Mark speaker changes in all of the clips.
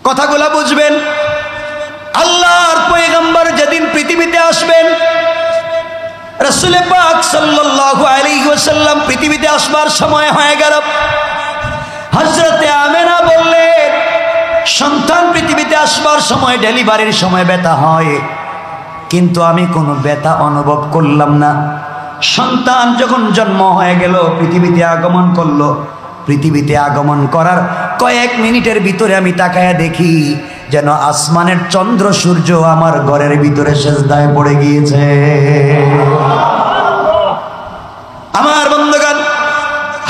Speaker 1: কথাগুলো বুঝবেন। আল্লাহর পয়গম্বর যেদিন পৃথিবীতে আসবেন, রাসূল পাক সাল্লাল্লাহু আলাইহি ওয়াসাল্লাম পৃথিবীতে আসবার সময় হয়ে গেল। হযরতে আমেনা বললেন, সন্তান পৃথিবীতে আসবার সময়, ডেলিভারির সময় ব্যথা হয়, কিন্তু আমি কোনো ব্যথা অনুভব করলাম না। সন্তান যখন জন্ম হয়ে গেল, পৃথিবীতে আগমন করলো, পৃথিবীতে আগমন করার কয়েক মিনিটের ভিতরে আমি তাকায়া দেখি যেন আসমানের চন্দ্র সূর্য আমার ঘরের ভিতরে সেজদায় পড়ে গিয়েছে। আমার বন্ধুগণ,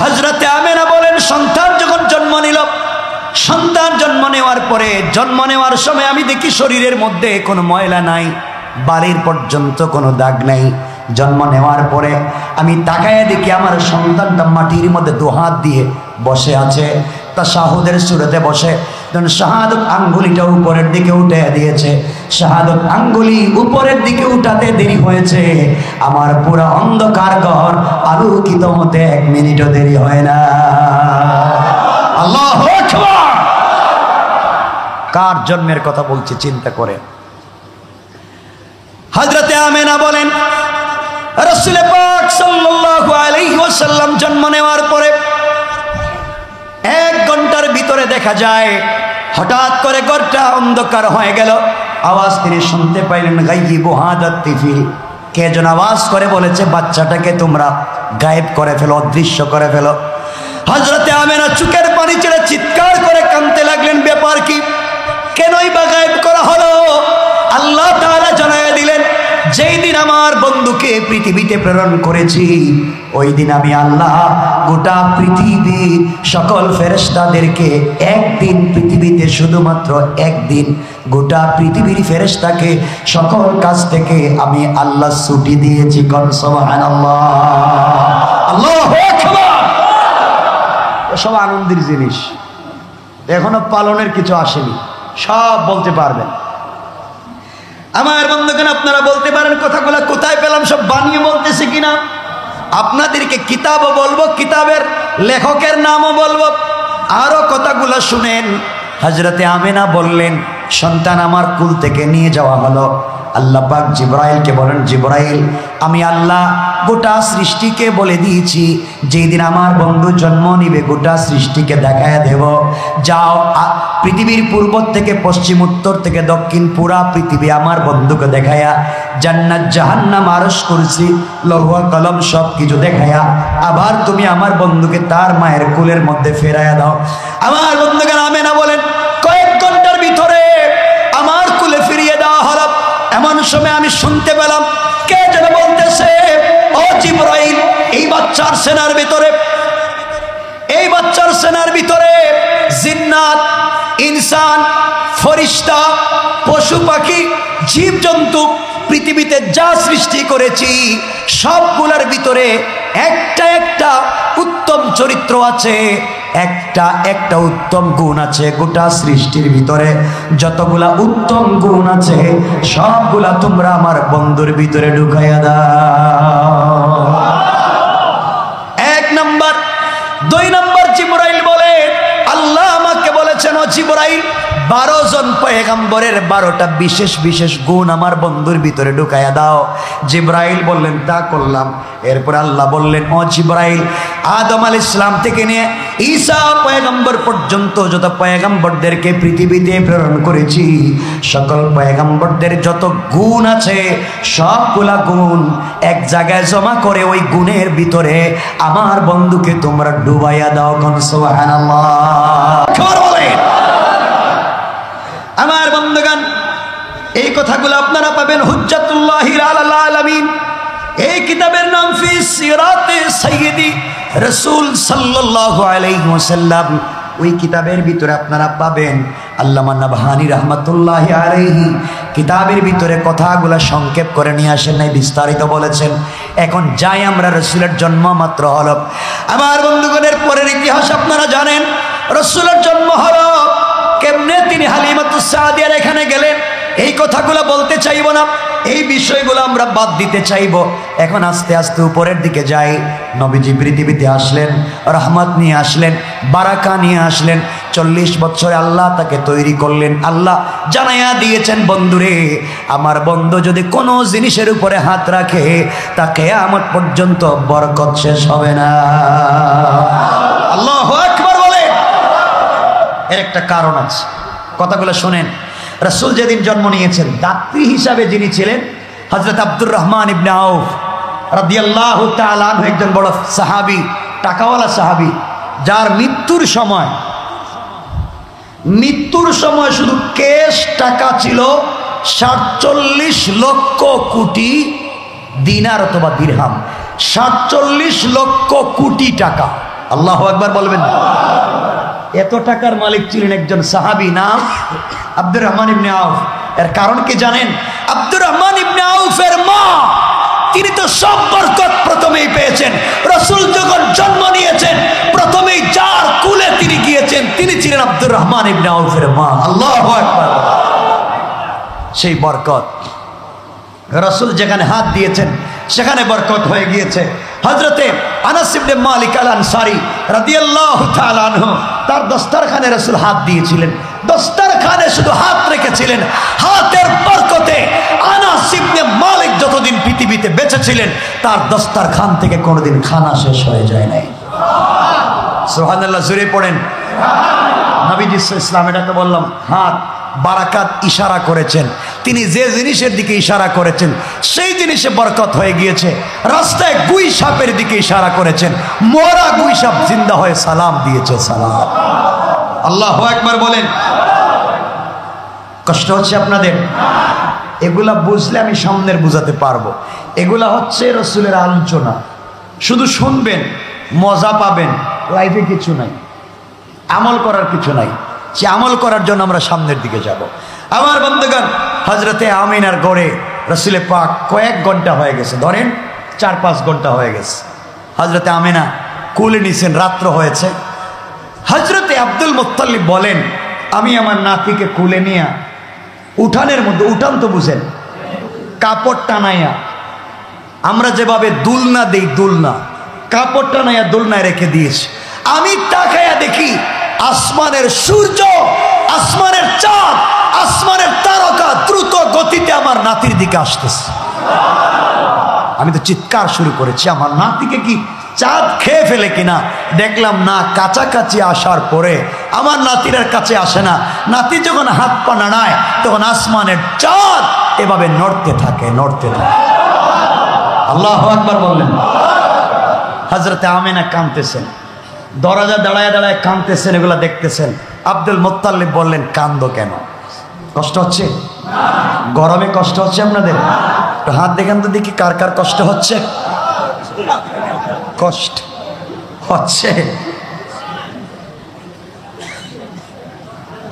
Speaker 1: হযরতে আমেনা বলেন, সন্তান যখন জন্ম নিল, সন্তান জন্ম নেওয়ার পরে, জন্ম নেওয়ার সময় আমি দেখি শরীরের মধ্যে কোনো ময়লা নাই, বাড়ির পর্যন্ত কোনো দাগ নাই। জন্ম নেওয়ার পরে আমি তাকায়া দেখি আমার সন্তানটা মাটির মধ্যে দুহাত দিয়ে বসে আছে, তাশাহুদের সূরাতে বসে। যখন শাহাদত আঙ্গুলিটা উপরের দিকে উঠে দিয়েছে, শাহাদত আঙ্গুলি উপরের দিকে উঠাতে দেরি হয়েছে, আমার পুরো অন্ধকার ঘর আলোকিত হতে 1 মিনিটও দেরি হয় না। আল্লাহু আকবার! কার জন্মের কথা বলছি চিন্তা করে। হযরতে আমেনা বলেন, রাসূল পাক সাল্লাল্লাহু আলাইহি ওয়াসাল্লাম জন্ম নেওয়ার পরে 1 ঘন্টার ভিতরে দেখা যায় হঠাৎ করে ঘরটা অন্ধকার হয়ে গেল। আওয়াজ তিনি শুনতে পাইলেন, গায়বু হাদাত তিফিল, কে যেন আওয়াজ করে বলেছে, বাচ্চাটাকে তোমরা গায়েব করে ফেলো, অদৃশ্য করে ফেলো। হযরতে আমেনা চোখের পানি ছেড়ে চিৎকার করে কাঁদতে লাগলেন, ব্যাপার কি, কেনই বা গায়েব করা হলো? আল্লাহ তাআলা জানায়া দিলেন, যেই দিন আমার বন্ধুকে পৃথিবীতে প্রেরণ করেছি, ওই দিন আমি আল্লাহ গোটা পৃথিবীর সকল ফেরেশতাদেরকে একদিন পৃথিবীতে, শুধুমাত্র একদিন গোটা পৃথিবীর ফেরেশতাকে সকল কাজ থেকে আমি আল্লাহ ছুটি দিয়েছি। কোন সুবহানাল্লাহ, আল্লাহু আকবার। সব আনন্দের জিনিস, এখনো পালনের কিছু আসেনি, সব বলতে পারবেন। আমার বন্ধুগণ, আপনারা বলতে পারেন কথাগুলো কোথায় পেলাম, সব বানিয়ে বলতেছে কিনা? আপনাদেরকে কিতাবও বলবো, কিতাবের লেখকের নামও বলবো। আরো কথাগুলো শুনেন। হযরতে আমেনা বললেন, সন্তান আমার কুল থেকে নিয়ে যাওয়া হলো। আল্লাহ পাক জিবরাইলকে বলেন, জিবরাইল, আমি আল্লাহ গোটা সৃষ্টিকে বলে দিয়েছি, যেই দিন আমার বন্ধু জন্ম নিবে গোটা সৃষ্টিকে দেখায় দেব। যাও, পৃথিবীর পূর্ব থেকে পশ্চিম, উত্তর থেকে দক্ষিণ, পুরা পৃথিবী আমার বন্ধুকে দেখায়া, জান্নাত জাহান্নাম আরশ কুরসি লৌহ কলম সব কিছু দেখায়া, আবার তুমি আমার বন্ধুকে তার মায়ের কুলের মধ্যে ফেরাইয়া দাও। আমার বন্ধুগণ, আমেনা বলেন, কয়েক ঘন্টার ভিতরে আমার কুলে ফিরিয়ে দেওয়া হলো। এমন সময় আমি শুনতে পেলাম কে যেন বলতেছে, ও জিবরাইল, এই বাচ্চার সেনার ভিতরে, এই বাচ্চার সেনার ভিতরে জিন্নাত, ইনসান, ফেরেশতা, পশু পাখি, জীবজন্তু, পৃথিবীতে যা সৃষ্টি করেছি সবগুলোর ভিতরে একটা একটা উত্তম চরিত্র আছে, একটা একটা উত্তম গুণ আছে। গোটা সৃষ্টির ভিতরে যতগুলা উত্তম গুণ আছে সবগুলা তোমরা আমার বন্ধুর ভিতরে ঢুকাইয়া দাও। 1 নাম্বার। 2 নাম্বার, জিবরাইল বলে, আল্লাহ আমাকে বলেছেন, ও জিবরাইল, 12 জন পয়গম্বরের 12টা বিশেষ বিশেষ গুণ আমার বন্ধুর ভিতরে ঢুকাইয়া দাও। জিবরাইল বললেন, তা করলাম। এরপর আল্লাহ বললেন, ও জিবরাইল, আদম আলাইহিস সালাম থেকে নিয়ে ঈসা পয়গম্বর পর্যন্ত যত পয়গম্বরদেরকে পৃথিবীতে প্রেরণ করেছি, সকল পয়গম্বরদের যত গুণ আছে সবগুলা গুণ এক জায়গায় জমা করে ওই গুণের ভিতরে আমার বন্ধুকে তোমরা ডুবাইয়া দাও। কোন সুবহানাল্লাহ। আমার বন্ধুগণ, এই কথাগুলো আপনারা পাবেন হুজ্জাতুল্লাহি আলাল আলামিন, এই কিতাবের নাম ফি সিরাতে সাইয়্যিদি রাসূল সাল্লাল্লাহু আলাইহি ওয়াসাল্লাম। ওই কিতাবের ভিতরে আপনারা পাবেন আল্লামা নাবহানী রাহমাতুল্লাহি আলাইহি কিতাবের ভিতরে কথাগুলো সংক্ষেপ করে নিয়ে আসেন নাই, বিস্তারিত বলেছেন। এখন যাই আমরা, রাসূলের জন্ম মাত্র হলো। আমার বন্ধুগণের পরের ইতিহাস আপনারা জানেন। রাসূলের জন্ম হলো কেমনে, তিনি হালিমাতুস সাদিয়ার এখানে গেলেন, এই কথাগুলো বলতে চাইব না, এই বিষয়গুলো আমরা বাদ দিতে চাইব। এখন আস্তে আস্তে উপরের দিকে যাই। নবীজি পৃথিবীতে আসলেন, রহমত নিয়ে আসলেন, বারাকা নিয়ে আসলেন। 40 বছরে আল্লাহ তাকে তৈরি করলেন। আল্লাহ জানাইয়া দিয়েছেন, বন্ধুরে আমার বন্ধু যদি কোনো জিনিসের উপরে হাত রাখে তা কিয়ামত পর্যন্ত বরকত শেষ হবে না। আল্লাহু আকবার বলে। এর একটা কারণ আছে, কথাগুলো শোনেন। রাসূল যেদিন জন্ম নিয়েছেন দাত্রী হিসাবে যিনি ছিলেন হযরত আব্দুর রহমান ইবনে আউফ রাদিয়াল্লাহু তাআলা আনহু, একজন বড় সাহাবী, টাকাওয়ালা সাহাবী, যার মৃত্যুর সময় শুধু ক্যাশ টাকা ছিল 47 লক্ষ কোটি দিনার অথবা দিরহাম। 47 লক্ষ কোটি টাকা। আল্লাহু আকবার বলবেন। এত টাকার মালিক ছিলেন একজন সাহাবী, নাম আব্দুর রহমান ইবনে আউফ। এর কারণ কি জানেন? আব্দুর রহমান ইবনে আউফের মা, তিনি তো সব বরকত প্রথমেই পেয়েছেন। রাসূল যখন জন্ম নিয়েছেন প্রথমেই যার কুলে তিনি গিয়েছেন তিনি ছিলেন আব্দুর রহমান ইবনে আউফের মা। আল্লাহু আকবার। সেই বরকত রাসূল যেখানে হাত দিয়েছেন সেখানে বরকত হয়ে গিয়েছে। হযরতে আনাস ইবনে মালিক আল আনসারী রাদিয়াল্লাহু তাআলা আনহু, তার দস্তরখানে রাসূল হাত দিয়েছিলেন। দস্তরখানে শুধু হাত রেখেছিলেন, হাতের বরকতে আনাস ইবনে মালিক যতদিন পৃথিবীতে বেঁচে ছিলেন তার দস্তরখান থেকে কোনোদিন খানা শেষ হয়ে যায় নাই। সুবহানাল্লাহ, জোরে পড়েন। নবীজি ইসলাম, এটাকে বললাম হাত বারাকাত ইশারা করেছেন। তিনি যে জিনিসের দিকে ইশারা করেছেন সেই জিনিসে বরকত হয়ে গিয়েছে। রাস্তায় গুই সাপের দিকে ইশারা করেছেন, মরা গুই সাপ জিন্দা হয়ে সালাম দিয়েছে। সালাম। আল্লাহু আকবার বলেন। কষ্ট হচ্ছে আপনাদের? এগুলা বুঝলে আমি সামনের বুঝাতে পারবো। এগুলা হচ্ছে রাসূলের আলোচনা, শুধু শুনবেন, মজা পাবেন, লাইফে কিছু নাই, আমল করার কিছু নাই। সে আমল করার জন্য আমরা সামনের দিকে যাব। আমার বন্ধুগণ, হযরতে আমিনার গড়ে রাসূলে পাক কয়েক ঘন্টা হয়ে গেছে, ধরেন 4-5 ঘন্টা হয়ে গেছে। হযরতে আমিনা কুলে নিছেন, রাত্র হয়েছে। হযরতে আব্দুল মুত্তালিব বলেন, আমি আমার নাতিকে কুলে নিয়ে উঠানের মধ্যে, উঠান তো বুঝেন, কাপড় টানাইয়া, আমরা যেভাবে দুলনা দেই, দুলনা, কাপড় টানাইয়া দুলনায় রেখে দিয়েছি। আমি তাকাইয়া দেখি আসমানের সূর্য, আসমানের চাঁদ, আসমানের তারকা দ্রুত গতিতে আমার নাতির দিকে আসতেছে। আমি তো চিৎকার শুরু করেছি, আমার নাতিকে কি চাঁদ খেয়ে ফেলে কিনা। দেখলাম না, কাছাকাছি আসার পরে আমার নাতির কাছে আসে না। নাতি যখন হাত পা নাড়ায় তখন আসমানের চাঁদ এভাবে নড়তে থাকে, নড়তে থাকে। আল্লাহু আকবার বললেন। হযরতে আমিনা কাঁদতেছেন, দরজা দাঁড়ায় দাঁড়ায় কাঁদতেছেন, এগুলা দেখতেছেন। আব্দুল মুত্তালিব বললেন, কান্দো কেন? কষ্ট হচ্ছে? গরমে কষ্ট হচ্ছে আপনাদের? হাত দেখেন তো দেখি কার কার কষ্ট হচ্ছে। কষ্ট হচ্ছে?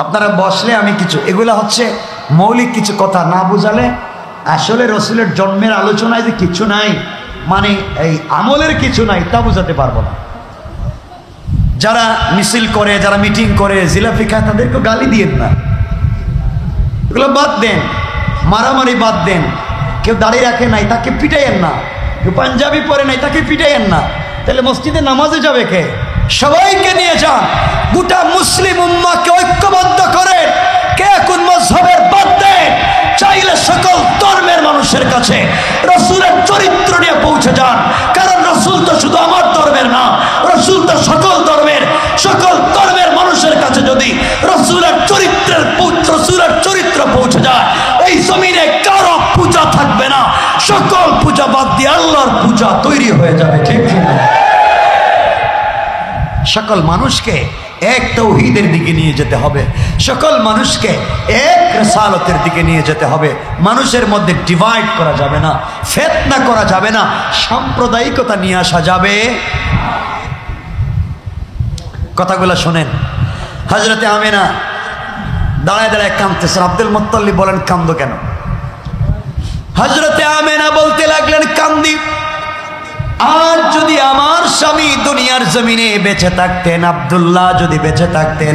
Speaker 1: আপনারা বসলে আমি কিছু, এগুলা হচ্ছে মৌলিক কিছু কথা, না বুঝালে আসলে রাসূলের জন্মের আলোচনায় যে কিছু নাই, মানে এই আমলের কিছু নাই, তা বুঝাতে পারবো না। যারা মিছিল করে, যারা মিটিং করে, জিলাপি খায়, তাদেরকে গালি দিয়েন না, এগুলো বাদ দেন। মারামারি বাদ দেন। কেউ দাড়ি রাখে নাই তাকে পিটাইয়েন না, কেউ পাঞ্জাবি পরে নাই তাকে পিটাইয়েন না। তাহলে মসজিদে নামাজে যাবে কে? সবাইকে নিয়ে যান, গোটা মুসলিম উম্মাহকে ঐক্যবদ্ধ করে, কে কোন মাযহাবের বাদ দেন, চাইলে সকল ধর্মের মানুষের কাছে রাসূলের চরিত্র নিয়ে পৌঁছে যান। কারণ রাসূল তো শুধু আমার ধর্মের না, রাসূল তো সকল ধর্মের, সকল ধর্মের মানুষের কাছে যদি রাসূলের চরিত্র পৌঁছে যায়, এই জমিনে কারো পূজা থাকবে না, সকল পূজা বাদ দিয়ে আল্লাহর পূজা তৈরি হয়ে যাবে। ঠিক কিনা? সকল মানুষকে এক তাওহীদের দিকে নিয়ে যেতে হবে, সকল মানুষকে এক রিসালাতের দিকে নিয়ে যেতে হবে। মানুষের মধ্যে ডিভাইড করা যাবে না, ফিতনা করা যাবে না, সাম্প্রদায়িকতা নিয়ে আসা যাবে। কথাগুলো শোনেন। হযরতে আমিনা দাঁড়ায় দাঁড়ায় কাঁদতেছেন। আব্দুল মুত্তালিব বলেন, কান্দো কেন? হযরতে আমিনা বলতে লাগলেন, কান্দি, আজ যদি আমার স্বামী দুনিয়ার জমিনে বেঁচে থাকতেন, আব্দুল্লাহ যদি বেঁচে থাকতেন,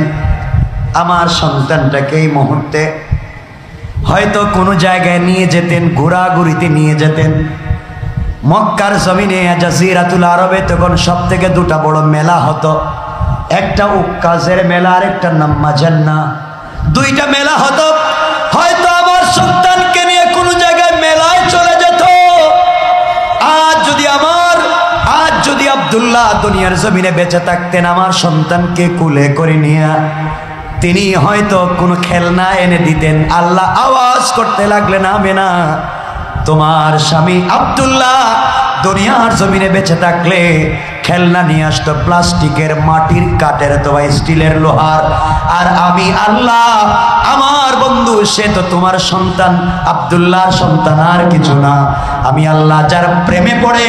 Speaker 1: আমার সন্তানটাকে এই মুহূর্তে হয়তো কোনো জায়গায় নিয়ে যেতেন, ঘোরাঘুরিতে নিয়ে যেতেন। মক্কার জমিনে জাজিরাতুল আরবে তখন সব থেকে দুটা বড় মেলা হতো, একটা উক্কাজের মেলা, আর একটার নাম মাজান্না। দুইটা মেলা হতো। হয়তো আমার সন্তানকে নিয়ে কোনো জায়গায় মেলায় চলে যেত। আজ যদি আব্দুল্লাহ দুনিয়ার জমিনে বেঁচে থাকতেন, আমার সন্তানকে কুলে করে নিয়ে তিনি হয়তো কোনো খেলনা এনে দিতেন। আল্লাহ আওয়াজ করতে লাগলেন, আমেনা, তোমার স্বামী আব্দুল্লাহ দুনিয়ার জমিনে বেঁচে থাকলে খেলনা নিয়ে আসতো প্লাস্টিকের, মাটির, কাঠের অথবা স্টিলের, লোহার। আর আমি আল্লাহ, আমার বন্ধু সে তো তোমার সন্তান, আব্দুল্লাহর সন্তান, আর কিছু না। আমি আল্লাহ যার প্রেমে পড়ে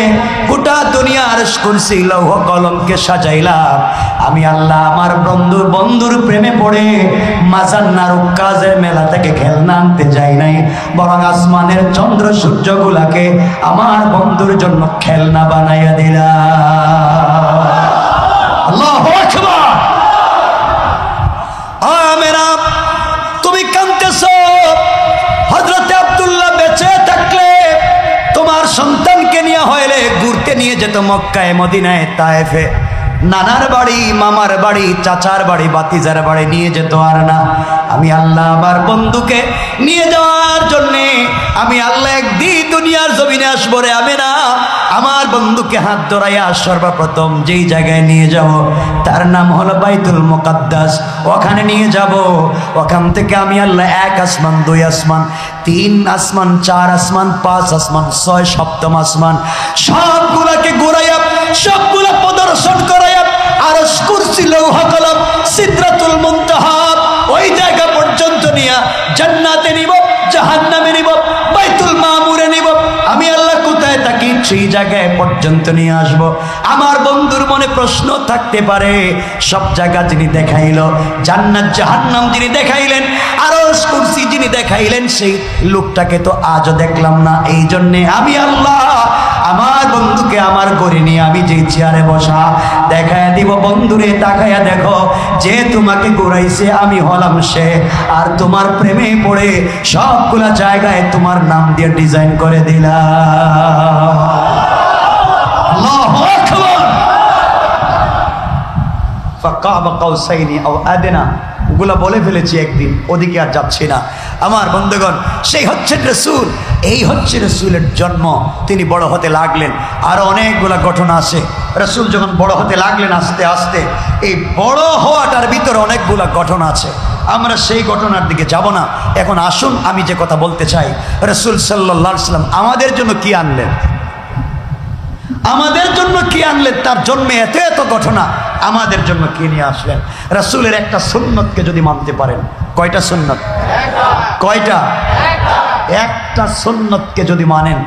Speaker 1: গোটা দুনিয়ার কুরসি লৌহ কলমকে সাজাইলাম, আমি আল্লাহ আমার বন্ধুর প্রেমে পড়ে মাজান্নার উক্কাজের মেলা থেকে খেলনা আনতে যাই নাই, বরং আসমানের চন্দ্র সূর্যগুলাকে আমার বন্ধুর জন্য খেলনা বানাইয়া দিলাম। আল্লাহু আকবার। আমেনা, তুমি কাঁদতেছো। হযরত আব্দুল্লাহ বেঁচে থাকলে তোমার সন্তানকে নিয়ে হইলে ঘুরতে নিয়ে যেত মক্কায়, মদিনায়, তায়েফে, নানার বাড়ি, মামার বাড়ি, চাচার বাড়ি, বাতিজার বাড়ি নিয়ে যেত। আর না, আমি আল্লাহ আমার বন্ধুকে নিয়ে যাওয়ার জন্যে আমি আল্লাহ একদিন দুনিয়ার জমিনে আসবো রে। আমি না, আমার বন্ধুকে হাত ধরাইয়া সর্বপ্রথম যেই জায়গায় নিয়ে যাব তার নাম হলো বাইতুল মুকাদ্দাস। ওখানে নিয়ে যাব। ওখান থেকে আমি আল্লাহ 1 আসমান, 2 আসমান, 3 আসমান, 4 আসমান, 5 আসমান, 6 সপ্তম আসমান সবগুলাকে ঘুরাইয়া, সবগুলা প্রদর্শন করাইয়া, আরশ, কুরসি, লৌহ কলম, সিদরাতুল মুনতাহা ওই জায়গা পর্যন্ত নিয়ে জান্নাতে নিব, জাহান্নামে নিব, বাইতুল মামুরে নিব। আমি আল্লাহ কোথায় থাকি সেই জায়গায় পর্যন্ত নিয়ে আসব। আমার বন্ধুর মনে প্রশ্ন থাকতে পারে, সব জায়গা যিনি দেখাইল, জান্নাত জাহান্নাম যিনি দেখাইলেন, আরশ, কুরসি যিনি দেখাইলেন, সেই লোকটাকে তো আজও দেখলাম না। এই জন্যে আমি আল্লাহ আমার বন্ধুকে আমার করে নিয়ে আমি যে চেয়ারে বসা দেখাইয়া দিব, বন্ধুরে তাকাইয়া দেখো, যে তোমাকে ঘুরাইছে আমি হলাম সে, আর তোমার প্রেমে পড়ে সবগুলা জায়গায় তোমার নাম দিয়ে ডিজাইন করে দিলাম। আল্লাহু আকবার। ফাকাবা কাউসাইনি আও আদনা, ওগুলা বলে ফেলেছি একদিন, ওদিকে আর যাচ্ছি না। আমার বন্ধুগণ, সেই হচ্ছে রাসূল, এই হচ্ছে রাসূলের জন্ম। তিনি বড় হতে লাগলেন, আরো অনেকগুলা ঘটনা আছে। রাসূল যখন বড় হতে লাগলেন আস্তে আস্তে, এই বড় হওয়াটার ভিতরে অনেকগুলা ঘটনা আছে। আমরা সেই ঘটনার দিকে যাব না। এখন আসুন, আমি যে কথা বলতে চাই, রাসূল সাল্লাল্লাহু আলাইহি ওয়াসাল্লাম আমাদের জন্য কি আনলেন, আমাদের জন্য কি আনলেন, তার জন্মে এত এত ঘটনা, আমাদের জন্য কি নিয়ে আসলেন। রাসূলের একটা সুন্নতকে যদি মানতে পারেন, কয়টা সুন্নত? কয়টা? একটা সুন্নতকে যদি মানেন,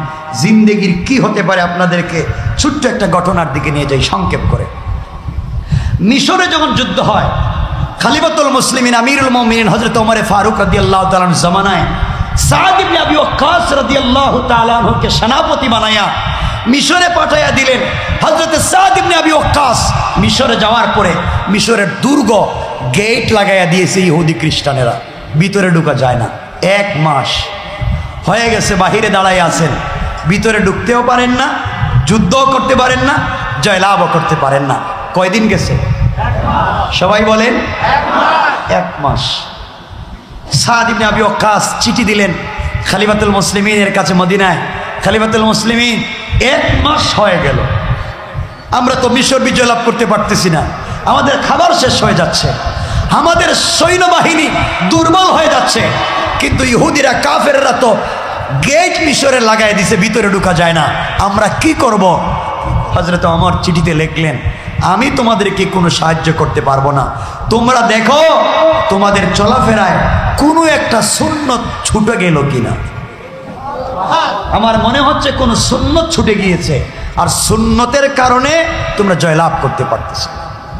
Speaker 1: জিন্দেগির কি হতে পারে আপনাদেরকে ছোট্ট একটা ঘটনার দিকে নিয়ে যাই সংক্ষেপ করে। মিশরে যখন যুদ্ধ হয়, খলিফাতুল মুসলিমিন আমিরুল মুমিনিন হযরত ওমর ফারুক রাদিয়াল্লাহু তাআলা আনহু জামানায় সাদ ইবনে আবি ওয়াক্কাস রাদিয়াল্লাহু তাআলা আনহুকে সেনাপতি বানায়া মিশরে পাঠাইয়া দিলেন। হযরত সাদ ইবনে আবি ওয়াক্কাস মিশরে যাওয়ার পরে মিশরের দুর্গ গেট লাগাইয়া দিয়েছে ইহুদি খ্রিস্টানেরা, ভিতরে ঢোকা যায় না। 1 মাস হয়ে গেছে, বাহিরে দাঁড়াই আছেন, ভিতরে ঢুকতেও পারেন না, যুদ্ধও করতে পারেন না, জয়লাভও করতে পারেন না। কয়দিন গেছে? সবাই বলেন 1 মাস। সাদ ইবনে আবি ওয়াক্কাস চিঠি দিলেন খলিফাতুল মুসলিমিনের কাছে মদিনায়, খলিফাতুল মুসলিমিন 1 মাস হয়ে গেল, আমরা তো মিশর বিজয় লাভ করতে পারতেছি না, আমাদের খাবার শেষ হয়ে যাচ্ছে, আমাদের সৈন্যবাহিনী দুর্বল হয়ে যাচ্ছে, কিন্তু ইহুদিরা কাফেররা তো গেট মিশরে লাগাই দিছে, ভিতরে ঢোকা যায় না, আমরা কি করব? হযরত ওমর চিঠিতে লিখলেন, আমি তোমাদেরকে কোনো সাহায্য করতে পারবো না, তোমরা দেখো তোমাদের চলাফেরায় কোনো একটা সুন্নত ছুটে গেল কিনা। আমার মনে হচ্ছে কোন সুন্নত ছুটে গিয়েছে, আর সুন্নতের কারণে তোমরা জয়লাভ করতে পারতেছো।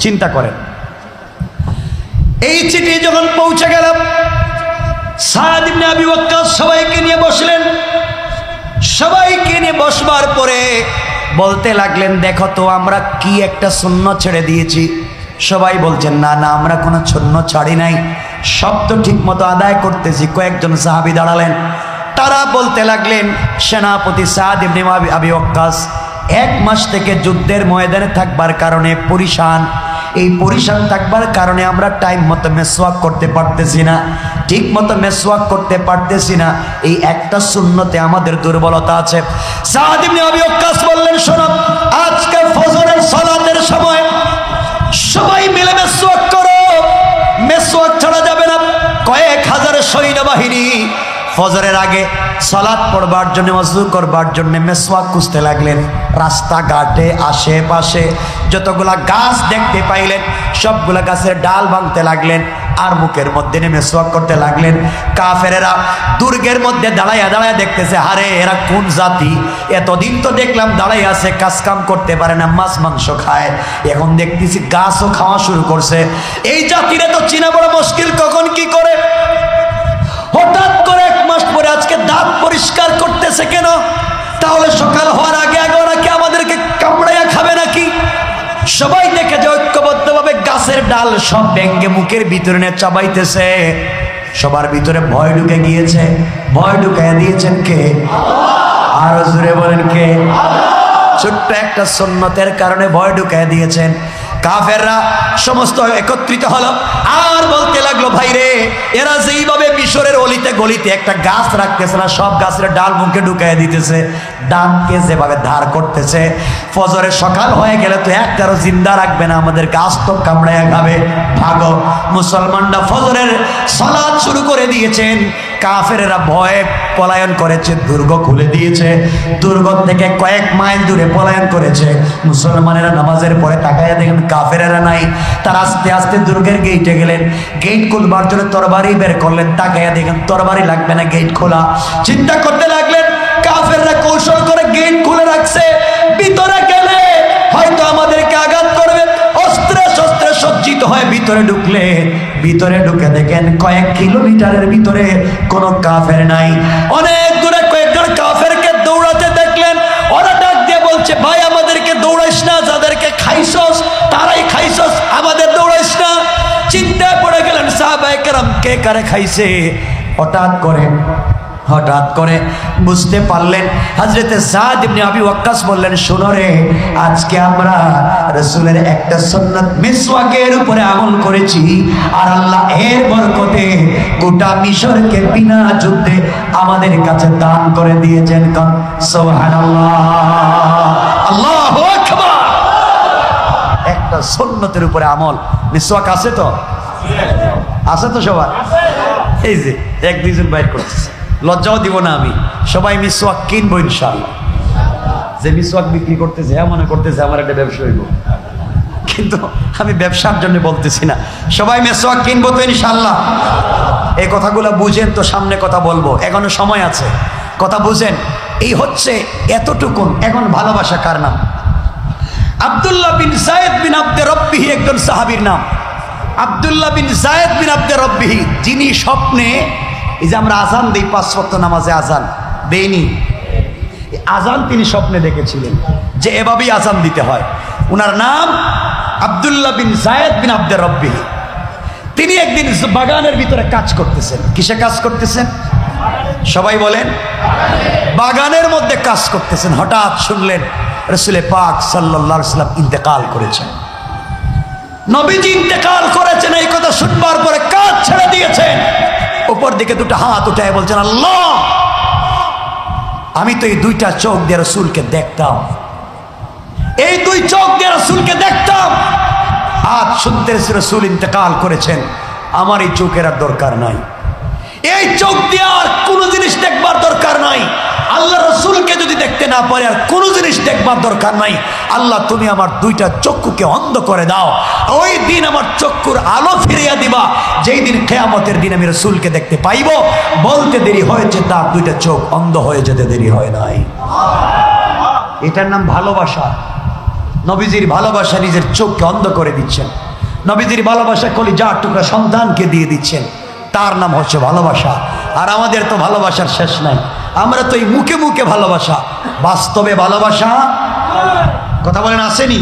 Speaker 1: চিন্তা করেন, এই চিঠি যখন পৌঁছে গেল, সাদ ইবনে আবি ওয়াক্কাস সবাইকে নিয়ে বসলেন। সবাইকে নিয়ে বসবার পরে বলতে লাগলেন, দেখো তো আমরা কি একটা সুন্নত ছেড়ে দিয়েছি। সবাই বলছেন, না না, আমরা কোনো সুন্নত ছাড়ি নাই, সব তো ঠিক মতো আদায় করতেছি। কয়েকজন সাহাবী দাঁড়ালেন, তারা বলতে লাগলেন, সেনাপতি সাদ ইবনে আবি ওয়াক্কাস 1 মাস থেকে যুদ্ধের ময়দানে থাকবার কারণে পরিশান, এই পরিশান থাকবার কারণে আমরা টাইম মতো মেসওয়াক করতে পারতেছি না, ঠিক মতো মেসওয়াক করতে পারতেছি না। এই একটা সুন্নতে আমাদের দুর্বলতা আছে। সাদ ইবনে আবি ওয়াক্কাস বললেন, শোনো, আজকে ফজরের সালাতের সময় সবাই মিলে মেসওয়াক করো। মেসওয়াক ছাড়া যাবে না। কয়েক হাজার সৈন্যবাহিনী ফজরের আগে সালাত পড়বার জন্য, ওযু করবার জন্য মেসওয়াক খুঁজতে লাগলেন। রাস্তাঘাটে আশেপাশে যতগুলা গাছ দেখতে পাইলেন সবগুলা গাছের ডাল ভাঙতে লাগলেন আর মুখের মধ্যে নেমে মেসওয়াক করতে লাগলেন। কাফেরেরা দুর্গের মধ্যে দাঁড়াইয়া দাঁড়াইয়া দেখতেছে, আরে এরা কোন জাতি? এতদিন তো দেখলাম দাঁড়াই আছে, কাজ কাম করতে পারে না, মাছ মাংস খায়, এখন দেখতেছি গাছও খাওয়া শুরু করছে। এই জাতিরে তো চিনা বড় মুশকিল, কখন কি করে। হঠাৎ করে 1 মাস পরে আজকে দাঁত পরিষ্কার করতেছে কেন? তাহলে সকাল হওয়ার আগে আগে ওরা কি আমাদেরকে কামড়াইয়া খাবে নাকি? সবাই দেখে যে ঐক্যবদ্ধভাবে গাছের ডাল সব ভেঙে মুখের ভিতরে নিয়ে চাবাইতেছে। সবার ভিতরে ভয় ঢুকে গিয়েছে। ভয় ঢুকাইয়া দিয়েছেন কে? আরো জোরে বলেন কে? ছোট্ট একটা সুন্নতের কারণে ভয় ঢুকাইয়া দিয়েছেন। কাফেররা সমস্ত একত্রিত হলো আর বলতে লাগলো, ভাই রে, এরা যেইভাবে মিশরের অলিতে গলিতে একটা গাছ রাখতেছে না, সব গাছের ডাল মুখে ঢুকাইয়া দিতেছে, ডানকে যেভাবে ধার করতেছে, ফজরে সকাল হয়ে গেলে তো একটারও জিন্দা রাখবে না, আমাদের গাছ তো কামড়াইয়া খাবে, ভাগো। মুসলমানরা ফজরের সালাত শুরু করে দিয়েছেন। কাফেরেরা ভয়ে পলায়ন করেছে, দুর্গ খুলে দিয়েছে, দুর্গ থেকে কয়েক মাইল দূরে পলায়ন করেছে। মুসলমানেরা নামাজের পরে তাকাইয়া দেখেন কাফেরেরা নাই। তারা আস্তে আস্তে দুর্গের গেটে গেলেন, গেট খুলবার জন্য তরবারি বের করলেন, তাকাইয়া দেখেন তরবারি লাগবে না, গেট খোলা। চিন্তা করতে লাগলেন, কাফেররা কৌশল করে গেট খুলে রাখছে, ভিতরে গেলে হয়তো আমাদেরকে আঘাত করবে। অস্ত্রে শস্ত্রে সজ্জিত হয়ে ভিতরে ঢুকলে, ভিতরে ঢুকে দেখেন কয়েক কিলোমিটারের ভিতরে কোনো কাফের নাই। অনেক দূরে কয়েকজন কাফেরকে দৌড়াতে দেখলেন। ওরা ডাক দিয়ে বলছে, ভাই আমাদেরকে দৌড়াইস না, যাদেরকে খাইছস তারাই খাইছস, আমাদের দৌড়াইস না। চিন্তায় পড়ে গেলেন সাহাবায়ে কেরাম, কে কারে খাইছে। হঠাৎ করে বুঝতে পারলেন। হযরতে সাদ ইবনে আবি ওয়াক্কাস বললেন, শোনো রে, আজকে আমরা রাসূলের একটা সুন্নাত মিসওয়াকের উপরে আমল করেছি, আর আল্লাহ এর বরকতে গোটা মিশরকে বিনা যুদ্ধে আমাদের কাছে দান করে দিয়েছেন। কান সুবহানাল্লাহ, আল্লাহু আকবার। একটা সুন্নতের উপরে আমল। মিসওয়াক আছে তো? আছে তো সবার? এই যে 1-2 জন বাইর করতেছে, লজ্জাও দিব না আমি, সবাই মিসওয়াক কিনবো ইনশাআল্লাহ। যে মিসওয়াক বিক্রি করতেছে মনে করতেছে আমার একটা ব্যবসা হইব, কিন্তু আমি ব্যবসার জন্য বলতেছি না, সবাই মিসওয়াক কিনবো তো ইনশাআল্লাহ। এই কথাগুলো বুঝেন তো, সামনে কথা বলবো, এখনো সময় আছে, কথা বুঝেন। এই হচ্ছে এতটুকুন। এখন ভালোবাসা কার নাম? আব্দুল্লাহ বিন যায়েদ বিন আব্দে রব্বিহি একজন সাহাবীর নাম। আব্দুল্লাহ বিন যায়েদ বিন আব্দে রব্বিহি, যিনি স্বপ্নে, এই যে আমরা আজান দিই 5 ওয়াক্ত নামাজে, আজান দেইনি, আজান তিনি স্বপ্নে দেখেছিলেন যে এভাবেই আজান দিতে হয়। উনার নাম আব্দুল্লাহ বিন যায়েদ বিন আব্দে রব্বিহি। তিনি একদিন বাগানের ভিতরে কাজ করতেছেন। কিসে কাজ করতেছেন? সবাই বলেন। বাগানের মধ্যে কাজ করতেছেন। হঠাৎ শুনলেন রাসূল পাক সাল্লাল্লাহু আলাইহি ওয়াসাল্লাম ইন্তেকাল করেছেন। নবীজি ইন্তেকাল করেছেন, এই কথা শুনবার পরে কাজ ছেড়ে দিয়েছেন, উপর দিকে 2টা হাত উঠায় বলছেন, আল্লাহ, আমি তো এই 2টা চোখ দিয়ে রাসূলকে দেখতাম, এই 2 চোখ দিয়ে রাসূলকে দেখতাম, আজ শুনতে রাসূল ইন্তেকাল করেছেন, আমার এই চোখের আর দরকার নাই, এই চোখ দিয়ে আর কোনো জিনিস দেখবার দরকার নাই। আল্লাহ রাসূলকে যদি দেখতে না পারে আর কোনো জিনিস দেখবার দরকার নাই। আল্লাহ, তুমি আমার 2টা চক্ষুকে অন্ধ করে দাও, ওই দিন আমার চক্ষুর আলো ফিরিয়ে দিবা, যেই দিন কিয়ামতের দিন আমি রাসূলকে দেখতে পাইব। বলতে দেরি হয়েছে, তার 2টা চোখ অন্ধ হয়ে যেতে দেরি হয় নাই। এটার নাম ভালোবাসা। নবীজির ভালোবাসা নিজের চোখকে অন্ধ করে দিচ্ছেন, নবীজির ভালোবাসা কলিজার টুকরা সন্তানকে দিয়ে দিচ্ছেন, তার নাম হচ্ছে ভালোবাসা। আর আমাদের তো ভালোবাসার শেষ নাই, আমরা তো এই মুখে মুখে ভালোবাসা, বাস্তবে ভালোবাসা, কথা বলেন, আসেনি,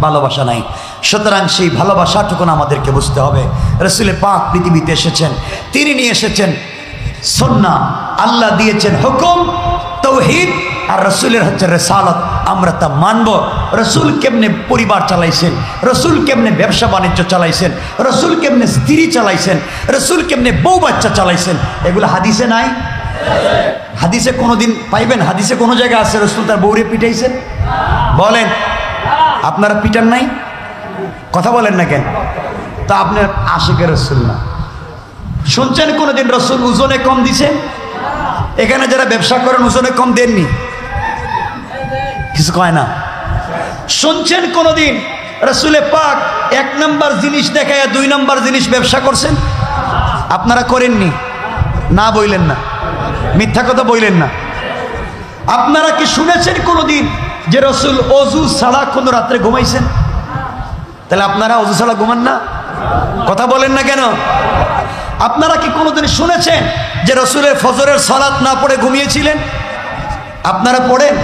Speaker 1: ভালোবাসা নাই। সুতরাং সেই ভালোবাসাটুকুন আমাদেরকে বুঝতে হবে। রাসূল পাক পৃথিবীতে এসেছেন, তিনি নিয়ে এসেছেন সুন্নাহ, আল্লাহ দিয়েছেন হুকুম, তাওহীদ, আর রসুলের হচ্ছে রেসালত, আমরা তা মানব। রসুল কেমনে পরিবার চালাইছেন, রসুল কেমনে ব্যবসা বাণিজ্য চালাইছেন, রসুল কেমনে স্ত্রী চালাইছেন, রসুল কেমনে বউ বাচ্চা চালাইছেন, এগুলো হাদিসে নাই? হাদিসে কোনোদিন পাইবেন? হাদিসে কোনো জায়গায় আছে রসুল তার বউরে পিটাইছেন? বলেন, আপনারা পিটান নাই? কথা বলেন না কেন? তা আপনার আশিকের রসুল না। শুনছেন কোনোদিন রসুল ওজনে কম দিছে? এখানে যারা ব্যবসা করেন ওজনে কম দেননি? কিছু কয় না। শুনছেন কোনোদিন রসুলে পাক 1 নম্বর জিনিস দেখায় 2 নম্বর জিনিস ব্যবসা করছেন? আপনারা করেননি, না বইলেন না, মিথ্যা কথা বইলেন না। আপনারা কি শুনেছেন কোনোদিন যে রসুল অজু ছাড়া কোনো রাত্রে ঘুমাইছেন? তাহলে আপনারা অজু ছাড়া ঘুমান না? কথা বলেন না কেন? আপনারা কি কোনোদিন শুনেছেন যে রসুলের ফজরের সালাত না পড়ে ঘুমিয়েছিলেন? আপনারা পড়েন?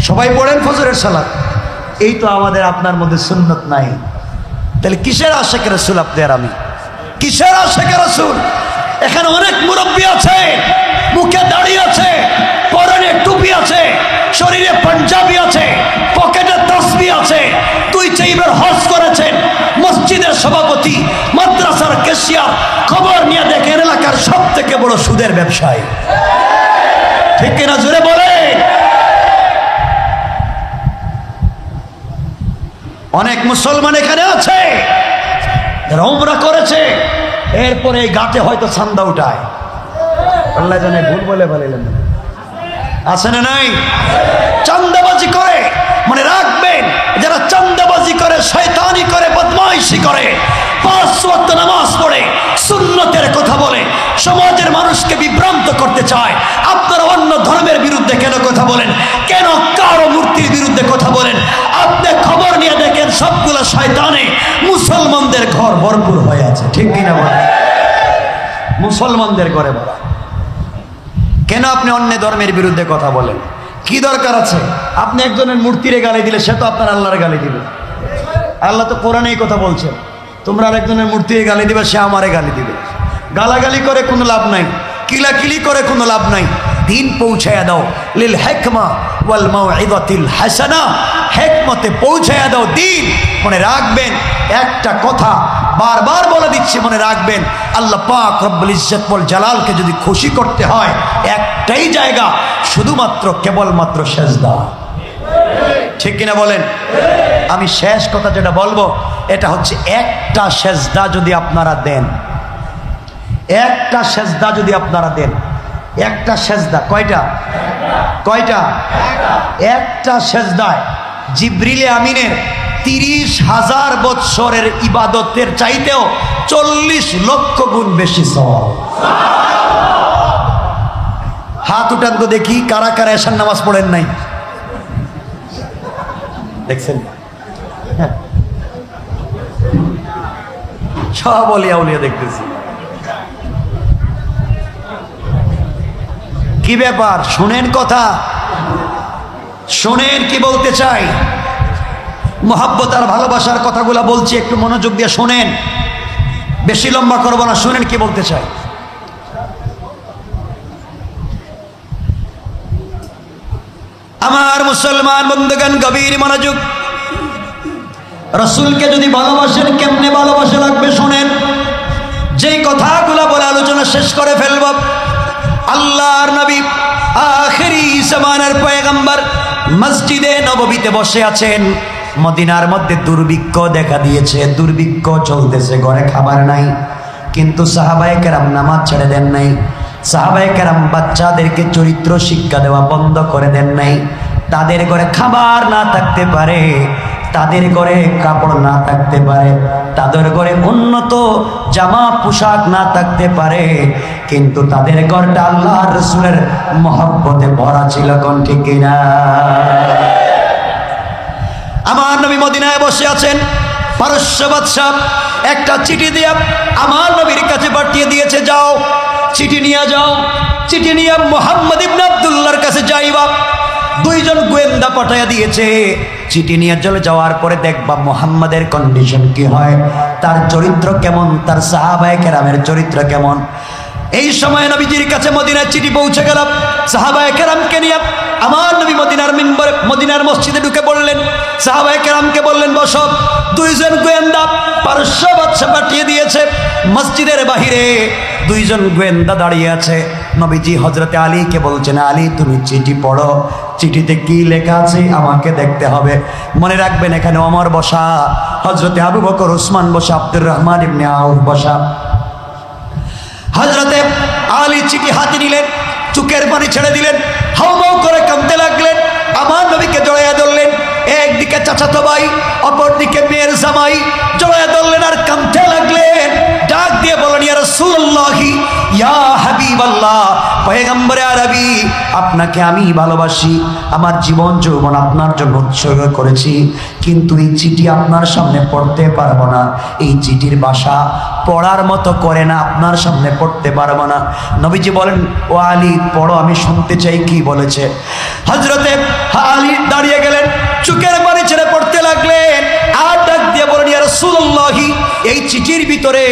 Speaker 1: সবাই পড়েন ফজরের সালাত? এই তো আমাদের আপনার মধ্যে সুন্নত নাই। তাহলে কিসের আশিক রসুল আপনি আর আমি? কিসের আশিক রসুল? এখানে অনেক মুরব্বী আছে, মুখে দাড়ি আছে, পরনে টুপি আছে, শরীরে পাঞ্জাবি আছে, পকেটে তসবি আছে, 2 বার হজ করেছেন, মসজিদের সভাপতি, মাদ্রাসার ক্যাশিয়ার, খবর নিয়ে দেখেন এলাকার সব থেকে বড় সুদের ব্যবসায়ী। ঠিক কিনা জোরে বলে? অনেক মুসলমান এখানে আছে যারা উমরা করেছে, এরপরে এই গাতে হয়তো চান্দা উঠায়। আল্লাহ জানে ভুল বলে বলিলেন, আছে না নাই? চান্দাবাজি করে। মনে রাখবেন, যারা চান্দাবাজি করে, শয়তানি করে, বদমাইশি করে, 5 ওয়াক্ত নামাজ পড়ে, সুন্নতের কথা বলে, সমাজের মানুষকে বিভ্রান্ত করতে চায়, আপনারা অন্য ধর্মের বিরুদ্ধে কেন কথা বলেন? কেন কারো মূর্তির বিরুদ্ধে কথা বলেন? আপনি খবর নিয়ে দেখেন সবগুলো শয়তানে মুসলমানদের ঘর ভরপুর হয়ে আছে। ঠিক কিনা বলেন? মুসলমানদের ঘরে ভরা। কেন আপনি অন্য ধর্মের বিরুদ্ধে কথা বলেন? কি দরকার আছে? আপনি একজনের মূর্তিরে গালি দিলে সে তো আপনার আল্লাহর গালি দিবে। আল্লাহ তো কোরআনে এই কথা বলছেন, তোমরা আরেকজনের মূর্তিরে গালি দিবে, সে আমারে গালি দিবে। গালাগালি করে কোনো লাভ নাই, কিলাকিলি করে কোনো লাভ নাই। দিন পৌঁছায়া দাও, লিল হিকমা ওয়াল মাউইযাতিল হাসানা, হিকমতে পৌঁছায়া দাও দিন। মনে রাখবেন একটা কথা, বারবার বলে দিচ্ছি, মনে রাখবেন, আল্লাহ পাক রব্বুল ইজ্জত ওয়াল জালালকে যদি খুশি করতে হয় একটাই জায়গা, শুধুমাত্র কেবলমাত্র সেজদা। ঠিক কিনা বলেন? আমি শেষ কথা যেটা বলবো, এটা হচ্ছে একটা সেজদা যদি আপনারা দেন, একটা সেজদা যদি আপনারা দেন, একটা সেজদা কয়টা? কয়টা? একটা সেজদায় জিবরিল আমিনের 30,000 বৎসরের ইবাদতের চাইতেও 40 লক্ষ গুণ বেশি সওয়াব। হাত উঠান তো দেখি, কারা কারা এশার নামাজ পড়েন নাই? দেখছেন? হ্যাঁ, সব অলিয়া উলিয়া দেখতেছি। কি ব্যাপার? শুনেন কথা, শুনেন কি বলতে চাই। মোহাব্বত আর ভালোবাসার কথাগুলা বলছি, একটু মনোযোগ দিয়ে শুনেন, বেশি লম্বা করবো না। শুনেন কি বলতে চাই। আমার মুসলমান বন্ধুগণ, গভীর মনোযোগ। রাসূলকে যদি ভালোবাসেন, কেমনে ভালোবাসা লাগবে শুনেন। যেই কথাগুলা বলে আলোচনা শেষ করে ফেলব। আল্লাহর নবী, আখিরি জামানার পয়গম্বর মসজিদে নববীতে বসে আছেন। মদিনার মধ্যে দুর্ভিক্ষ দেখা দিয়েছে, দুর্ভিক্ষ চলতেছে, ঘরে খাবার নাই। কিন্তু সাহাবায়ে কেরাম নামাজ ছেড়ে দেন নাই। সাহাবায়ে কেরাম বাচ্চাদেরকে চরিত্র শিক্ষা দেওয়া বন্ধ করে দেন নাই। তাদের ঘরে খাবার না থাকতে পারে, তাদের ঘরে কাপড় না থাকতে পারে, তাদের ঘরে উন্নত জামা পোশাক না থাকতে পারে, কিন্তু তাদের ঘরটা আল্লাহর রাসূলের মহব্বতে ভরা ছিল। কোন ঠিক কিনা? আমার নবী মদিনায় বসে আছেন। পারস্য বাদশা একটা চিঠি দিয়ে আমার নবীর কাছে পাঠিয়ে দিয়েছে, যাও চিঠি নিয়ে যাও। চিঠি নিয়ে মুহাম্মদ ইবনে আব্দুল্লাহর কাছে যাইবা। 2 জন গোয়েন্দা পাঠাইয়া দিয়েছে। চিঠি নিয়ে চলে যাওয়ার পরে দেখবা মুহাম্মাদের কন্ডিশন কি হয়, তার চরিত্র কেমন, তার সাহাবায়ে কেরামের চরিত্র কেমন। এই সময় নবীজির কাছে মদিনার চিঠি পৌঁছে গেল। সাহাবায়ে কেরামকে নিয়ে আমার নবী মদিনার মিম্বরে মদিনার মসজিদে ঢুকে পড়লেন। সাহাবায়ে কেরামকে বললেন, বসো। দুইজন গোয়েন্দা পারস্য বাদশা পাঠিয়ে দিয়েছে। মসজিদের বাহিরে দুইজন গোয়েন্দা দাঁড়িয়ে আছে। নবীজি হযরতে আলীকে বলছেন, আলী তুমি চিঠি পড়ো, চিঠিতে কি লেখা আছে আমাকে দেখতে হবে। মনে রাখবেন এখানে ওমর বসা, হযরতে আবু বকর ওসমান বসা, আব্দুর রহমান ইবনে আউফ বসা। হযরতে আলী চিঠি হাতে নিলেন, চোখের পানি ছেড়ে দিলেন, হাউমাউ করে কাঁদতে লাগলেন। আমার নবীকে জড়াইয়া ধরলেন। একদিকে চাচাতো ভাই, অপরদিকে মেয়ের জামাই, জড়াইয়া ধরলেন আর কাঁদতে লাগলেন। ডাক দিয়ে বলেন, ইয়া রাসূলুল্লাহি, ইয়া হাবিবাল্লাহ, পয়গম্বরে আরবি, আপনাকে আমি ভালোবাসি, আমার জীবন যৌবন আপনার জন্য উৎসর্গ করেছি, কিন্তু এই চিঠি আপনার সামনে পড়তে পারবো না। এই চিঠির ভাষা পড়ার মতো করে না, আপনার সামনে পড়তে পারবো না। নবীজি বলেন, ও আলী পড়ো, আমি শুনতে চাই কি বলেছে। হযরতে আলী দাঁড়িয়ে গেলেন, চোখের পানি ছেড়ে পড়তে লাগলেন আর ডাক দিয়ে বলেন, ইয়া রাসূলুল্লাহি, এই চিঠির ভিতরে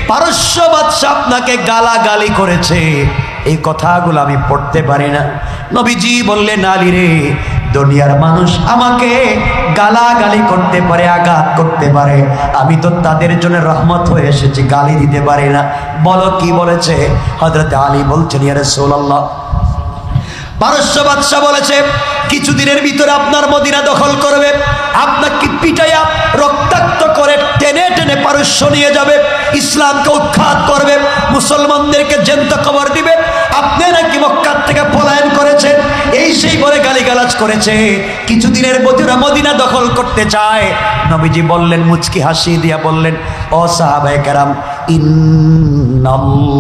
Speaker 1: পারস্য বাদশা আপনাকে গালাগালি করেছে, এই কথাগুলো আমি পড়তে পারি না। নবীজি বললেন, আলী রে, দুনিয়ার মানুষ আমাকে গালাগালি করতে পারে, আঘাত করতে পারে, আমি তো তাদের জন্য রহমত হয়ে এসেছি, গালি দিতে পারি না। বলো কি বলেছে। হযরতে আলী বলছেন, ইয়া রাসূলুল্লাহ, পারস্য বাদশা বলেছে কিছুদিনের ভিতরে আপনার মদিনা দখল করবে, আপনাকে পিটাইয়া রক্তাক্ত করে টেনে টেনে পারস্য নিয়ে যাবে, ইসলামকে উৎখাত করবে, মুসলমানদেরকে জ্যান্ত কবর দিবে। আপনি নাকি মক্কা থেকে পলায়ন করেছেন, এই সেই বলে গালিগালাজ করেছে, কিছুদিনের ভিতরে মদিনা দখল করতে চায়। নবীজি বললেন, মুচকি হাসি দিয়া বললেন, ও সাহাবায়ে কেরাম, ইন্নাল্লাহ,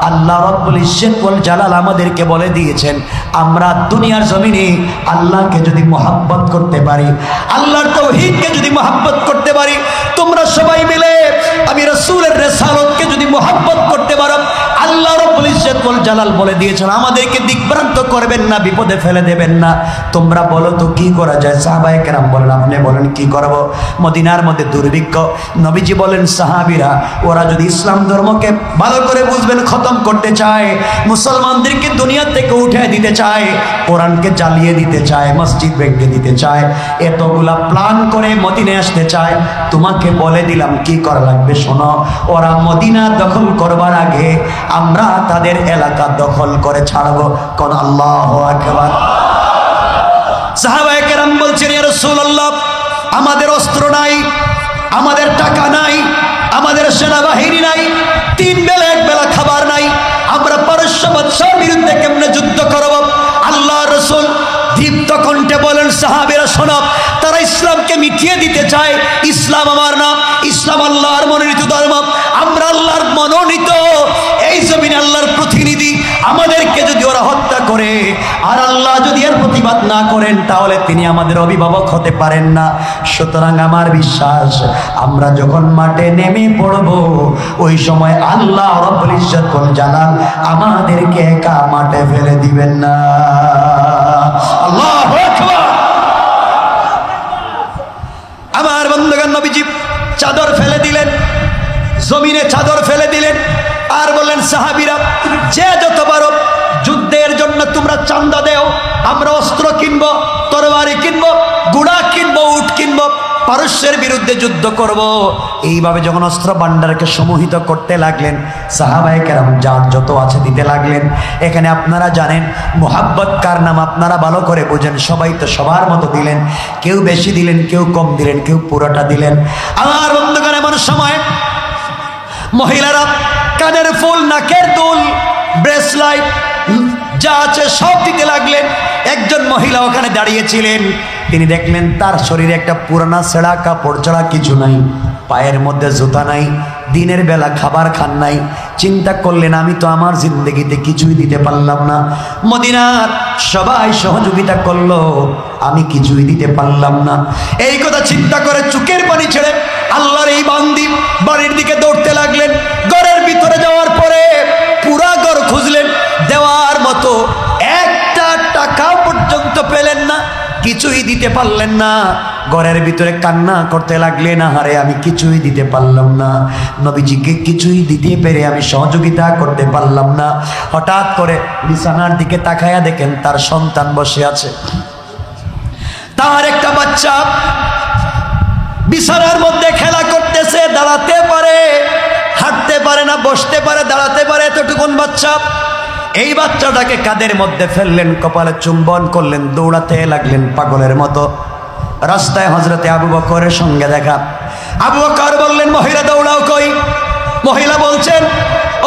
Speaker 1: আল্লাহ রাব্বুল ইজ্জত ওয়াল জালাল আমাদেরকে বলে দিয়েছেন, আমরা দুনিয়ার জমিনে আল্লাহকে যদি মহব্বত করতে পারি, আল্লাহর তাওহীদকে যদি মহব্বত করতে পারি, তোমরা সবাই মিলে আমি রাসূলের রিসালাতকে যদি মহব্বত করতে পারো, আল্লাহ রাব্বুল ইজ্জত ওয়াল জালাল বলে দিয়েছেন আমাদেরকে দিকভ্রান্ত করবেন না, বিপদে ফেলে দেবেন না। তোমরা বলো তো কি করা যায়। সাহাবায়ে কেরাম বলেন, আপনি বলেন কি করব। মদিনার মধ্যে দুর্ভিক্ষ। নবীজি বলেন, সাহাবীরা ওরা যদি ইসলাম ধর্মকে ভালো করে বুঝবেন, খতম করতে চায়, মুসলমানদেরকে দুনিয়া থেকে উঠে দিতে চায়, কোরআনকে জ্বালিয়ে দিতে চায়, মসজিদ ভেঙে দিতে চায়, এতগুলা প্ল্যান করে মদিনায় আসতে চায়, তোমাকে বলে দিলাম কি করা লাগবে শোনো। ওরা মদিনা দখল করবার আগে আমরা তাদের এলাকা দখল করে ছাড়বো। কোন আল্লাহু আকবার। সাহাবায়ে কেরাম বলছেন, ইয়া রাসূলুল্লাহ, আমাদের অস্ত্র নাই, আমাদের টাকা নাই, আমাদের সেনাবাহিনী নাই, 3 বেলা 1 বেলা খাবার নাই, আমরা পারস্য বাদশার বিরুদ্ধে কেমনে যুদ্ধ করব। আল্লাহ রাসূল দীপ্ত কণ্ঠে বলেন, সাহাবীরা শোনো, তারা ইসলামকে মিটিয়ে দিতে চায়। ইসলাম আমার না, ইসলাম আল্লাহর মনোনীত ধর্ম, আমরা আল্লাহর মনোনীত, এই জমিনে আল্লাহর প্রতিনিধি। আমাদেরকে যদি ওরা হত্যা করে আর আল্লাহ যদি এর প্রতিবাদ না করেন, তাহলে তিনি আমাদের অভিভাবক হতে পারেন না। সুতরাং আমার বিশ্বাস, আমরা যখন মাঠে নেমে পড়ব, ওই সময় আল্লাহ রাব্বুল ইজ্জত ওয়াল জালাল আমাদেরকে একা মাঠে ফেলে দিবেন না। আল্লাহু আকবার। আমার বন্ধুগণ, নবীজি চাদর ফেলে দিলেন, জমিনে চাদর ফেলে দিলেন আর বললেন, সাহাবীরা যে যত পারো যুদ্ধের জন্য তোমরা চাঁদা দেও, আমরা অস্ত্র কিনবো, তরবারি কিনবো, ঘোড়া কিনবো, উট কিনবো, পারস্যের বিরুদ্ধে যুদ্ধ করব। এইভাবে যখন অস্ত্র ভান্ডারকে সমুহিত করতে লাগলেন, সাহাবায়ে কেরাম যার যত আছে দিতে লাগলেন। এখানে আপনারা জানেন মুহাব্বত কার নাম, আপনারা ভালো করে বোঝেন। সবাই তো সবার মতো দিলেন, কেউ বেশি দিলেন, কেউ কম দিলেন, কেউ পুরোটা দিলেন। আমার বন্ধুগণ, এমন সময় মহিলারা কানের ফুল, নাকের দুল, ব্রেসলাইট যা আছে সব দিতে লাগলেন। একজন মহিলা ওখানে দাঁড়িয়েছিলেন, তিনি দেখলেন তার শরীরে একটা পুরানা ছেঁড়া কাপড় ছাড়া কিছু নাই, পায়ের মধ্যে জুতা নাই, দিনের বেলা খাবার খান নাই। চিন্তা করলেন, আমি তো আমার জিন্দগিতে কিছুই দিতে পারলাম না, মদিনার সবাই সহযোগিতা করলো, আমি কিছুই দিতে পারলাম না। এই কথা চিন্তা করে চোখের পানি ছেড়ে আল্লাহর এই বান্দি বাড়ির দিকে দৌড়তে লাগলেন। ঘরের ভিতরে যাওয়ার পরে পুরা ঘর খুঁজলেন, দেওয়ার মতো একটা টাকা পর্যন্ত পেলেন না, কিছুই দিতে দিতে পারলেন না, ঘরের ভিতরে কান্না করতে লাগলেন, আহারে আমি কিছুই দিতে পারলাম না, নবীজিকে কিছুই দিতে পেরে আমি সহযোগিতা করতে পারলাম না। হঠাৎ করে বিছানার দিকে তাকায়া দেখেন তার সন্তান বসে আছে। তার একটা বাচ্চা বিছানার মধ্যে খেলা করতেছে, দাঁড়াতে পারে, হাঁটতে পারে না, বসতে পারে, দাঁড়াতে পারে, এতটুকুন বাচ্চা। এই বাচ্চাটাকে কাঁধের মধ্যে ফেললেন, কপালে চুম্বন করলেন, দৌড়াতে লাগলেন পাগলের মতো। রাস্তায় হযরতে আবু বকরের সঙ্গে দেখা। আবু বকর বললেন, মহিলা দৌড়াও কই? মহিলা বলছেন,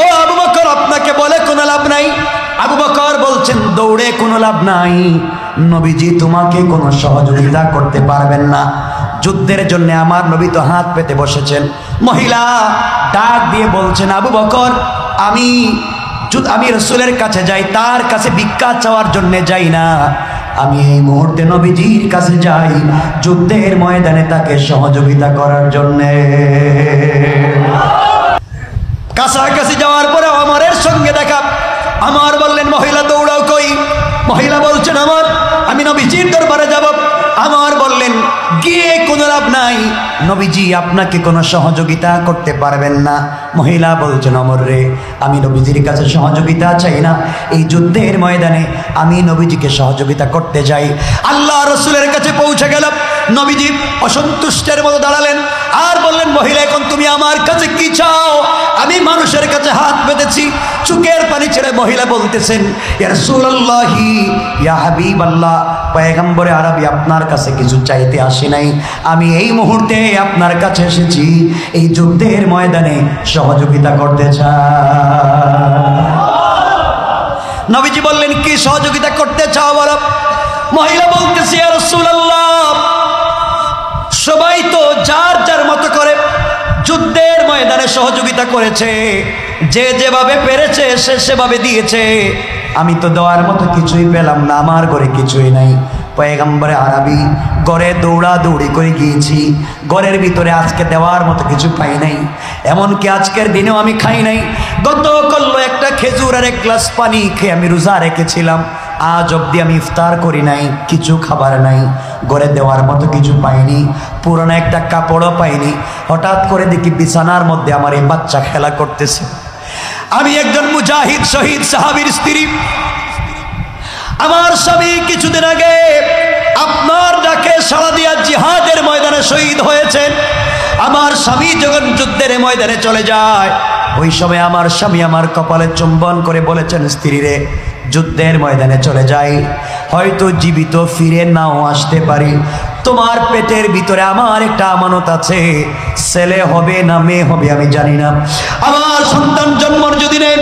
Speaker 1: ও আবু বকর, আপনাকে বলে কোনো লাভ নাই। আবু বকর বলছেন, দৌড়ে কোনো লাভ নাই, নবীজি তোমাকে কোনো সহযোগিতা করতে পারবেন না, যুদ্ধের জন্য আমার নবী তো হাত পেতে বসেছেন। মহিলা ডাক দিয়ে বলছেন, আবু বকর, আমি রাসূলের কাছে যাই, তার কাছে ভিক্ষা চাওয়ার জন্য যাই না, আমি এই মুহূর্তে নবীজির কাছে যাই যুদ্ধের ময়দানে তাকে সহযোগিতা করার জন্য। কাছাকাছি যাওয়ার পরে আমারের সঙ্গে দেখা। আমার বললেন, মহিলা দৌড়াও কই? মহিলা বলছেন, আমি নবীজির দরবারে যাব। আমার বললেন, গিয়ে কোনো লাভ নাই, নবীজি আপনাকে কোনো সহযোগিতা করতে পারবেন না। মহিলা বলছেন, অমর রে, আমি নবীজির কাছে সহযোগিতা চাই না, এই যুদ্ধের ময়দানে আমি নবীজিকে সহযোগিতা করতে যাই। আল্লাহ রসুলের কাছে পৌঁছে গেল। নবীজি অসন্তুষ্টের মতো দাঁড়ালেন আর বললেন, মহিলা, এখন তুমি আমার কাছে কি চাও? আমি মানুষের কাছে হাত পেতেছি। চোখের পানি ছেড়ে মহিলা বলতেছেন, ইয়া রাসূলুল্লাহি, ইয়া হাবিবাল্লাহ, পয়গম্বরে আরবি, আপনার কাছে কিছু চাইতে আসি নাই, আমি এই মুহূর্তে আপনার কাছে এসেছি এই যুদ্ধের ময়দানে সহযোগিতা করতে চাই। নবীজি বললেন, কি সহযোগিতা করতে চাও বলো? মহিলা বলতেছে, ইয়া রাসূলুল্লাহ, সবাই তো যার যার মতো করে যুদ্ধের ময়দানে সহযোগিতা করেছে, যে যেভাবে পেরেছে সে সেভাবে দিয়েছে, আমি তো দেওয়ার মতো কিছুই পেলাম না, আমার ঘরে কিছুই নাই। পয়গম্বরে আরবি, ঘরে দৌড়াদৌড়ি করে গিয়েছি, ঘরের ভিতরে আজকে দেওয়ার মতো কিছু পাই নাই, এমনকি আজকের দিনেও আমি খাই নাই। গতকাল একটা খেজুর আর এক গ্লাস পানি খেয়ে আমি রোজা রেখেছিলাম, আজ অবধি আমি ইফতার করি নাই, কিছু খাবার নাই, ঘরে দেওয়ার মতো কিছু পাইনি, পুরনো একটা কাপড়ও পাইনি। হঠাৎ করে দেখি বিছানার মধ্যে আমার এই বাচ্চা খেলা করতেছে। আমি একজন মুজাহিদ শহীদ সাহাবীর স্ত্রী, আমার স্বামী কিছুদিন আগে আপনার ডাকে সাড়া দিয়া জিহাদের ময়দানে শহীদ হয়েছেন। আমার স্বামী যখন যুদ্ধের ময়দানে চলে যায়, ওই সময় আমার স্বামী আমার কপালে চুম্বন করে বলেছেন, স্ত্রী রে, যুদ্ধের ময়দানে চলে যাই, হয়তো জীবিত ফিরে নাও আসতে পারি, তোমার পেটের ভিতরে আমার একটা আমানত আছে, ছেলে হবে না মেয়ে হবে আমি জানি না, আমার সন্তান জন্মর যদি নেই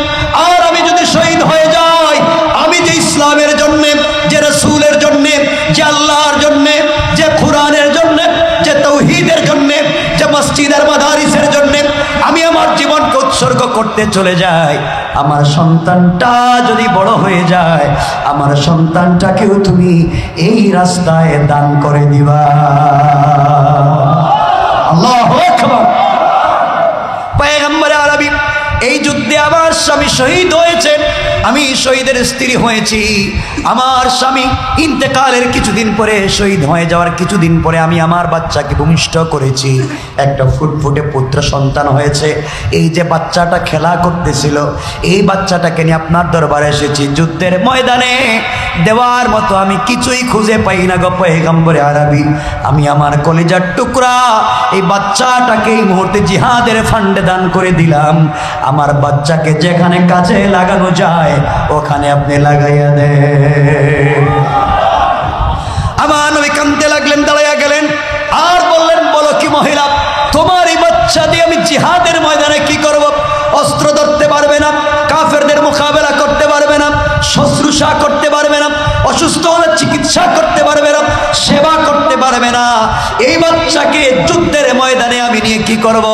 Speaker 1: আর আমি যদি শহীদ হয়ে যাই, আমি যে ইসলামের জন্য, যে রাসূলের জন্য, যে আল্লাহর জন্য, যে কোরআনের জন্য, যে তাওহীদের জন্য, যে মসজিদ আর মাদারিসের জন্য আমি আমার জীবনকে উৎসর্গ করতে চলে যাই, আমার সন্তানটা যদি বড় হয়ে যায়, আমার সন্তানটাকেও তুমি এই রাস্তায় দান করে দিবা। আল্লাহু আকবার। পয়গম্বর আরবি, এই যুদ্ধে আমার স্বামী শহীদ হয়েছেন, আমি শহীদের স্ত্রী হয়েছি। আমার স্বামী ইন্তেকালের কিছুদিন পরে, শহীদ হয়ে যাওয়ার কিছুদিন পরে আমি আমার বাচ্চাকে ভূমিষ্ঠ করেছি, একটা ফুটফুটে পুত্র সন্তান হয়েছে। এই যে বাচ্চাটা খেলা করতেছিল, এই বাচ্চাটাকে নিয়ে আপনার দরবারে এসেছি। যুদ্ধের ময়দানে দেওয়ার মতো আমি কিছুই খুঁজে পাই না গো পয়গম্বরে আরবি, আমি আমার কলিজার টুকরা এই বাচ্চাটাকে এই মুহূর্তে জিহাদের ফান্ডে দান করে দিলাম। আমার বাচ্চাকে যেখানে কাজে লাগানো যায় ওখানে আপনি লাগাইয়া দেন। আমার নবী কাঁদতে লাগলেন, দাঁড়াইয়া গেলেন আর বললেন, বলো কি মহিলা, তোমার এই বাচ্চা দিয়ে আমি জিহাদের ময়দানে কি করব? অস্ত্র ধরতে পারবে না, কাফেরদের মোকাবেলা করতে পারবে না, শুশ্রূষা করতে পারবে না, অসুস্থ হলে চিকিৎসা করতে পারবে না, সেবা করতে পারবে না, এই বাচ্চাকে যুদ্ধের ময়দানে আমি নিয়ে কি করব?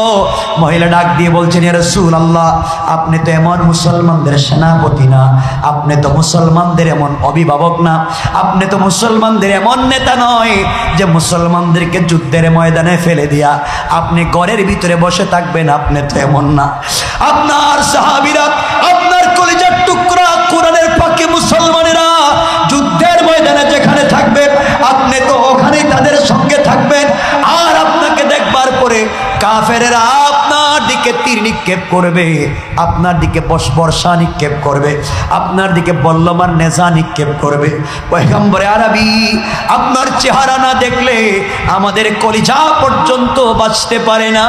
Speaker 1: মহিলা ডাক দিয়ে বলছেন, ইয়া রাসূলুল্লাহ, আপনি তো এমন মুসলমানদের সেনাপতি না, আপনি তো মুসলমানদের এমন অভিভাবক না, আপনি তো মুসলমানদের এমন নেতা নয় যে মুসলমানদেরকে যুদ্ধের ময়দানে ফেলে দিয়া আপনি ঘরের ভিতরে বসে থাকবেন, আপনি তো এমন না। আপনার সাহাবীরা, আপনার কলিজার টুকরা কোরআনের পাকে মুসলমানেরা যুদ্ধের ময়দানে যেখানে থাকবে আপনি তো ওখানে কাফেরেরা আপনার দিকে তীর নিক্ষেপ করবে, আপনার দিকে বর্ষা নিক্ষেপ করবে, আপনার দিকে বল্লমার নেজা নিক্ষেপ করবে। পয়গম্বরে আরবি, আপনার চেহারা না দেখলে আমাদের কলিজা পর্যন্ত বাঁচতে পারে না।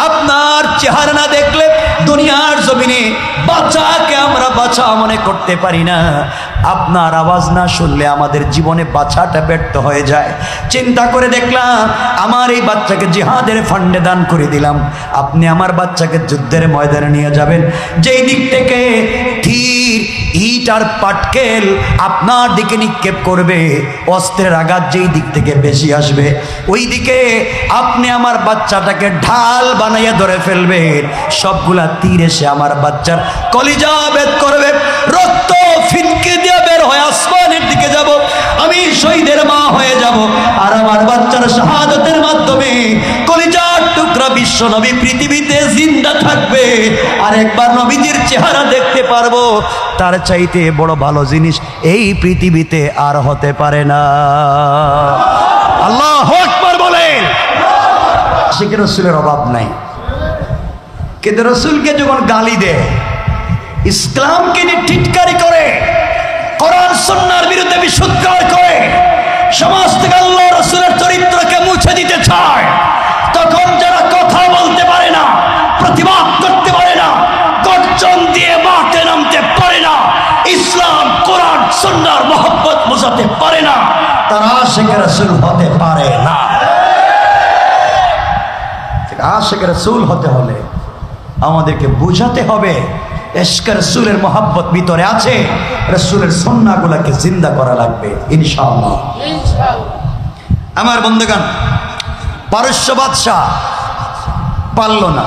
Speaker 1: আপনার চেহারা না দেখলে দুনিয়ার জমিনে বাঁচাকে আমরা বাঁচা মনে করতে পারি না। আপনার আওয়াজ না শুনলে আমাদের জীবনে বাঁচাটা ব্যর্থ হয়ে যায়। চিন্তা করে দেখলাম, আমার এই বাচ্চাকে জিহাদের ফান্ডে দান করে দিলাম, আপনি আমার বাচ্চাকে যুদ্ধের ময়দানে নিয়ে যাবেন, যেই দিক থেকে তীর, ইট আর পাটকেল আপনার দিকে নিক্ষেপ করবে, অস্ত্রের আঘাত যেই দিক থেকে বেশি আসবে, ওই দিকে আপনি আমার বাচ্চাটাকে ঢাল বানাইয়া ধরে ফেলবেন। সবগুলা তীর এসে আমার বাচ্চার কলিজা ভেদ করবে, রক্ত ফিনকে দিয়ে বের হয়ে আসমানের দিকে যাব, আমি শহীদের মা হয়ে যাব, আর আমার বাচ্চার শাহাদাতের মাধ্যমে কলিজার টুকরা বিশ্ব নবী পৃথিবীতে জিন্দা থাকবে, আর একবার নবীজির চেহারা দেখতে পারবো। তার চাইতে বড় ভালো জিনিস এই পৃথিবীতে আর হতে পারে না। আল্লাহু আকবার বলেন। আশিকে রাসূলের অভাব নাই, কিন্তু রাসূলকে যখন গালি দেয়, ইসলামকে নিয়ে টিটকারি করে, কোরআন সুন্নাহর বিরুদ্ধে বিশুদ্ধার করে, সমাজ থেকে আল্লাহ রাসূলের চরিত্রকে মুছে দিতে চায়, তখন যারা কথা বলতে পারে না, প্রতিবাদ করতে পারে না, গর্জন দিয়ে মাঠে নামতে পারে না, ইসলাম কোরআন সুন্নাহর মহব্বত বোঝাতে পারে না, তারা আশিকে রাসূল হতে পারে না। আশিকে রাসূল হতে হলে আমাদেরকে বুঝাতে হবে ইশকে রাসূলের মহব্বত ভিতরে আছে, রাসূলের সুন্নাহগুলোকে জিন্দা করা লাগবে ইনশাআল্লাহ। আমার বন্ধুগণ, পারস্য বাদশা পারল না,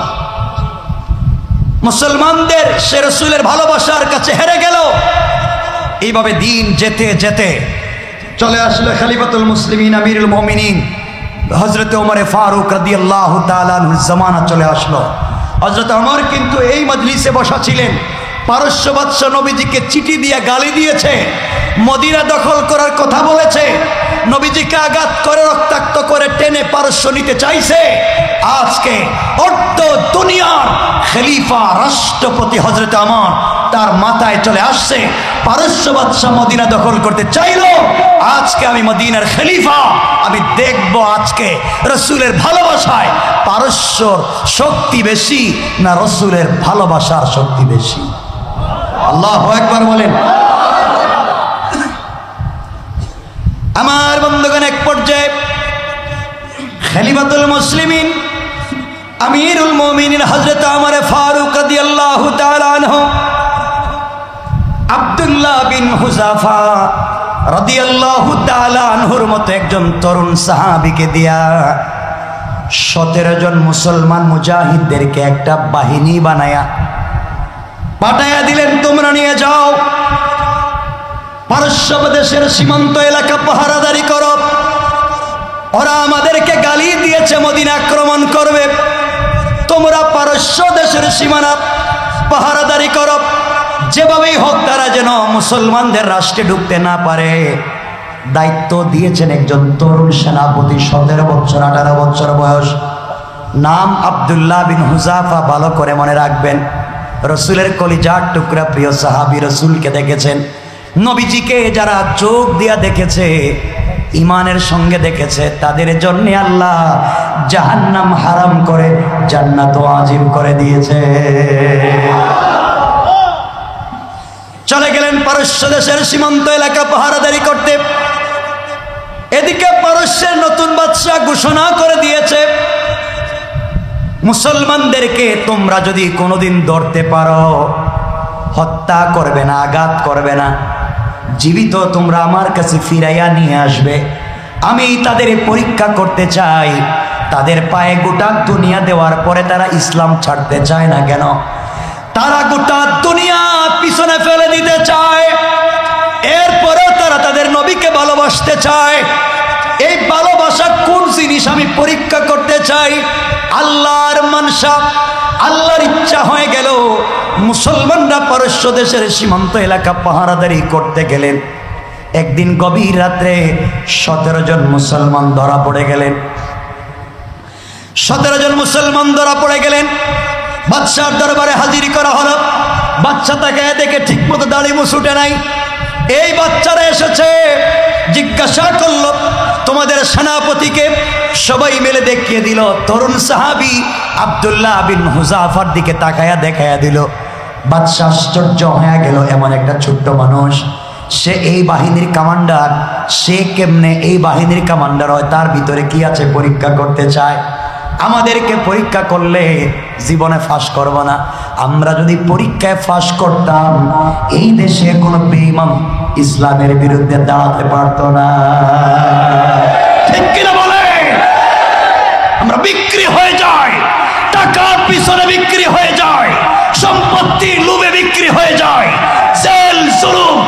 Speaker 1: মুসলমানদের সে রাসূলের ভালোবাসার কাছে হেরে গেল। এইভাবে দিন যেতে যেতে চলে আসলো খলিফাতুল মুসলিমিন আমিরুল মুমিনিন হযরত ওমর ফারুক রাদিয়াল্লাহু তাআলা আনহুর জামানা চলে আসলো। হযরত ওমর কিন্তু এই মজলিসে বসা ছিলেন। পারস্য বাদশা নবীজিকে চিঠি দিয়ে গালি দিয়েছে, মদিনা দখল করার কথা বলেছে, নবীজিকে আঘাত করে রক্তাক্ত করে টেনে পারস্য নিতে চাইছে। আজকে অর্ধ দুনিয়ার খলিফা রাষ্ট্রপতি হযরত ওমর তার মাথায় চলে আসছে, পারস্য বাদশা মদিনা দখল করতে চাইলো, আজকে আমি মদিনার খলিফা, আমি দেখব আজকে রাসূলের ভালোবাসায় পারস্যর শক্তি বেশি না রাসূলের ভালোবাসার শক্তি বেশি। আল্লাহু আকবার বলেন। আমার বন্ধুগণ, এক পর্যায়ে খলিফাতুল মুসলিমিন আমিরুল মুমিনিন হযরত ওমর ফারুক রাদিয়াল্লাহু তাআলা আনহু আব্দুল্লাহ বিন হুযাফা রাদিয়াল্লাহু তাআলা আনহুর মতো একজন তরুণ সাহাবীকে দিয়া 17 জন মুসলমান মুজাহিদদেরকে একটা বাহিনী বানায়া পাঠাইয়া দিলেন, তোমরা নিয়ে যাও, পারস্য দেশের সীমান্ত এলাকা পাহারাদারি করো, ওরা আমাদেরকে গালি দিয়েছে মদিনা আক্রমণ করবে, তোমরা পারস্য দেশের সীমানা পাহারাদারি করো, যেভাবেই হোক তারা যেন মুসলমানদের রাষ্ট্রে ঢুকতে না পারে। দায়িত্ব দিয়েছেন একজন তরুণ সেনাপতি, 17 বছর 18 বছর বয়স, নাম আব্দুল্লাহ বিন হুযাফা। ভালো করে মনে রাখবেন, রসুলের কলিজার টুকরা প্রিয় সাহাবী রসুলকে দেখেছেন, নবীজিকে যারা চোখ দিয়া দেখেছে, ইমানের সঙ্গে দেখেছে, তাদের জন্য আল্লাহ জাহান্নাম হারাম করে জান্নাত ওয়াজিব করে দিয়েছে। চলে গেলেন পারস্য দেশের সীমান্ত এলাকা পাহারাদারি করতে। এদিকে পারস্যের নতুন বাদশা ঘোষণা করে দিয়েছে, মুসলমানদেরকে তোমরা যদি কোনোদিন ধরতে পারো, হত্যা করবে না, আঘাত করবে না, জীবিত তোমরা আমার কাছে ফিরাইয়া নিয়ে আসবে। আমি তাদের পরীক্ষা করতে চাই, তাদের পায়ে গোটা দুনিয়া দেওয়ার পরে তারা ইসলাম ছাড়তে চায় না কেন? তারা গোটা দুনিয়া পিছনে ফেলে দিতে চায়, এরপরেও তারা তাদের নবীকে ভালোবাসতে চায়। এই ভালোবাসা কোন জিনিস আমি পরীক্ষা করতে চাই। আল্লাহর মানসা, আল্লাহর ইচ্ছা হয়ে গেল, মুসলমানরা পারস্য দেশের সীমান্ত এলাকা পাহারাদারি করতে গেলেন। একদিন গভীর রাত্রে 17 জন মুসলমান ধরা পড়ে গেলেন। 17 জন মুসলমান ধরা পড়ে গেলেন। বাদশার দরবারে হাজির করা হলো। বাচ্চা তাকে দেখে ঠিক মতো দাড়ি মুছ উঠে নাই। এই বাচ্চারা এসেছে, জিজ্ঞাসা করলো তোমাদের সেনাপতিকে। সবাই মিলে দেখিয়ে দিল। তরুণ সাহাবী আব্দুল্লাহ বিন হুযাফার দিকে তাকায়া দেখায়া দিল। বাদশা আশ্চর্য হয়ে গেল, এমন একটা ছোট্ট মানুষ, সে এই বাহিনীর কমান্ডার, সে কেমনে এই বাহিনীর কমান্ডার হয়? তার ভিতরে কি আছে পরীক্ষা করতে চায়। আমাদেরকে পরীক্ষা করলে জীবনে ফাঁস করব না। আমরা যদি পরীক্ষায় ফাঁস করতাম, এই দেশে কোনো বেঈমান ইসলামের বিরুদ্ধে দাঁড়াতে পারতো না। ঠিক কিনা বলে? আমরা বিক্রি হয়ে যাই, টাকার পিছনে বিক্রি হয়ে যায়, সম্পত্তির লোভে বিক্রি হয়ে যায়, জেল জুলুম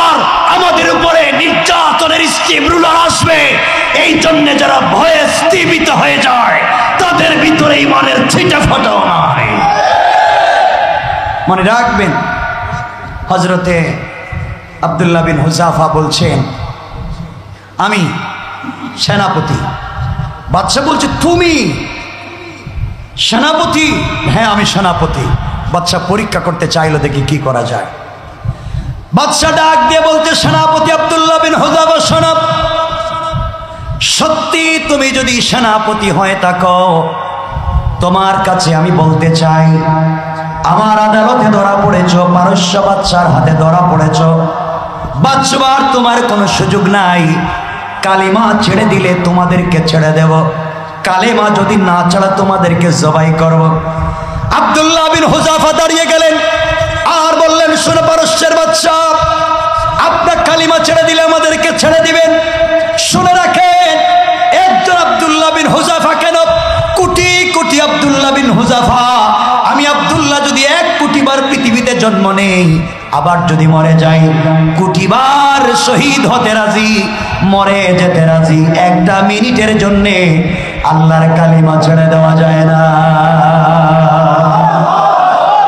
Speaker 1: আর আমাদের উপরে নির্যাতনের স্টিম রুলার আসবে। এই জন্য যারা ভয়ে স্তম্ভিত হয়ে যায়, তাদের ভিতরে ইমানের ছিটা ফোটাও নাই। মনে রাখবেন, হযরতে আব্দুল্লাহ বিন হুযাফা বলছেন, আমি সেনাপতি। বাদশা বলছে, তুমি সেনাপতি? হ্যাঁ, আমি সেনাপতি। বাদশা পরীক্ষা করতে চাইলো, দেখি কি করা যায়। বাদশা ডাক দিয়ে বলতে, সেনাপতি আব্দুল্লাহ বিন হুযাফা, শোনো, সত্যি তুমি যদি সেনাপতি হয়ে থাকো, তোমার কাছে আমি বলতে চাই, আমার আদালতে ধরা পড়েছ, পারস্য বাদশার হাতে ধরা পড়েছ, বাঁচবার তোমার কোনো সুযোগ নাই। কালিমা ছেড়ে দিলে তোমাদেরকে ছেড়ে দেব, কালিমা যদি না ছাড়া তোমাদেরকে জবাই করব। আব্দুল্লাহ বিন হুযাফা দাঁড়িয়ে গেলেন আর বললেন, শোনো পারস্যের বাদশা, আপনার কালিমা ছেড়ে দিলে আমাদেরকে ছেড়ে দিবেন। শুনে রাখেন, একজন আব্দুল্লাহ বিন হুযাফা কেন, কোটি কোটি আব্দুল্লাহ বিন হুযাফা। আমি আব্দুল্লাহ যদি 1 কোটি বার পৃথিবীতে জন্ম নেই, আবার যদি মরে যাই, কোটিবার শহীদ হতে রাজি, মরে যেতে রাজি। 1টা মিনিটের জন্যে আল্লাহর কালিমা ছেড়ে দেওয়া যায় না।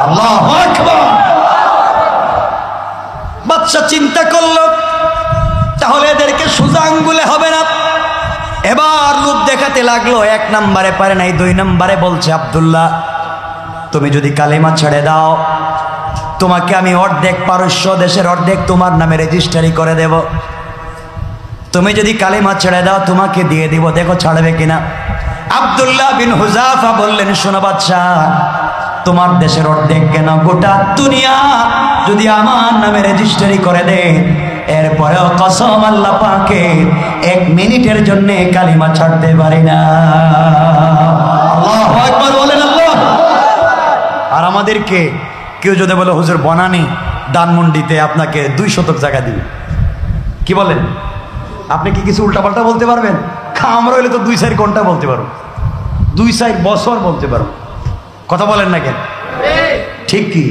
Speaker 1: আল্লাহু আকবার। বাদশা চিন্তা করলো, তাহলে এদেরকে সোজা আঙ্গুলে হবে না। এবার লোক দেখাতে লাগলো। 1 নম্বরে পারে নাই, 2 নম্বরে বলছে, আব্দুল্লাহ তুমি যদি কালিমা ছেড়ে দাও, তোমাকে আমি অর্ধেক পারস্য দেশের অর্ধেক তোমার নামে রেজিস্ট্রি করে দেব। তুমি যদি কালিমা ছেড়ে দাও, তোমাকে দিয়ে দিব, দেখো ছাড়বে কিনা। আব্দুল্লাহ বিন হুযাফা বললেন, শোনো বাদশা, তোমার দেশের অর্ধেক কেন, গোটা দুনিয়া যদি আমার নামে রেজিস্ট্রি করে দেন, এরপরেও কসম আল্লাহ পাকে 1 মিনিটের জন্য কালিমা ছাড়তে পারি না। আল্লাহু আকবার বলেন। আল্লাহ। আর আমাদেরকে কেউ যদি বলে, হুজুর বনানী ধানমন্ডিতে আপনাকে 2 শতক জায়গা দিবে, কি বলেন? আপনি কি কিছু উল্টাপাল্টা বলতে পারবেন? আমরা হইলে তো 2-4 ঘন্টা বলতে পারবো, 2-4 বছর বলতে পারবো। কথা বলেন না কেন? ঠিক কি?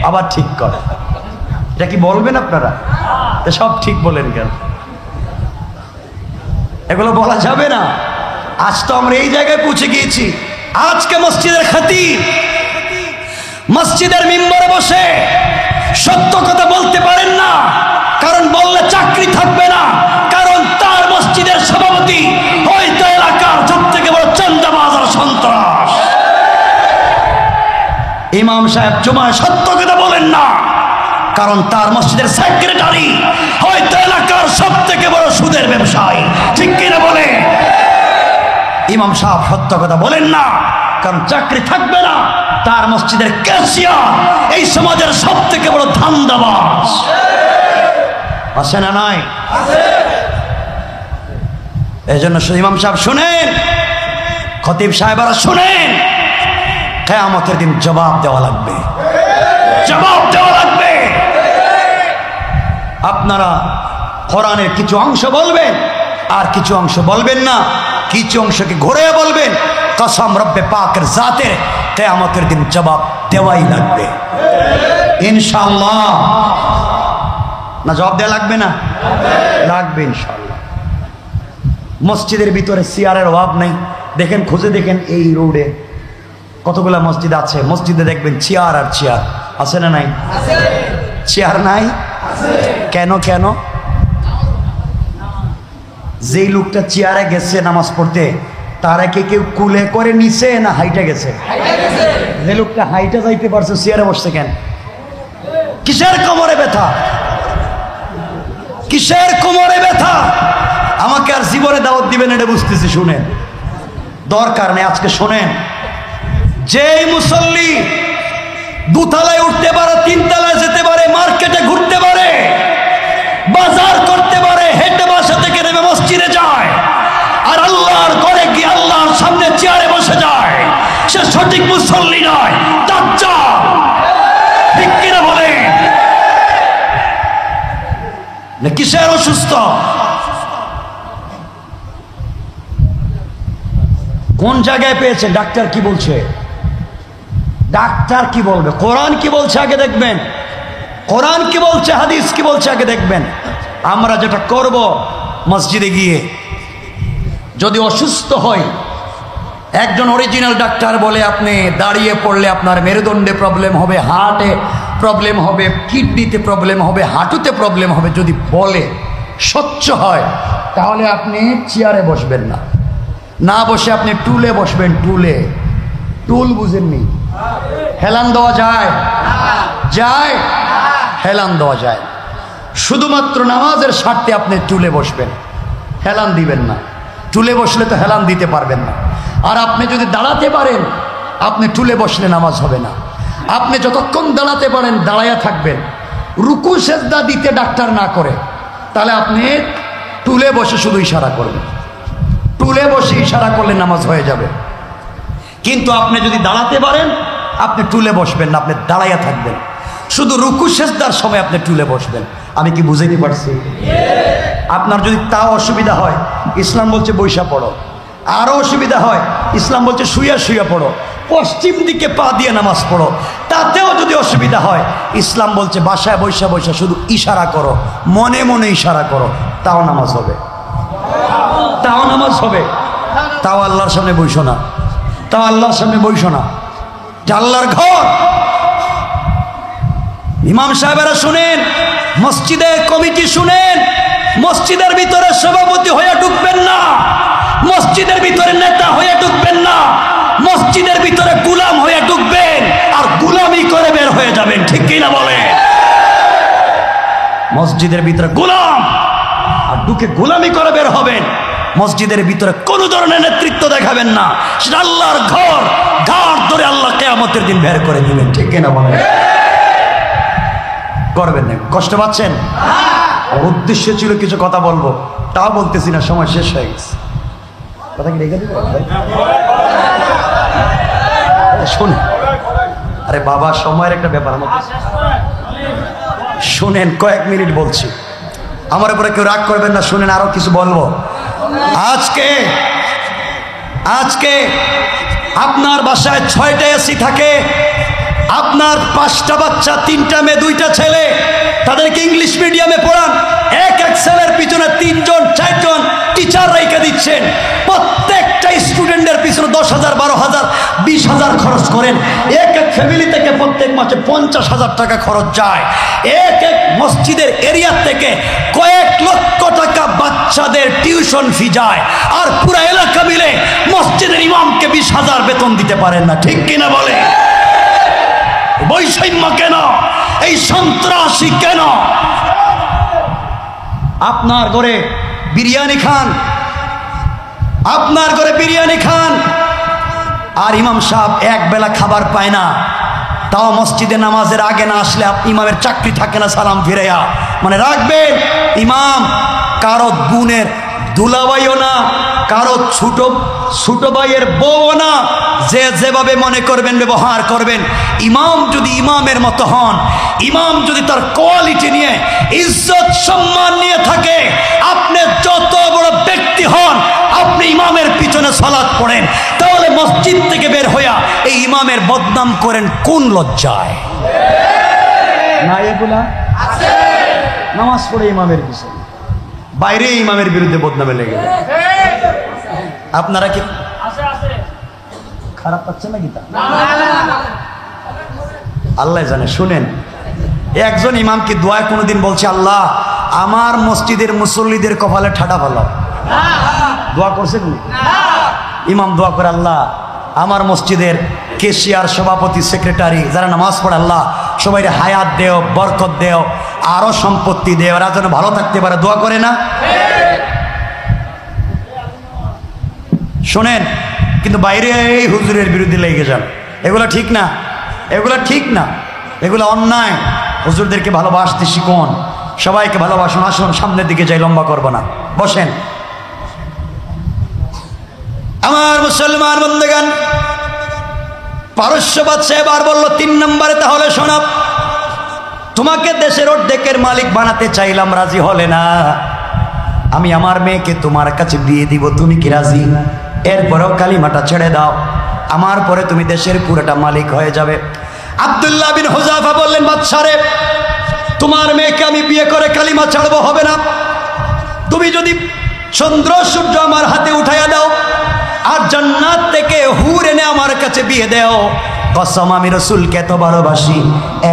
Speaker 1: আবার ঠিক কর, এটা কি বলবেন আপনারা? সব ঠিক বলেন কেন? এগুলো বলা যাবে না। আজ তো আমরা এই জায়গায় পৌঁছে গিয়েছি। আজকে মসজিদের খতিব মসজিদের মিম্বরে বসে সত্য কথা বলতে পারেন না, কারণ বললে চাকরি থাকবে না, কারণ তার মসজিদের সভাপতি হয়তো এলাকার সবথেকে বড় চাঁদাবাজ আর সন্ত্রাস। ইমাম সাহেব জুমায় সত্য কথা বলেন না, কারণ তার মসজিদের সেক্রেটারি হয়তো এলাকার সবথেকে বড় সুদের ব্যবসায়ী। ঠিক কিনা বলে? ইমাম সাহেব সত্য কথা বলেন না, কারণ চাকরি থাকবে না, তার মসজিদের ক্যাশিয়ার এই সমাজের সবথেকে বড় ধান্দাবাজ। আছে না নাই? এই জন্য ইমাম সাহেব শুনেন, খতিব সাহেবরা শুনেন, কিয়ামতের দিন জবাব দেওয়া লাগবে, জবাব দেওয়া লাগবে। আপনারা কোরআনের কিছু অংশ বলবেন আর কিছু অংশ বলবেন না, কিছু অংশকে ঘুরে বলবেন। কসম রব্বে পাকের জাতের, কিয়ামতের দিন জবাব দেওয়াই লাগবে ইনশাআল্লাহ। না জবাব দেওয়া লাগবে না? লাগবে ইনশাআল্লাহ। মসজিদের ভিতরে চেয়ারের অভাব নেই। দেখেন, খুঁজে দেখেন এই রোডে কতগুলা মসজিদ আছে, মসজিদে দেখবেন চেয়ার আর চেয়ার। আছে না নাই? চেয়ার নাই কেন? কেন? যেই লোকটা চেয়ারে গেছে নামাজ পড়তে, তারা কি কেউ কুলে করে নিছে না হাইটা গেছে? যে লোকটা হাইটা যাইতে পারছে চেয়ারে বসছে কেন? কিসের কোমরে ব্যথা? কিসের কোমরে ব্যথা? আমাকে আর জীবনে দাওয়াত দিবেন এটা বুঝতেছি, শুনেন, দরকার নেই। আজকে শোনেন, যেই মুসল্লি দুতলায় উঠতে পারে, তিনতলায় যেতে পারে, মার্কেটে ঘুরতে পারে, বাজার করতে পারে, হেঁটে বাসা থেকে নেমে মসজিদে যায়, আর আল্লাহর ঘরে গিয়ে আল্লাহর সামনে চেয়ারে বসে যায়, সে সঠিক মুসল্লি নয়, দাজ্জাল। ঠিক কিনা বলে? কিসের অসুস্থ? কোন জায়গায় পেয়েছে? ডাক্তার কি বলছে? ডাক্তার কি বলবে? কোরআন কি বলছে আগে দেখবেন। কোরআন কি বলছে, হাদিস কি বলছে আগে দেখবেন। আমরা যেটা করব, মসজিদে গিয়ে যদি অসুস্থ হয়, একজন অরিজিনাল ডাক্তার বলে আপনি দাঁড়িয়ে পড়লে আপনার মেরুদণ্ডে প্রবলেম হবে, হার্টে প্রবলেম হবে, কিডনিতে প্রবলেম হবে, হাঁটুতে প্রবলেম হবে, যদি বলে স্বচ্ছ হয়, তাহলে আপনি চেয়ারে বসবেন না, না বসে আপনি টুলে বসবেন। টুলে, টুল বুঝেননি? হেলান দেওয়া যায়? যায়, হেলান দেওয়া যায়। শুধুমাত্র নামাজের স্বার্থে আপনি টুলে বসবেন, হেলান দিবেন না। টুলে বসলে তো হেলান দিতে পারবেন না। আর আপনি যদি দাঁড়াতে পারেন, আপনি টুলে বসলে নামাজ হবে না। আপনি যতক্ষণ দাঁড়াতে পারেন দাঁড়াইয়া থাকবেন। রুকু সেজদা দিতে ডাক্তার না করে, তাহলে আপনি টুলে বসে শুধু ইশারা করবেন। টুলে বসে ইশারা করলে নামাজ হয়ে যাবে। কিন্তু আপনি যদি দাঁড়াতে পারেন, আপনি টুলে বসবেন না, আপনি দাঁড়াইয়া থাকবেন। শুধু রুকু সেজদার সময় আপনি টুলে বসবেন। আমি কি বুঝাইতে পারছি? আপনার যদি তাও অসুবিধা হয়, ইসলাম বলছে বৈশা পড়ো। আরো অসুবিধা হয়, ইসলাম বলছে শুইয়া শুইয়া পড়ো, পশ্চিম দিকে পা দিয়ে নামাজ পড়ো। তাতেও যদি অসুবিধা হয়, ইসলাম বলছে বাসায় বৈশা বৈশা শুধু ইশারা করো, মনে মনে ইশারা করো, তাও নামাজ হবে। তাও নামাজ হবে। তাও আল্লাহর সামনে বইসো না, তাও আল্লাহর সামনে বইসো না। আল্লাহর ঘর। ইমাম সাহেবেরা শুনেন, মসজিদের কমিটি শুনেন, মসজিদের ভিতরে সভাপতি হয়ে ঢুকবেন না, মসজিদের ভিতরে নেতা হয়ে ঢুকবেন না, মসজিদের ভিতরে গোলাম হয়ে ঢুকবেন আর গোলামি করে বের হয়ে যাবেন। ঠিক কিনা বলে? মসজিদের ভিতরে গোলাম আর ঢুকে গোলামি করে বের হবেন। মসজিদের ভিতরে কোন ধরনের নেতৃত্ব দেখাবেন না। সেটা আল্লাহর ঘর, ঘাট ধরে আল্লাহ কিয়ামতের দিন বের করে দিবেন। ঠিক কিনা বলে? করবেন না। কষ্ট পাচ্ছেন? উদ্দেশ্য ছিল কিছু কথা বলবো, তাও বলতেছি না, সময় শেষ হয়ে গেছে। কথা কি রেখে দিব? শোনেন, আরে বাবা, সময়ের একটা ব্যাপার আমাকে শুনেন, কয়েক মিনিট বলছি, আমার উপরে কেউ রাগ করবেন না। শুনেন, আরো কিছু বলবো। আজকে আপনার বাসায় 6টা এসি থাকে, আপনার 5টা বাচ্চা, 3টা মেয়ে, 2টা ছেলে, তাদেরকে ইংলিশ মিডিয়ামে পড়ান। এক ছেলের পিছনে 3জন 4জন টিচার রেখে দিচ্ছেন। প্রত্যেকটা স্টুডেন্টের পিছনে 10,000, 12,000, 20,000 খরচ করেন। এক ফ্যামিলি থেকে প্রত্যেক মাসে 50,000 টাকা খরচ যায়। এক মসজিদের এরিয়া থেকে কয়েক লক্ষ টাকা বাচ্চাদের টিউশন ফি যায়। আর পুরো এলাকা মিলে মসজিদের ইমামকে 20,000 বেতন দিতে পারেন না। ঠিক কিনা বলে? বৈষম্য কেন? এই সন্ত্রাসী কেন? আপনার ঘরে বিরিয়ানি খান, আপনার ঘরে বিরিয়ানি খান, আর ইমাম সাহেব এক বেলা খাবার পায় না, তাও মসজিদে নামাজের আগে না আসলে ইমামের চাকরি থাকে না সালাম ফিরাইয়া। মানে রাখবেন, ইমাম কারো বোনের দুলাভাইও না, কারো ছোট ভাইয়ের বউও না। যে যেভাবে মনে করবেন ব্যবহার করবেন। ইমাম যদি ইমামের মতো হন, ইমাম যদি তার কোয়ালিটি নিয়ে, ইজ্জত সম্মান নিয়ে থাকে, আপনি যত বড় ব্যক্তি হন, আপনি ইমামের পিছনে সালাত পড়েন, তাহলে মসজিদ থেকে বের হইয়া এই ইমামের বদনাম করেন কোন লজ্জায়? না এগুলা আছে? নামাজ পড়ে ইমামের পিছনে, বাইরে ইমামের বিরুদ্ধে বদনামে লেগে যায়। আপনারা কি খারাপ পাচ্ছেন নাকি? তা আল্লাহ জানে। শুনেন, একজন ইমাম কি দোয়ায় কোনোদিন বলছে, আল্লাহ আমার মসজিদের মুসল্লিদের কপালে ঠাডা ভালো? দোয়া করছে? ইমাম দোয়া করে, আল্লাহ আমার মসজিদের কেশিয়ার, সভাপতি, সেক্রেটারি যারা নামাজ পড়ে, আল্লাহ সবাই হায়াত দেও, বরকত দেও, আরো সম্পত্তি দেও, ওরা যেন ভালো থাকতে পারে। দোয়া করে না? শোনেন, কিন্তু বাইরে এই হুজুরের বিরুদ্ধে লেগে যান, এগুলো ঠিক না, এগুলো ঠিক না, এগুলো অন্যায়। হুজুরদেরকে ভালোবাসতে শিখুন, সবাইকে ভালোবাসুন। আসুন সামনের দিকে যাই, লম্বা করবো না, বসেন। আমার মুসলমান বন্ধুগণ, পারস্য বাদশাহ এবার বলল 3 নম্বরে, তাহলে শোনো, তোমাকে দেশের অর্ধেকের মালিক বানাতে চাইলাম, রাজি হলে না। আমি আমার মেয়েকে তোমার কাছে বিয়ে দিব, তুমি কি রাজি? এরপরেও কালিমাটা ছেড়ে দাও, আমার পরে তুমি দেশের পুরোটা মালিক হয়ে যাবে। আব্দুল্লাহ বিন হুযাফা বললেন, বাদশা রে, তোমার মেয়েকে আমি বিয়ে করে কালিমা ছাড়বো, হবে না। তুমি যদি চন্দ্র সূর্য আমার হাতে উঠাইয়া দাও আর জান্নাত থেকে হুর এনে আমার কাছে বিয়ে দেও, কসম আমি রসুলকে এত ভালোবাসি,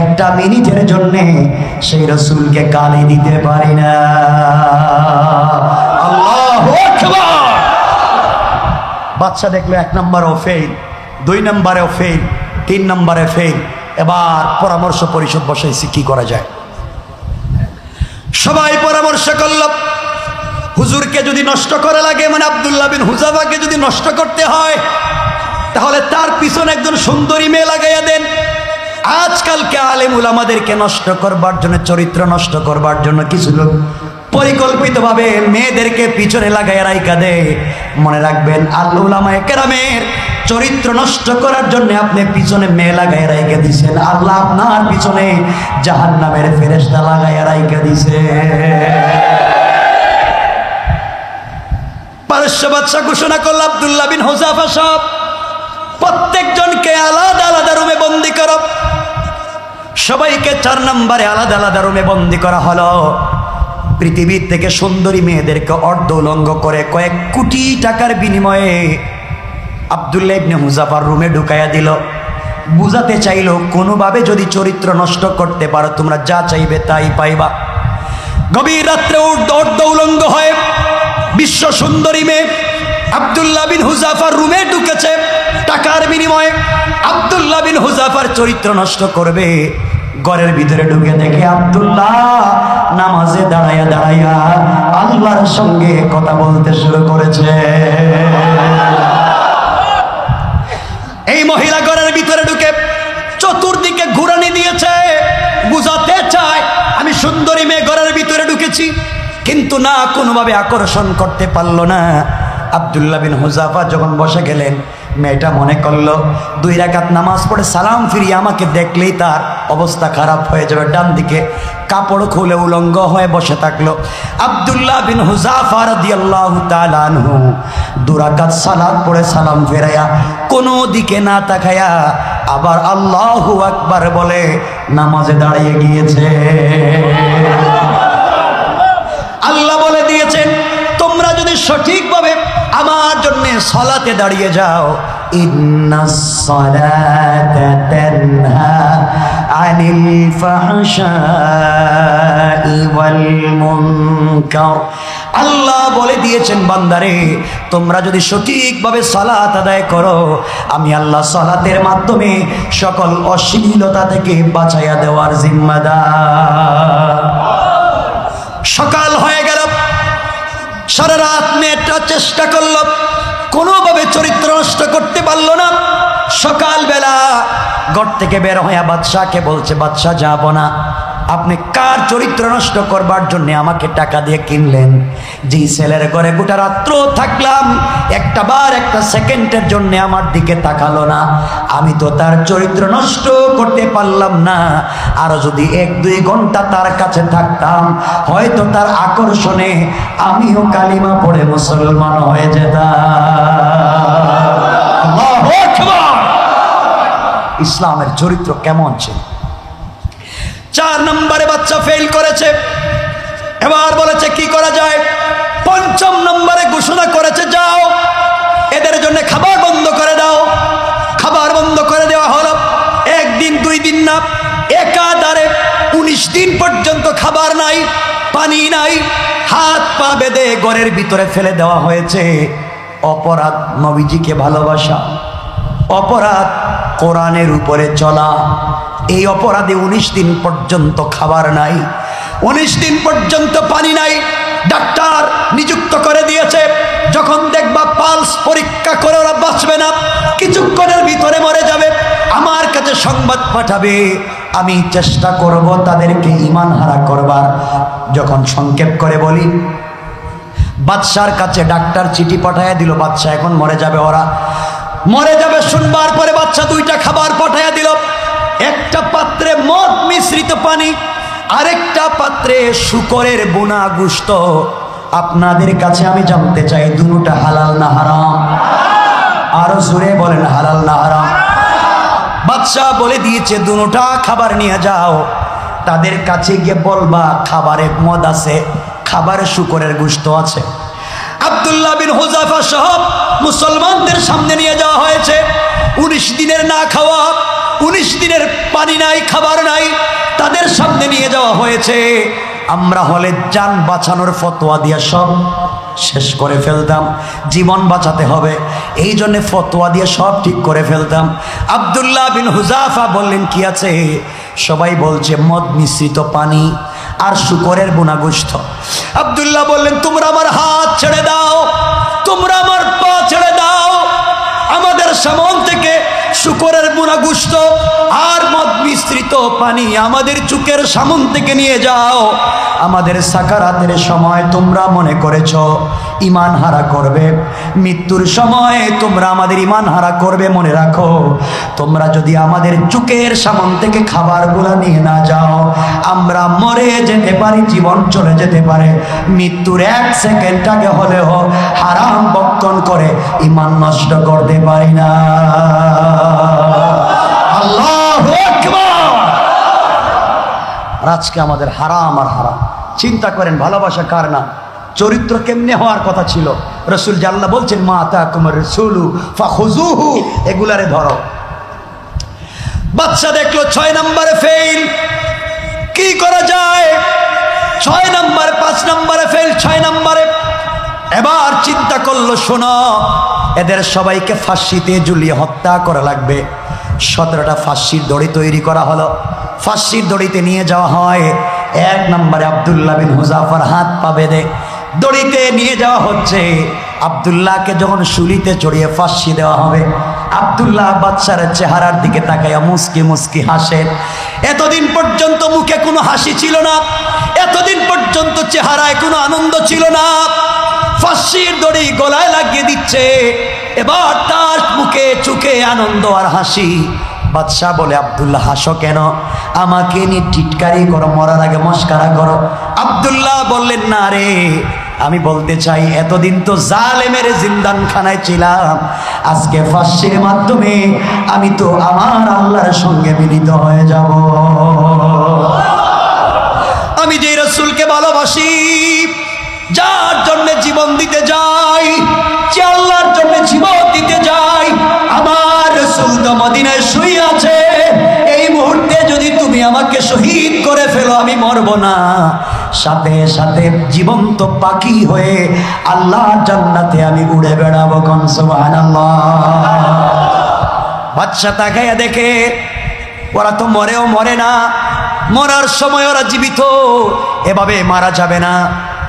Speaker 1: একটা মিনিটের জন্য সেই রসুলকে গালি দিতে পারি না। আল্লাহু আকবার। বাদশা দেখলো 1 নম্বরেও ফেল, 2 নম্বরেও ফেল, 3 নম্বরে ফেল। এবার পরামর্শ পরিষদ বসাইছি, কি করা যায়। সবাই পরামর্শ করল, হুজুরকে যদি নষ্ট করা লাগে, মানে আব্দুল্লাহ বিন হুযাফাকে যদি নষ্ট করতে হয়, তাহলে তার পিছনে একজন সুন্দরী মেয়ে লাগাইয়া দেন। আজকালকে আলেম উলামাদেরকে নষ্ট করবার জন্য, চরিত্র নষ্ট করবার জন্য কিছু লোক পরিকল্পিতভাবে মেয়েদেরকে পিছনে লাগাইয়া রাইখা দেয়। মনে রাখবেন, আল উলামায়ে কেরামের চরিত্র নষ্ট করার জন্য আপনি পিছনে মেয়ে লাগাইয়া রাইখা দিছেন, আল্লাহ আপনার পিছনে জাহান্নামের ফেরেশতা লাগাইয়া রাইখা দিছে। পারস্য বাদশা ঘোষণা করল, আব্দুল্লাহ বিন হুযাফা সব প্রত্যেকজনকে আলাদা আলাদা রুমে বন্দি করো। সবাইকে 4 নম্বরে আলাদা আলাদা রুমে বন্দি করা হলো। পৃথিবীর থেকে সুন্দরী মেয়েদেরকে অর্ধ উলঙ্গ করে কয়েক কোটি টাকার বিনিময়ে আব্দুল্লাহ ইবনে হুযাফার রুমে ঢুকাইয়া দিল। বুঝাতে চাইল, কোনোভাবে যদি চরিত্র নষ্ট করতে পারো, তোমরা যা চাইবে তাই পাইবা। গভীর রাত্রে অর্ধ উলঙ্গ হয়ে বিশ্ব সুন্দরী মেয়ে আব্দুল্লাহ বিন হুযাফার রুমে ঢুকেছে টাকার বিনিময়ে। আব্দুল্লাহ বিন হুযাফার চরিত্র নষ্ট করবে, ঘরের ভিতরে ঢুকে দেখে আব্দুল্লাহ নামাজে দাঁড়াইয়া দাঁড়াইয়া আল্লাহর সঙ্গে কথা বলতে শুরু করেছে। এই মহিলা ঘরের ভিতরে ঢুকে চতুর্দিকে ঘুরানি দিয়েছে, বুঝাতে চায় আমি সুন্দরী মেয়ে ঘরের ভিতরে ঢুকেছি, কিন্তু না, কোনোভাবে আকর্ষণ করতে পারল না। আব্দুল্লাহ বিন হুযাফা যখন বসে গেলেন, মেয়েটা মনে করলো 2 রাকাত নামাজ পড়ে সালাম ফিরিয়ে আমাকে দেখলেই তার অবস্থা খারাপ হয়ে যাবে। ডান দিকে কাপড় খুলে উলঙ্গ হয়ে বসে থাকলো। আব্দুল্লাহ বিন হুযাফা রাদিয়াল্লাহু তাআলা আনহু 2 রাকাত সালাত পড়ে সালাম ফেরাইয়া কোনো দিকে না তাকায়া আবার আল্লাহু আকবার বলে নামাজে দাঁড়িয়ে গিয়েছে। আল্লাহ বলে দিয়েছেন, তোমরা যদি সঠিকভাবে আমার জন্য সালাতে দাঁড়িয়ে যাও, ইন্নাস সালাতা তানহা আনিল ফাহশাই ওয়াল মুনকার। আল্লাহ বলে দিয়েছেন, বান্দারে তোমরা যদি সঠিকভাবে সালাত আদায় করো, আমি আল্লাহ সালাতের মাধ্যমে সকল অশ্লীলতা থেকে বাঁচাইয়া দেওয়ার জিম্মাদার। সকাল হয়ে গেল, সারা রাত মেয়েটা চেষ্টা করল, কোনোভাবে চরিত্র নষ্ট করতে পারল না। সকালবেলা ঘর থেকে বের হয়ে বাদশাকে বলছে, বাদশা যাব না, আপনি কার চরিত্র নষ্ট করবার জন্য আমাকে টাকা দিয়ে কিনলেন? যে ছেলের ঘরে গোটা রাত্র থাকলাম, একটা সেকেন্ডের জন্য আমার দিকে তাকালো না, আমি তো তার চরিত্র নষ্ট করতে পারলাম না। আর যদি 1-2 ঘন্টা তার কাছে থাকতাম, হয়তো তার আকর্ষণে আমিও কালিমা পড়ে মুসলমান হয়ে যেতাম। আল্লাহু আকবার। ইসলামের চরিত্র কেমন ছিল? 4 নম্বরে বাচ্চা ফেল করেছে। এবার বলেছে কি করা যায়। 5ম নম্বরে ঘোষণা করেছে, যাও এদের জন্য খাবার বন্ধ করে দাও। খাবার বন্ধ করে দেওয়া হলো। 1 দিন 2 দিন না, একাধারে 19 দিন পর্যন্ত খাবার নাই, পানি নাই, হাত পা বেঁধে ঘরের ভিতরে ফেলে দেওয়া হয়েছে। অপরাধ নবীজিকে ভালোবাসা, অপরাধ কোরআনের উপরে চলা। এই অপরাধে 19 দিন পর্যন্ত খাবার নাই, 19 দিন পর্যন্ত পানি নাই। ডাক্তার নিযুক্ত করে দিয়েছে, যখন দেখবা পালস পরীক্ষা করে ওরা বাঁচবে না, কিছুক্ষণের ভিতরে মরে যাবে, আমার কাছে সংবাদ পাঠাবে, আমি চেষ্টা করব তাদেরকে ঈমান হারা করবার। যখন সংক্ষেপ করে বলি, বাদশার কাছে ডাক্তার চিঠি পাঠাইয়া দিল, বাদশা এখন মরে যাবে, ওরা মরে যাবে। শুনবার পরে বাদশা 2টা খাবার পাঠাইয়া দিল, একটা পাত্রে মদ মিশ্রিত পানি, আরেকটা পাত্রে শূকরের বোনা গোশত। আপনাদের কাছে আমি জানতে চাই, দুটোটা হালাল না হারাম? আরো জোরে বলেন, হালাল না হারাম? বাদশা বলে দিয়েছে দুটোটা খাবার নিয়ে যাও, তাদের কাছে গিয়ে বলবা খাবারে মদ আছে, খাবারে শূকরের গোশত আছে। আব্দুল্লাহ বিন হুযাফা সহ মুসলমানদের সামনে নিয়ে যাওয়া হয়েছে। 19 দিনের না খাওয়া, 19 দিনের পানি নাই, খাবার নাই, তাদের সামনে নিয়ে যাওয়া হয়েছে। আমরা হলে জান বাঁচানোর ফতোয়া দিয়ে সব শেষ করে ফেলতাম, জীবন বাঁচাতে হবে এই জন্য ফতোয়া দিয়ে সব ঠিক করে ফেলতাম। আব্দুল্লাহ বিন হুযাফা বললেন কি আছে? সবাই বলছে মদ মিশ্রিত পানি আর শূকরের বোনা গোশত। আব্দুল্লাহ বললেন তোমরা আমার হাত ছেড়ে দাও, তোমরা আমার পা ছেড়ে দাও, আমাদের সামন থেকে শূকরের বোনা গোশত আর মদ মিশ্রিত পানি আমাদের চুকের সামন থেকে নিয়ে যাও। আমাদের সাকারাতের সময় তোমরা মনে করেছ ঈমান হারা করবে, মৃত্যুর সময় তোমরা আমাদের ঈমান হারা করবে। মনে রাখো, তোমরা যদি আমাদের চুকের সামন থেকে খাবারগুলো নিয়ে না যাও, আমরা মরে যেতে পারি, জীবন চলে যেতে পারে। মৃত্যুর 1 সেকেন্ড আগে হলেও হারাম বক্ষণ করে ঈমান নষ্ট করতে পারি না। আল্লাহু আকবার। আজকে আমাদের হারাম আর হারাম। চিন্তা করেন, ভালোবাসা কার না, চরিত্র কেমনে হওয়ার কথা ছিল। রাসূল জাল্লাহ বলছেন মা আতাকুমুর রাসূলু ফাখুযুহু, এগুলারে ধরো। বাদশা দেখলো 6 নম্বরে ফেল, কি করা যায়? 6 নম্বর, 5 নম্বরে ফেল, 6 নম্বরে। এবার চিন্তা করলো, শোনো, এদের সবাইকে ফাঁসিতে ঝুলিয়ে হত্যা করা লাগবে। 17টা ফাঁসির দড়ি তৈরি করা হলো, ফাঁসির দড়িতে নিয়ে যাওয়া হয়। 1 নম্বরে আব্দুল্লাহ বিন হুযাফার হাত পা বেঁধে দড়িতে নিয়ে যাওয়া হচ্ছে। আব্দুল্লাহকে যখন শুলিতে চড়িয়ে ফাঁসি দেওয়া হবে, আব্দুল্লাহ বাদশার চেহারার দিকে তাকাইয়া মুস্কি মুস্কি হাসেন। এতদিন পর্যন্ত মুখে কোনো হাসি ছিল না, এতদিন পর্যন্ত চেহারায় কোনো আনন্দ ছিল না। ফাঁসির দড়ি গলায় লাগিয়ে দিচ্ছে, এবার তার মুখে চোখে আনন্দ আর হাসি। বাদশাহ বলে আব্দুল্লাহ হাসো কেন? আমাকে নিয়ে টিটকারি করো, মরার আগে মস্কারা করো। আব্দুল্লাহ বললেন না রে, আমি বলতে চাই এতদিন তো জালেমের জিন্দানখানায় ছিলাম, আজকে ফাঁসির মাধ্যমে আমি তো আমার আল্লাহর সঙ্গে মিলিত হয়ে যাব। আমি যে রাসূলকে ভালোবাসি, যার জন্য জীবন দিতে যাই, যে আল্লাহর জন্য জীবন দিতে যাই, আমার রাসূল তো মদিনায় শুয়ে আছে। এই মুহূর্তে যদি তুমি আমাকে শহীদ করে ফেলো, আমি মরব না, সাথে সাথে জীবন্ত পাখি হয়ে আল্লাহর জান্নাতে আমি উড়ে বেড়াবো। কোন সুবহানাল্লাহ। বাদশা তাকাইয়া দেখে ওরা তো মরেও মরে না, মরার সময় ওরা জীবিত, এভাবে মারা যাবে না।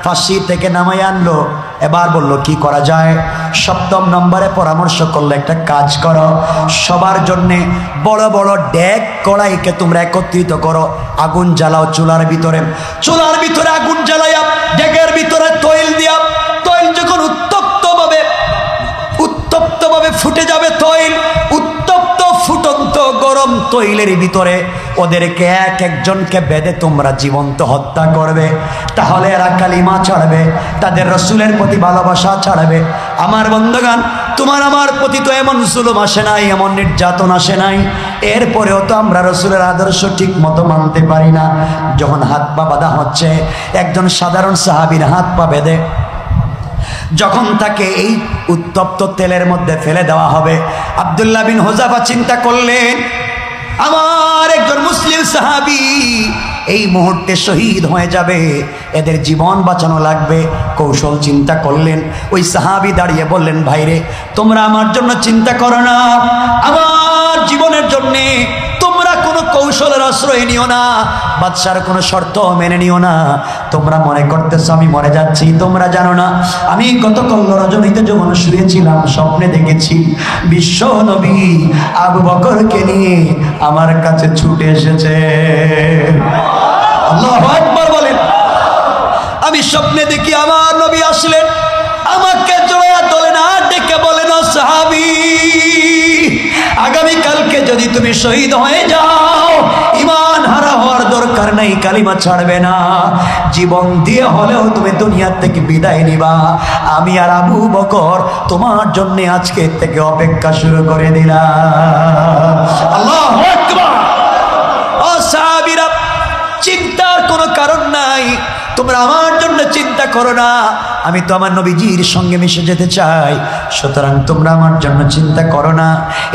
Speaker 1: ফাঁসি থেকে নামাই আনলো। এবার বলল কি করা যায়? 7ম নম্বরে পরামর্শ করলো, একটা কাজ করো, সবার জন্যে বড় বড় ডেক কড়াইকে তোমরা একত্রিত করো, আগুন জ্বালাও চুলার ভিতরে, চুলার ভিতরে আগুন জ্বালাইয়া ডেকের ভিতরে তৈল দিয়া, তৈল যখন উত্তপ্তভাবে ফুটে যাবে, তৈল উত্তপ্ত ফুটন্ত গরম তৈলের ভিতরে ওদেরকে এক একজনকে বেঁধে তোমরা জীবন্ত হত্যা করবে। তাহলে এরা কালিমা ছাড়বে, তাদের রাসূলের প্রতি ভালোবাসা ছাড়বে। আমার বন্ধুগণ, তোমার আমার প্রতি তো এমন জুলুম আসে নাই, এমন নির্যাতন আসে নাই, এরপরেও তো আমরা রাসূলের আদর্শ ঠিক মতো মানতে পারি না। যখন হাত পা বাঁধা হচ্ছে, একজন সাধারণ সাহাবীর হাত পা বেঁধে যখন তাকে এই উত্তপ্ত তেলের মধ্যে ফেলে দেওয়া হবে, আব্দুল্লাহ বিন হুযাফা চিন্তা করলেন, আমার একজন মুসলিম সাহাবী এই মুহূর্তে শহীদ হয়ে যাবে, এদের জীবন বাঁচানো লাগবে। কৌশল চিন্তা করলেন। ওই সাহাবী দাঁড়িয়ে বললেন, ভাইরে তোমরা আমার জন্য চিন্তা করো না, আমার জীবনের জন্যে তোমরা কোনো কৌশলের আশ্রয় নিও না, বাদশার কোনো শর্ত মেনে নিও না। তোমরা মনে করতেছো আমি মরে যাচ্ছি, তোমরা জানো না আমি গতকাল রজনীতে যখন শুয়েছিলাম স্বপ্নে দেখেছি বিশ্ব নবী আবু বকরকে নিয়ে আমার কাছে ছুটে এসেছে। আল্লাহু আকবার বলেন। আমি স্বপ্নে দেখি আমার নবী আসলেন, আমাকে জড়ায়া তোলেন আর ডেকে বলেন, ও সাহাবী আগামীকালকে যদি তুমি শহীদ হয়ে যাও, ঈমান হারা হওয়ার দরকার নাই, কালিমা ছাড়বে না, জীবন দিয়ে হলেও তুমি দুনিয়া থেকে বিদায় নিবা। আমি আর আবু বকর তোমার জন্য আজকে থেকে অপেক্ষা শুরু করে দিলাম। আল্লাহু আকবার। ও সাহাবীরা, চিন্তার কোনো কারণ নাই, তোমরা আমার জন্য চিন্তা করো না, আমি তো আমার নবীজির সঙ্গে মিশে যেতে চাই, সুতরাং তোমরা আমার জন্য চিন্তা করো না।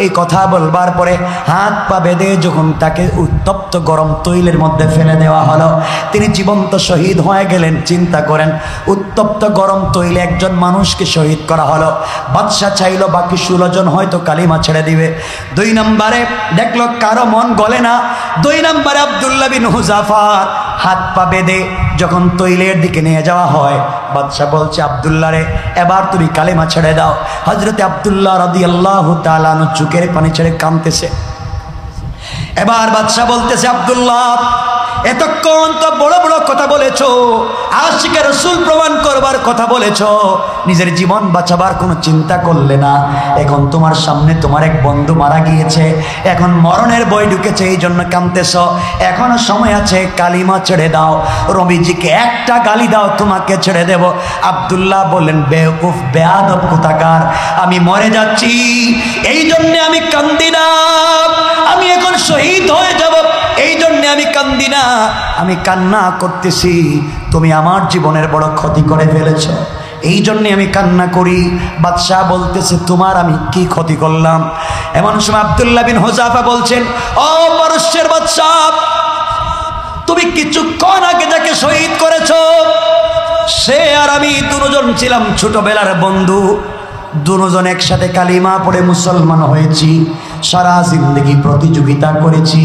Speaker 1: এই কথা বলবার পরে হাত পা বেঁধে যখন তাকে উত্তপ্ত গরম তৈলের মধ্যে ফেলে দেওয়া হলো, তিনি জীবন্ত শহীদ হয়ে গেলেন। চিন্তা করেন, উত্তপ্ত গরম তৈলে একজন মানুষকে শহীদ করা হলো। বাদশাহ চাইলো বাকি 16 জন হয়তো কালিমা ছেড়ে দিবে। 2 নম্বরে দেখলো কারো মন গলে না। 2 নম্বরে আব্দুল্লাহ বিন হুযাফার হাত পা বেঁধে যখন তৈলের দিকে নিয়ে যাওয়া হয়, বাদশাহ বলছে আব্দুল্লাহ রে এবার তুমি কালেমা ছেড়ে দাও। হযরতে আব্দুল্লাহ রাদিয়াল্লাহু তাআলা আনহু চোখের পানি ছেড়ে কাঁদতেছে। এবার বাদশাহ বলতেছে, আব্দুল্লাহ এতক্ষণ তো বড় বড় কথা বলেছো, আশিকে রাসূল প্রমাণ করবার কথা বলেছো, নিজের জীবন বাঁচাবার কোনো চিন্তা করলে না। এখন তোমার সামনে তোমার এক বন্ধু মারা গিয়েছে, এখন মরণের ভয় ঢুকেছে, এই জন্য কাঁদতেছো। এখনো সময় আছে, কালিমা ছেড়ে দাও, রবিজিকে একটা গালি দাও, তোমাকে ছেড়ে দেব। আব্দুল্লাহ বললেন, বেওকুফ বেয়াদব কোথাকার, আমি মরে যাচ্ছি এই জন্য আমি কান্দি না, আমি এখন শহীদ হয়ে যাব এই জন্য আমি কান্দি না, আমি কান্না করতেছি তুমি আমার জীবনের বড় ক্ষতি করে ফেলেছ, এই জন্যে আমি কান্না করি। বাদশাহ বলতেছে, তোমার আমি কি ক্ষতি করলাম? এমন সময় আব্দুল্লাহ বিন হুযাফা বলছেন, ও পারস্যের বাদশাহ, তুমি কিছুক্ষণ আগে যাকে শহীদ করেছ সে আর আমি দুজন ছিলাম ছোটবেলার বন্ধু, দুজন একসাথে কালিমা পড়ে মুসলমান হয়েছি, সারা জিন্দগি প্রতিযোগিতা করেছি।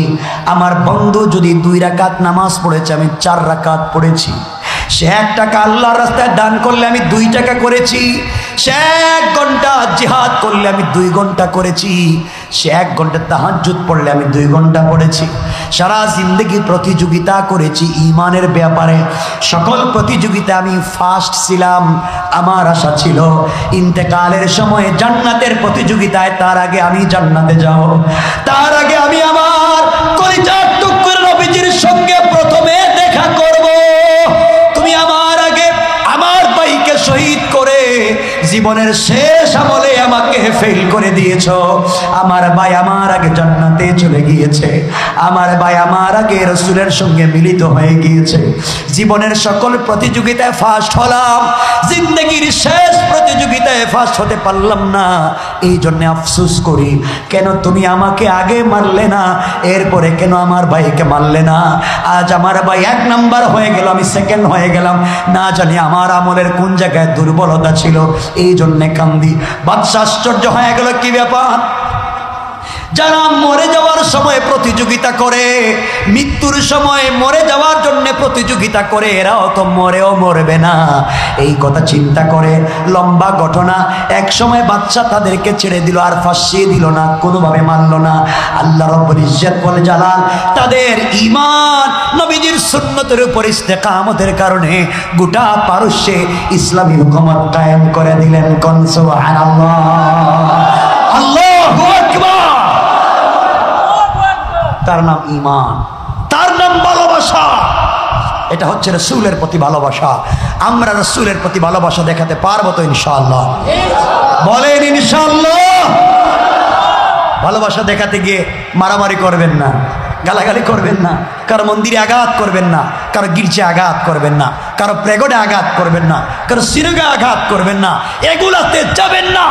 Speaker 1: আমার বন্ধু যদি 2 রাকাত নামাজ পড়েছে, আমি 4 রাকাত পড়েছি। সে 1 টাকা আল্লাহর রাস্তায় দান করলে আমি 2 টাকা করেছি। সে 1 ঘন্টা জিহাদ করলে আমি 2 ঘন্টা করেছি। সে 1 ঘন্টা তাহাজ্জুদ পড়লে আমি 2 ঘন্টা পড়েছি। সারা জিন্দগি প্রতিযোগিতা করেছি ঈমানের ব্যাপারে, সকল প্রতিযোগিতা আমি ফার্স্ট ছিলাম। আমার আশা ছিল ইন্তেকালের সময় জান্নাতের প্রতিযোগিতায়, তার আগে আমি জান্নাতে যাব, তার আগে আমি আমার কলিজার টুকরা নবীজির সঙ্গে প্রথমে দেখা করব। তুমি আমার আগে আমার ভাইকে শহীদ করে জীবনের শেষ আমলে আমাকে ফেল করে দিয়েছ। আমার ভাই আমার আগে জান্নাতে চলে গিয়েছে, আমার ভাই আমার আগে রাসূলের সঙ্গে মিলিত হয়ে গিয়েছে। জীবনের সকল প্রতিযোগিতায় ফার্স্ট হলাম, জিন্দগির শেষ প্রতিযোগিতায় ফার্স্ট হতে পারলাম না, এই জন্য আফসোস করি। কেন তুমি আমাকে আগে মারলে না, এরপরে কেন আমার ভাইকে মারলে না? আজ আমার ভাই 1 নাম্বার হয়ে গেল, আমি সেকেন্ড হয়ে গেলাম, না জানি আমার আমলের কোন জায়গায় দুর্বলতা ছিল, এই জন্যে কান্দি। বাদশা আশ্চর্য হয়ে গেল, কি ব্যাপার? যারা মরে যাওয়ার সময় প্রতিযোগিতা করে, মৃত্যুর সময় মরে যাওয়ার জন্য প্রতিযোগিতা করে, এরাও তো মরেও মরবে না, এই কথা চিন্তা করে লম্বা ঘটনা। এক সময় বাদশা তাদেরকে ছেড়ে দিল, আর ফাঁসিয়ে দিল না, কোনোভাবে মানল না। আল্লাহ রাব্বুল ইজ্জত ওয়াল জালাল তাদের ঈমান নবীজির সুন্নতের উপর ইস্তেকামতের কারণে গোটা পারস্যে ইসলামী হুকুমত কায়েম করে দিলেন। কোন সুবহানাল্লাহ, আল্লাহু আকবার। তার নাম ঈমান, তার নাম ভালোবাসা। এটা হচ্ছে রাসূলের প্রতি ভালোবাসা। আমরা রাসূলের প্রতি ভালোবাসা দেখাতে পারবো তো ইনশাআল্লাহ? বলেন ইনশাআল্লাহ। ভালোবাসা দেখাতে গিয়ে মারামারি করবেন না। গালাগালি করবেন না, কারো মন্দিরে আঘাত করবেন না, কারো গির্জায় আঘাত করবেন না, কারো প্রেগডে আঘাত করবেন না, কারো সিনেমা আঘাত করবেন না, এগুলাতে যাবেন না,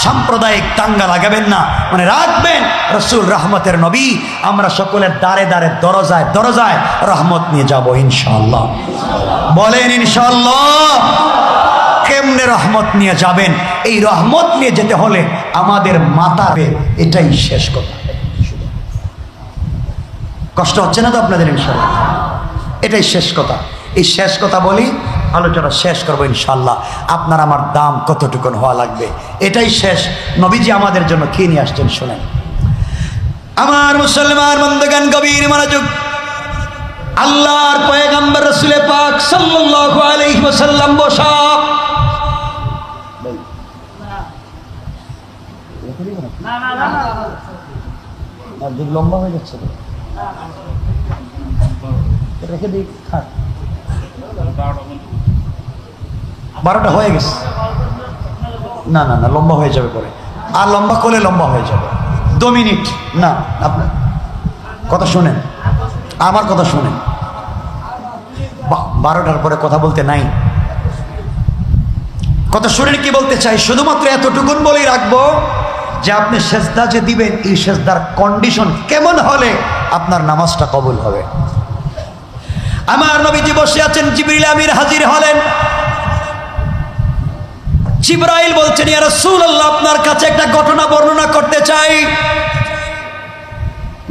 Speaker 1: সাম্প্রদায়িক দাঙ্গা লাগাবেন না। মানে রাখবেন রাসূল রহমতের নবী, আমরা সকলের দ্বারে দ্বারে দরজায় দরজায় রহমত নিয়ে যাব ইনশাআল্লাহ। বলেন ইনশাআল্লাহ। কেমনে রহমত নিয়ে যাবেন? এই রহমত নিয়ে যেতে হলে আমাদের মাথাবে, এটাই শেষ কথা। কষ্ট হচ্ছে না তো আপনাদের? ইনশাআল্লাহ এটাই শেষ কথা। এই শেষ কথা বলি, আলোচনা শেষ করবো ইনশাআল্লাহ। আপনার আমার দাম কতটুকুন হওয়া লাগবে, এটাই শেষ। নবীজি আমাদের জন্য কি নিয়ে আসছেন শুনেন। আমার মুসলমান বন্ধুগণ, গভীর মনোযোগ। আল্লাহর পয়গম্বর রাসূল পাক সাল্লাল্লাহু আলাইহি ওয়াসাল্লাম বসা, লম্বা হয়ে যাচ্ছে রেখে দিই, 12টা হয়ে গেছে। না না না, লম্বা হয়ে যাবে পরে, আর লম্বা করলে লম্বা হয়ে যাবে। 2 মিনিট না, আপনার কথা শুনেন, আমার কথা শুনেন। 12টার পরে কথা বলতে নাই, কথা শুনেন কি বলতে চাই। শুধুমাত্র এতটুকুন বলেই রাখবো যে আপনি সেজদা যে দিবেন, এই সেজদার কন্ডিশন কেমন হলে আপনার নামাজটা কবুল হবে। আমার নবীজি বসে আছেন, জিবরিল আমির হাজির হলেন। জিবরাইল বলছেন, ইয়া রাসূলুল্লাহ, আপনার কাছে একটা ঘটনা বর্ণনা করতে চাই।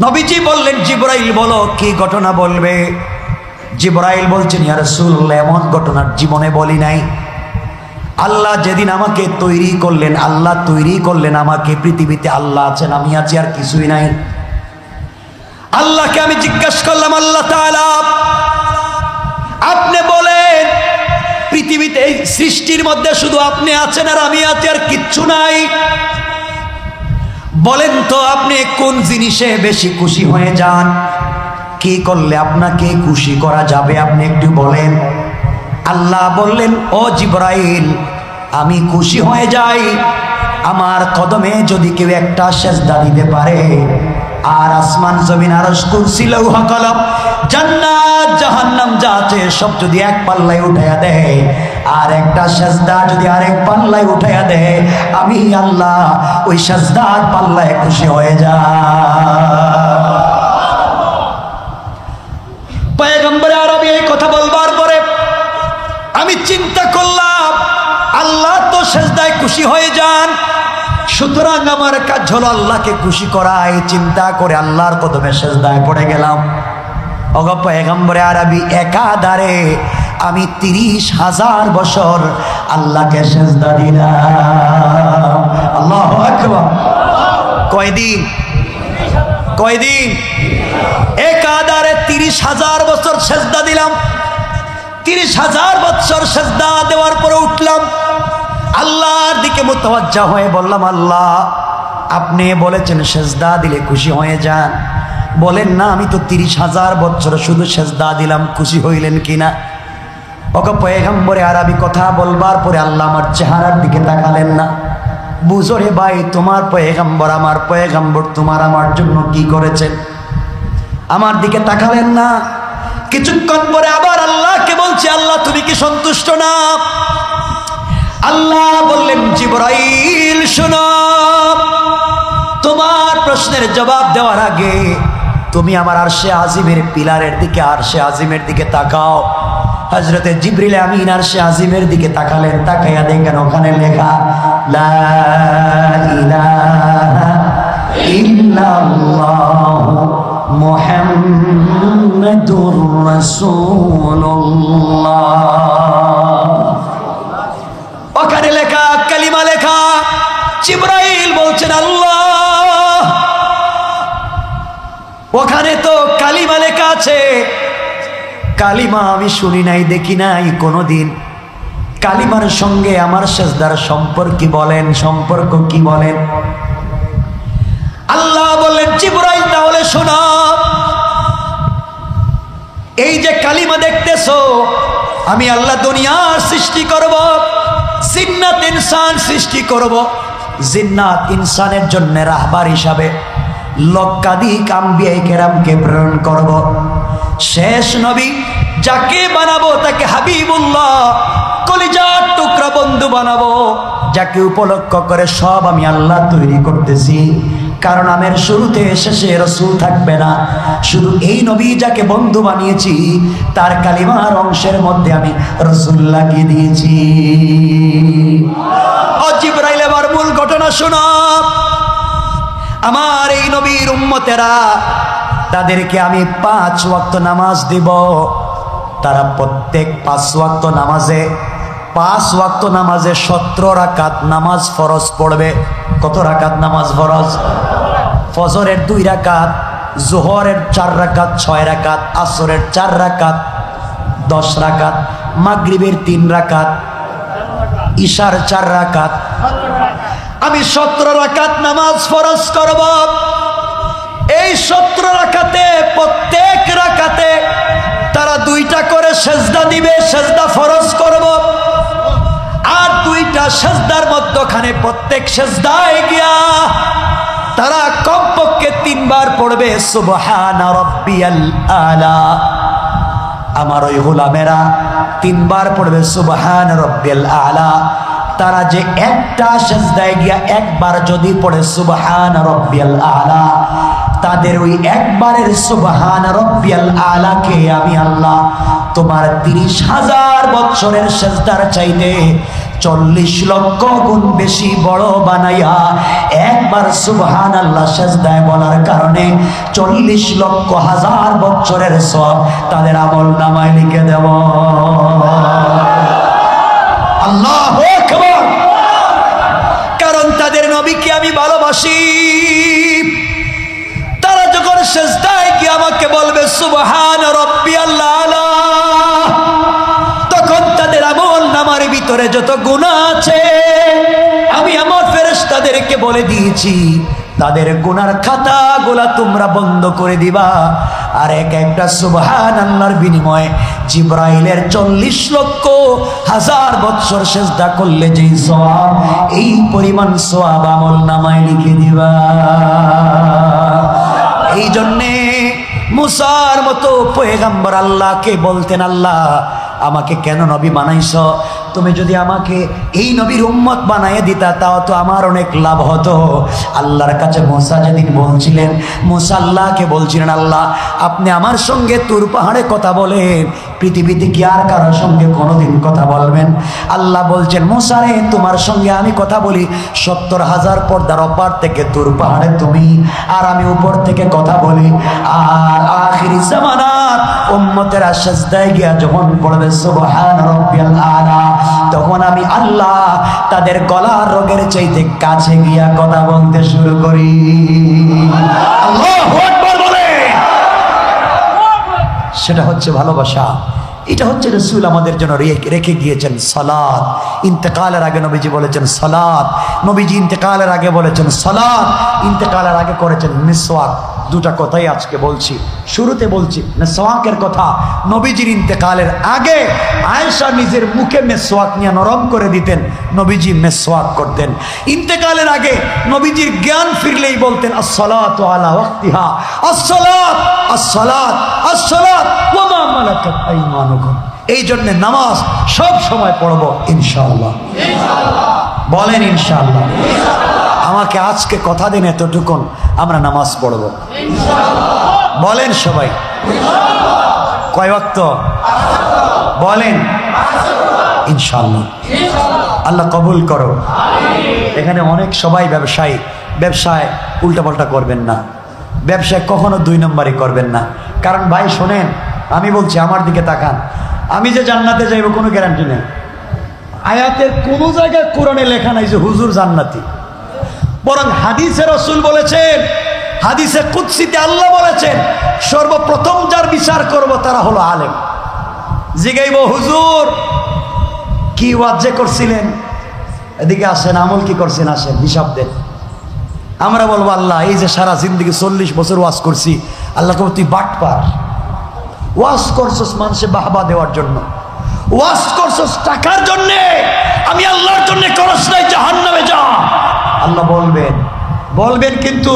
Speaker 1: নবীজি বললেন, জিবরাইল বলো, কি ঘটনা বলবে? জিবরাইল বলছেন, ইয়া রাসূলুল্লাহ, এমন ঘটনার জীবনে বলি নাই। আল্লাহ যেদিন আমাকে তৈরি করলেন, আল্লাহ তৈরি করলেন আমাকে, পৃথিবীতে আল্লাহ আছেন, আমি আছি, আর কিছুই নাই। আল্লাহকে আমি জিজ্ঞাসা করলাম, আল্লাহ তাআলা আপনি বলেন পৃথিবীতে এই সৃষ্টির মধ্যে শুধু আপনি আছেন আর আমি আছি, আর কিচ্ছু নাই। বলেন তো আপনি কোন জিনিসে বেশি খুশি হয়ে যান? কি করলে আপনাকে খুশি করা যাবে, আপনি একটু বলেন। আল্লাহ বললেন, ও জিবরাইল, আমি খুশি হয়ে যাই আমার কদমে যদি কেউ একটা সেজদা দিতে পারে, আর আসমান জমিন আরশ কুরসি লৌহ কলম জান্নাত জাহান্নাম যা আছে সব যদি এক পাল্লায় উঠাইয়া দেয়, আর একটা সেজদা যদি আরেক পাল্লায় উঠাইয়া দেয়, আমি আল্লাহ ওই সেজদার পাল্লায় খুশি হয়ে যাই। পয়গম্বর আরবি এই কথা বলবার পরে আমি চিন্তা করলাম, আল্লাহ তো সেজদায় খুশি হয়ে যান, সুতরাং আমার কাজ হলো আল্লাহকে খুশি করা। এই চিন্তা করে আল্লাহর কদমে সেজদায় পড়ে গেলাম। ওগো পয়গম্বর আরবি, একাধারে আমি 30,000 বছর আল্লাহকে সেজদা দিলাম। আল্লাহু আকবার। কয়দিন? কয়দিন? একাধারে 30,000 বছর সেজদা দিলাম। 30,000 বছর সেজদা দেওয়ার পরে উঠলাম, আল্লাহর দিকে মুতাওয়াজ্জা হয়ে বললাম, আল্লাহ আপনি বলেছেন সেজদা দিলে খুশি হয়ে যান, বলেন না আমি তো 30,000 বছর শুধু সেজদা দিলাম, খুশি হইলেন কিনা? ওকে পয়গম্বরে আরবি কথা বলবার পরে আল্লাহ আমার চেহারার দিকে তাকালেন না। বুঝো রে ভাই, তোমার পয়গম্বর, আমার পয়গম্বর তোমার আমার জন্য কি করেছেন? আমার দিকে তাকালেন না। কিছুক্ষণ পরে আবার আল্লাহকে বলছি, আল্লাহ তুমি কি সন্তুষ্ট না? আল্লাহ বললেন, জিবরাইল শোনো, তোমার প্রশ্নের জবাব দেওয়ার আগে তুমি আমার আরশে আজিমের পিলারের দিকে, আরশে আজিমের দিকে তাকাও। হযরতে জিবরিল আমিন আরশে আজিমের দিকে তাকালেন। তাকাইয়া দেখেন ওখানে লেখা, লা ইলাহা ইল্লাল্লাহ মুহাম্মাদুর রাসূলুল্লাহ। ওখানে লেখা, কালিমা লেখা। জিবরাইল বলছেন, আল্লাহ ওখানে তো কালিমা লেখা আছে, কালিমা আমি শুনি নাই, দেখি নাই কোনোদিন। কালিমার সঙ্গে আমার সেজদার সম্পর্ক কি বলেন? সম্পর্ক কি বলেন? আল্লাহ বললেন, জিবরাইল তাহলে শোনো, এই যে কালিমা দেখতেছো, আমি আল্লাহ দুনিয়ার সৃষ্টি করব, জিন্নাত ইনসান সৃষ্টি করব। জিন্নাত ইনসানের জন্য রাহবার হিসাবে, লক্ষাধিক আম্বিয়া কেরামকে প্রেরণ করব। শেষ নবী যাকে বানাবো তাকে হাবিবুল্লাহ, কলিজার টুকরা বন্ধু বানাবো, যাকে উপলক্ষ করে সব আমি আল্লাহ তৈরি করতেছি। কারণ আমের শুরুতে শেষে রাসূল থাকবে না, শুধু এই নবী যাকে বন্ধু বানিয়েছি তার কালিমার অংশের মধ্যে আমি রাসূল লাগিয়ে দিয়েছি। ও জিবরাইল, এবার মূল ঘটনা শোনো। আমার এই নবীর উম্মতেরা, তাদেরকে আমি 5 ওয়াক্ত নামাজ দিব। তারা প্রত্যেক 5 ওয়াক্ত নামাজে 17 রাকাত নামাজ ফরজ পড়বে। কত রাকাত নামাজ ফরজ? ফজরের 2 রাকাত, জোহরের 4 রাকাত 6 রাকাত, আসরের 4 রাকাত 10 রাকাত, মাগরিবের 3 রাকাত, ইশার 4 রাকাত। আমি 17 রাকাত নামাজ ফরজ করব। এই 17 রাকাতে প্রত্যেক রাকাতে তারা 2টা করে সেজদা দিবে, সেজদা ফরজ করব। আর 2টা সেজদার মধ্যখানে প্রত্যেক সেজদায় গিয়া তারা কমপক্ষে 3 বার পড়বে সুবহানা রাব্বিয়াল আলা। আমার ওই গোলামেরা 3 বার পড়বে সুবহানা রাব্বিয়াল আলা। তারা যে একটা সেজদায় গিয়া একবার যদি পড়ে সুবহানা রাব্বিয়াল আলা, তাদের ওই একবারের সুবহানা রাব্বিয়াল আলাকে আমি আল্লাহ তোমার 30,000 বছরের সেজদার চাইতে 40 লক্ষ গুণ বেশি বড় বানাইয়া একবার সুবহানাল্লাহ সেজদায় বলার কারণে 40 লক্ষ হাজার বছরের সওয়াব তাদের আমল নামায় লিখে দেব। আল্লাহু আকবার। কারণ তাদের নবীকে আমি ভালোবাসি। তারা যখন সেজদায় গিয়ে আমাকে বলবে সুবহান রাব্বিয়াল আলা, তখন তাদের আমল নামার ভিতরে যত গুনাহ আছে আমি আমার ফেরেশতাদেরকে বলে দিয়েছি তাদের গুনার খাতাগুলা তোমরা বন্ধ করে দিবা। আর একটা সুবহানাল্লাহর বিনিময়ে জিবরাইলের 40 লক্ষ হাজার বছর সেজদা করলে যেই সওয়াব, এই পরিমাণ সওয়াব আমল নামায় লিখে দিবা। এই জন্যে মুসার মতো পয়গম্বর আল্লাহকে বলতেন, আল্লাহ আমাকে কেন নবী বানাইছ? তুমি যদি আমাকে এই নবীর উম্মত বানাইয়া দিতা তাও তো আমার অনেক লাভ হতো। আল্লাহর কাছে মুসা যেদিন বলছিলেন, মুসা আল্লাহকে বলছিলেন, আল্লাহ আপনি আমার সঙ্গে তুর পাহাড়ে কথা বলেন, পৃথিবীতে কি আর কারোর সঙ্গে কোনোদিন কথা বলবেন? আল্লাহ বলছেন, মুসা রে তোমার সঙ্গে আমি কথা বলি 70,000 পর্দার অপার থেকে তুর পাহাড়ে তুমি, আর আমি উপর থেকে কথা বলি। আর আখিরি জামানার উম্মতেরা সেজদায় গিয়া যখন পড়বে সুবহান রাব্বিয়াল আলা, তখন আমি আল্লাহ তাদের গলার রোগের চাইতে কাছে গিয়া কথা বলতে শুরু করি। আল্লাহু আকবার বলে। সেটা হচ্ছে ভালোবাসা। এটা হচ্ছে রাসূল আমাদের জন্য রেখে গিয়েছেন সালাত। ইন্তেকালের আগে নবীজি বলেছেন সালাত, নবীজি ইন্তেকালের আগে বলেছেন সালাত, ইন্তেকালের আগে করেছেন মিসওয়াক। 2টা কথাই আজকে বলছি। শুরুতে বলছি মিসওয়াকের কথা। নবীজির ইন্তেকালের আগে আয়েশা নিজের মুখে মিসওয়াক নিয়ে নরম করে দিতেন, নবীজি মিসওয়াক করতেন। ইন্তেকালের আগে নবীজির জ্ঞান ফিরলেই বলতেন আসসালাতু আলা ওয়াক্তিহা, আসসালাত আসসালাত আসসালাত ওয়া মা মালাকাত আইমানুকুম। এই জন্য নামাজ সব সময় পড়ব ইনশাআল্লাহ। বলেন ইনশাআল্লাহ। আমাকে আজকে কথা দেন এতটুকুন আমরা নামাজ পড়ব বলেন সবাই। কয় ওয়াক্ত বলেন? ইনশাআল্লাহ। আল্লাহ কবুল করো। এখানে অনেক সবাই ব্যবসায়ী, ব্যবসায় উল্টাপাল্টা করবেন না, ব্যবসায় কখনো 2 নম্বরই করবেন না। কারণ ভাই শোনেন, আমি বলছি আমার দিকে তাকান, আমি যে জান্নাতে যাইব কোনো গ্যারান্টি নেই। আয়াতের কোন জায়গায় কোরআনে লেখা নাই যে হুজুর জান্নাতি, বরং হাদিসে রাসূল বলেছেন, হাদিসে কুদসিতে আল্লাহ বলেছেন সর্বপ্রথম যার বিচার করব তারা হলো আলেম। জিগাইব হুজুর কি ওয়াজ করছিলেন, এদিকে আসেন, আমল কি করছেন, আসেন হিসাব দেন। আমরা বলবো আল্লাহ এই যে সারা জিন্দগি 40 বছর ওয়াজ করছি, আল্লাহ কব তুই বাটপার, ওয়াজ করছস মানুষে বাহবা দেওয়ার জন্য, ওয়াজ করছস টাকার জন্যে, আমি আল্লাহর জন্য করস নাই, জাহান্নামে যা। আল্লাহ বলবেন কিন্তু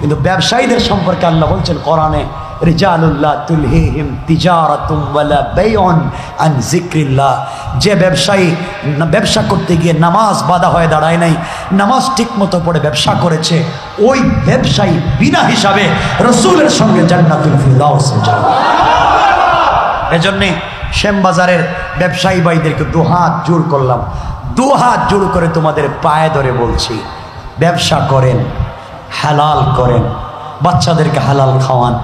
Speaker 1: কিন্তু ব্যবসায়ীদের সম্পর্কে আল্লাহ বলছেন কোরআনে, রিজালুল্লাহ তুলহিহিম তিজারাতুম ওয়ালা বাইউন আন যিকরিল্লাহ, যে ব্যবসায়ী ব্যবসা করতে গিয়ে নামাজ বাধা হয়ে দাঁড়ায় নাই, নামাজ ঠিক মতো পড়ে ব্যবসা করেছে, ওই ব্যবসায়ী বিনা হিসাবে রাসূলের সঙ্গে জান্নাতুল ফিরদাউসে যাবে। এজন্যে শ্যামবাজারের ব্যবসায়ী ভাইদেরকে দুহাত জোড় করলাম, দুহাত জোড় করে তোমাদের পায়ে ধরে বলছি, ব্যবসা করেন, হালাল করেন, বাচ্চাদেরকে হালাল খাওয়ান,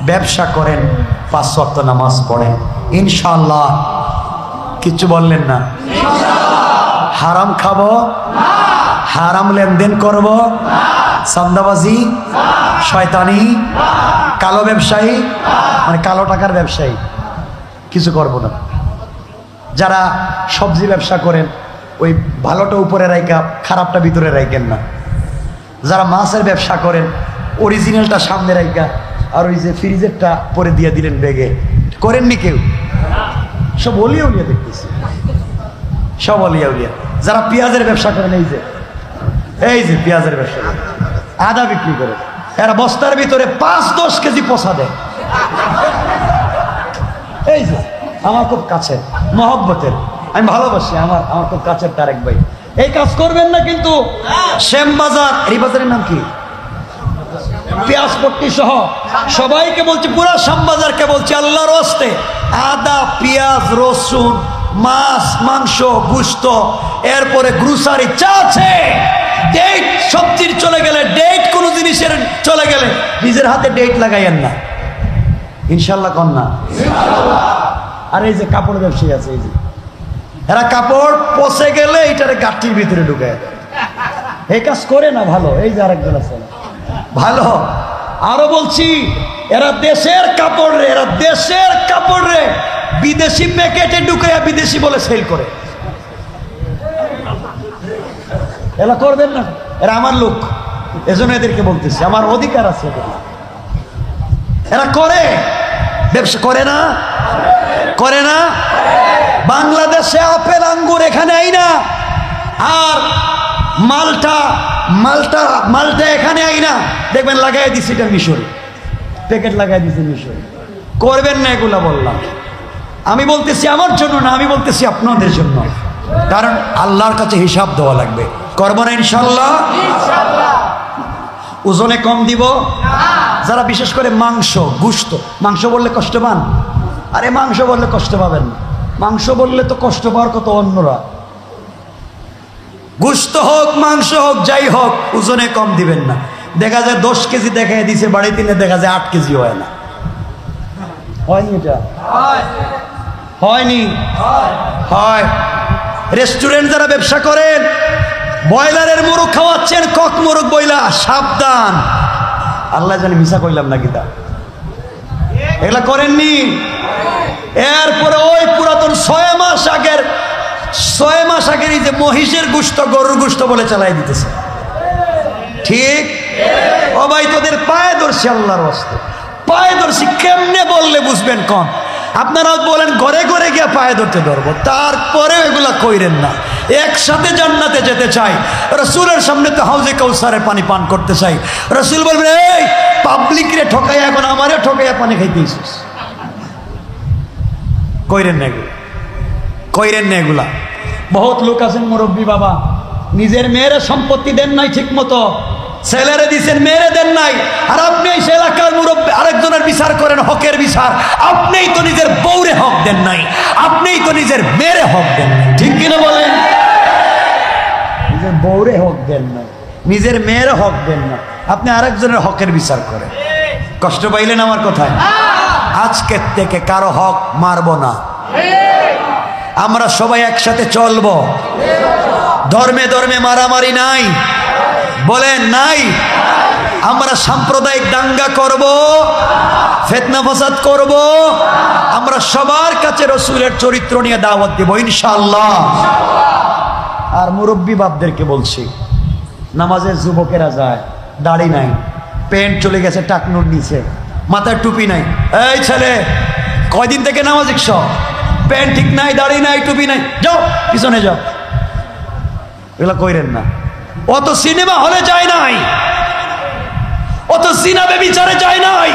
Speaker 1: ব্যবসা করেন, 5 ওয়াক্ত নামাজ পড়েন, ইনশাআল্লাহ। কিছু বললেন না? হারাম খাবো, হারাম লেনদেন করব, চাঁদাবাজি, শয়তানি, কালো ব্যবসায়ী, মানে কালো টাকার ব্যবসায়ী কিছু করব না। যারা সবজি ব্যবসা করেন, ওই ভালোটা উপরে রাইকা খারাপটা ভিতরে রাইকেন না। যারা মাছের ব্যবসা করেন, অরিজিনালটা সামনে রাইকা আর ওই যে ফ্রিজেরটা পরে দিয়ে দিলেন ব্যাগে, করেননি কেউ? সব অলিয়া উলিয়া দেখতেছি, সব অলিয়া উলিয়া। যারা পেঁয়াজের ব্যবসা করেন, এই যে পেঁয়াজের ব্যবসা করেন, আদা বিক্রি করে, এরা বস্তার ভিতরে 5-10 কেজি পচা দেয়। এই যে আমার খুব কাছের, মহব্বতের, আমি ভালোবাসি, আমার খুব কাছের তারেক ভাই, এই কাজ করবেন না কিন্তু। শ্যামবাজার, এই বাজারের নাম কি? পেঁয়াজ পট্টি সহ সবাইকে বলছি, পুরো শ্যামবাজারকে বলছি, আল্লাহর হস্তে আদা, পেঁয়াজ, রসুন, মাছ, মাংস, গোশত, এরপরে গ্রোসারি যা আছে, ডেট সবজির চলে গেলে, ডেট কোনো জিনিসের চলে গেলে নিজের হাতে ডেট লাগাইয়েন না, ইনশাল্লাহ কন না। আর এই যে কাপড় ব্যবসায়ী আছে, এই যে এরা কাপড় পচে গেলে এইটারে গাঠির ভিতরে ঢুকায় দেয়, এই কাজ করে না ভালো। এই যে আরেকজন আছে ভালো, আরো বলছি, এরা দেশের কাপড় রে, এরা দেশের কাপড় রে বিদেশি প্যাকেটে ঢুকাইয়া বিদেশি বলে সেল করে। এরা করবেন না, এরা আমার লোক, এজন্য এদেরকে বলতেছি, আমার অধিকার আছে। এরা করে ব্যবসা, করে না? করে না? বাংলাদেশে আপেল আঙ্গুর এখানে আই না, আর মালটা মালটা মালটা এখানে আই না, দেখবেন লাগাই দিচ্ছে এটা মিশরে, প্যাকেট লাগাই দিচ্ছে মিশরে। করবেন না এগুলা বললাম। আমি বলতেছি আমার জন্য না, আমি বলতেছি আপনাদের জন্য, কারণ আল্লাহর কাছে হিসাব দেওয়া লাগবে। করবো না ইনশাল্লাহ? ওজনে কম দিব। যারা বিশেষ করে মাংস, গোশত, মাংস বললে কষ্ট পান, আরে মাংস বললে কষ্ট পাবেন না, মাংস বললে তো কষ্ট পাওয়ার কত অন্যরা। গোশত হোক, মাংস হোক, যাই হোক, ওজনে কম দিবেন না। দেখা যায় 10 কেজি দেখাই দিছে, বাড়িতে নিয়ে দেখা যায় 8 কেজি হয় না। হয়নি? এটা হয়নি? হয়। রেস্টুরেন্ট যারা ব্যবসা করেন, ব্রয়লারের মুরগ খাওয়াচ্ছেন, কক মুরগ বইলা, সাবধান। আল্লাহ জানি মিশা কইলাম নাকি, তা এগুলা করেননি? এরপরে ওই পুরাতন 6 মাস আগের এই যে মহিষের গোশত, গরুর গোশত বলে চালাই দিতেছে। ঠিক? ও ভাই, তোদের পায়ে ধরছি, আল্লাহর হস্তে পায়ে ধরছি। কেমনে বললে বুঝবেন কম? আপনারা বলেন ঘরে ঘরে গিয়ে পায়ে ধরতে ধরবো, তারপরে এগুলা কইরেন না। একসাথে জান্নাতে যেতে চাই, রসুলের সামনে তো হাউজে কাউসারের পানি পান করতে চাই। রসুল বলবেন, এই পাবলিক রে ঠকাইয়া, এখন আমারে ঠকাইয়া পানি খাইতেছিস। কইরেন না এগুলো, কইরেন না এগুলা। বহুত লোক আছেন মুরব্বী বাবা, নিজের মেয়ের সম্পত্তি দেন নাই ঠিক মতো, ছেলেরে দিচ্ছেন, মেয়েরে দেন নাই, আর আপনি এই এলাকার মুরব্বী আরেকজনের বিচার করেন, হকের বিচার। আপনিই তো নিজের বউরে হক দেন নাই, আপনিই তো নিজের মেয়েরে হক দেন নাই, ঠিক কিনা বলেন? নিজের বউরে হক দেন না, নিজের মেয়ের হক দেন না, আপনি আরেকজনের হকের বিচার করেন। কষ্ট পাইলেন আমার কথায়? আজকের থেকে কারো হক মারব না, আমরা সবাই একসাথে চলবো। ধর্মে ধর্মে মারামারি নাই, বলেন নাই। আমরা সাম্প্রদায়িক দাঙ্গা করব, ফিতনা ফাসাদ করব, আমরা সবার কাছে রসুলের চরিত্র নিয়ে দাওয়াত দেব ইনশাআল্লাহ। আর মুরব্বী বাপদেরকে বলছি, নামাজে যুবকেরা যায়, দাড়ি নাই, প্যান্ট চলে গেছে টাকনুর নিচে, মাথায় টুপি নাই। এই ছেলে, কয়দিন থেকে নামাজ শিখছ? প্যান্ট ঠিক নাই, দাড়ি নাই, টুপি নাই, যাও পিছনে যাও। এগুলা কইরেন না। অত সিনেমা হলে যায় নাই, ও তো জিনা ব্যভিচারে যায় নাই,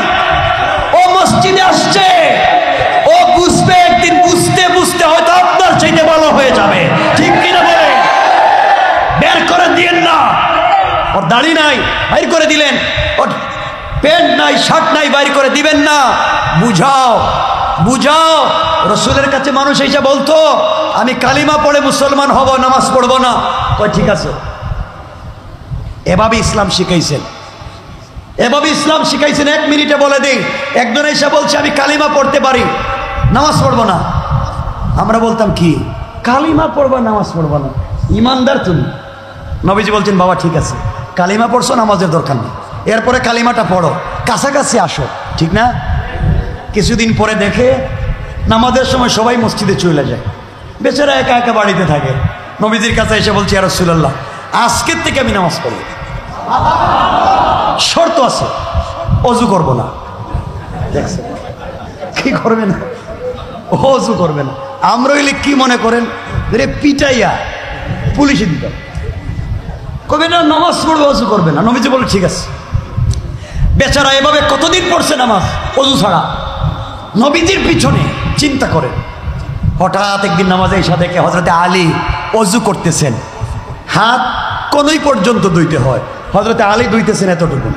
Speaker 1: ও মসজিদে আসছে, ও বুঝবে একদিন, বুঝতে বুঝতে হয়তো আপনার চাইতে ভালো হয়ে যাবে, ঠিক কিনা বলে? বের করে দিয়েন না। ওর দাড়ি নাই, বাইর করে দিলেন। ওর প্যান্ট নাই, শার্ট নাই, বাইর করে দিবেন না। বুঝাও, বুঝাও। রসুলের কাছে মানুষ এসে বলতো আমি কালিমা পড়ে মুসলমান হব, নামাজ পড়বো না। কয় ঠিক আছে। এভাবে ইসলাম শিখাইছেন, এভাবে ইসলাম শিখাইছেন। 1 মিনিটে বলে দিই, একজন এসে বলছে আমি কালিমা পড়তে পারি, নামাজ পড়বো না। আমরা বলতাম কি, কালিমা পড়বা, নামাজ পড়বো না, ইমানদার তুমি? নবীজি বলছেন বাবা ঠিক আছে, কালিমা পড়ছো, নামাজের দরকার নেই, এরপরে কালিমাটা পড়ো, কাছাকাছি আসো, ঠিক না? কিছুদিন পরে দেখে নামাজের সময় সবাই মসজিদে চলে যায়, বেচারা একা একা বাড়িতে থাকে। নবীজির কাছে এসে বলছি ইয়া রাসূলুল্লাহ, আজকের থেকে আমি নামাজ পড়ব, শর্ত আছে, অজু করবো না। দেখছেন কি করবে না, অজু করবে না। আমরা হইলে কি মনে করেন, রে পিটাইয়া পুলিশে দিতাম, কবে না নামাজ পড়বে, অজু করবে না। নবীজি বলে ঠিক আছে। বেচারা এভাবে কতদিন পড়ছে নামাজ অজু ছাড়া, নবীজির পিছনে। চিন্তা করেন, হঠাৎ একদিন নামাজে এসে দেখে হযরতে আলী অজু করতেছেন, হাত কোনই পর্যন্ত ধুইতে হয়, হযরতে আলী ধুইতেছেন এতটুকু,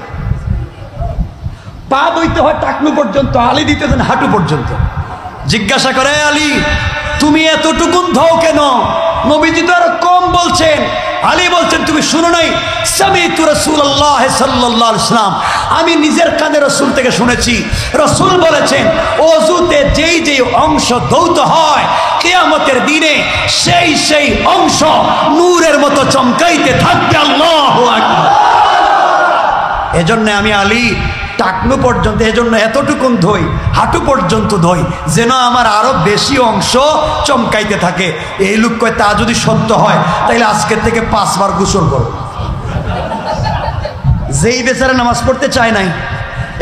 Speaker 1: পা ধুইতে হয় টাকনু পর্যন্ত, আলী দিতেছেন হাঁটু পর্যন্ত। জিজ্ঞাসা করে আলী তুমি এতটুকুন ধোও কেন? নবীজি তো আরো কম বলছেন। আলী বলছেন তুমি শুনো নাই, সামিতু রাসূলুল্লাহ সাল্লাল্লাহু আলাইহি ওয়াসাল্লাম, আমি নিজের কানে রাসূল থেকে শুনেছি, রাসূল বলেছেন ওযুতে যেই যেই অংশ ধৌত হয় কিয়ামতের দিনে সেই সেই অংশ নূরের মতো চমকাইতে থাকবে। আল্লাহু আকবার। এজন্য আমি আলী টাকনু পর্যন্ত, এজন্য এতটুকুন ধই, হাঁটু পর্যন্ত ধই, যেন আমার আরো বেশি অংশ চমকাইতে থাকে। এই লোক কয় তা যদি সত্য হয় তাহলে আজকের থেকে 5 বার গোসল করো। যেই বেচারা নামাজ পড়তে চায় নাই,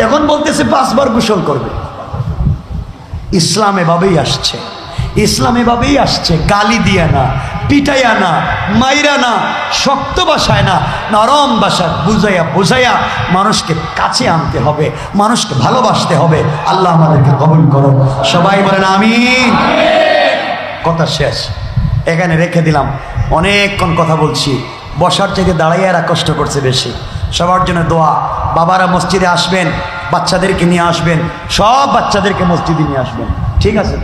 Speaker 1: এখন বলতেছে 5 বার গোসল করবে। ইসলাম এভাবেই আসছে, ইসলাম এভাবেই আসছে, গালি দিয়ে না, পিটাইয়া না, মাইরা না, শক্ত ভাষায় না, নরম ভাষা বুঝাইয়া বুঝাইয়া মানুষকে কাছে আনতে হবে, মানুষকে ভালোবাসতে হবে। আল্লাহ আমাদেরকে কবুল করো, সবাই বলেন আমিন। কথা শেষ, এখানে রেখে দিলাম। অনেকক্ষণ কথা বলছি, বসার চাইতে দাঁড়াইয়া এরা কষ্ট করছে বেশি। সবার জন্য দোয়া। বাবারা মসজিদে আসবেন, বাচ্চাদেরকে নিয়ে আসবেন, সব বাচ্চাদেরকে মসজিদে নিয়ে আসবেন, ঠিক আছে?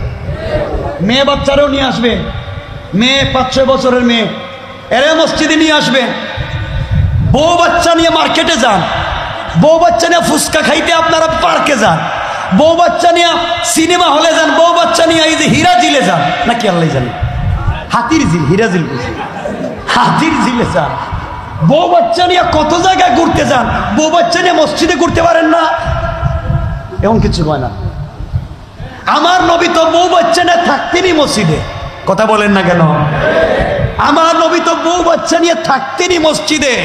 Speaker 1: মেয়ে বাচ্চারাও নিয়ে আসবেন, মেয়ে 5-6 বছরের মেয়ে, এরা মসজিদে নিয়ে আসবেন। বউ বাচ্চা নিয়ে মার্কেটে যান, বউ বাচ্চা নিয়ে ফুচকা খাইতে আপনারা পার্কে যান, বউ বাচ্চা নিয়ে সিনেমা হলে যান, বউ বাচ্চা নিয়ে এই যে হীরা জিলে যান, নাকি আল্লাহ জানে, হাতির ঝিল, হীরা ঝিল বুঝি, হাতির ঝিলে যান। বউ বাচ্চা নিয়ে কত জায়গায় ঘুরতে যান, বউ বাচ্চা নিয়ে মসজিদে ঘুরতে পারেন না? এমন কিছু হয় না। আমার নবী তো বউ বাচ্চা নিয়ে থাকতেনই মসজিদে, কথা বলেন না কেন? আমার নবী তো বউ বাচ্চা নিয়ে থাকতেনই মসজিদে।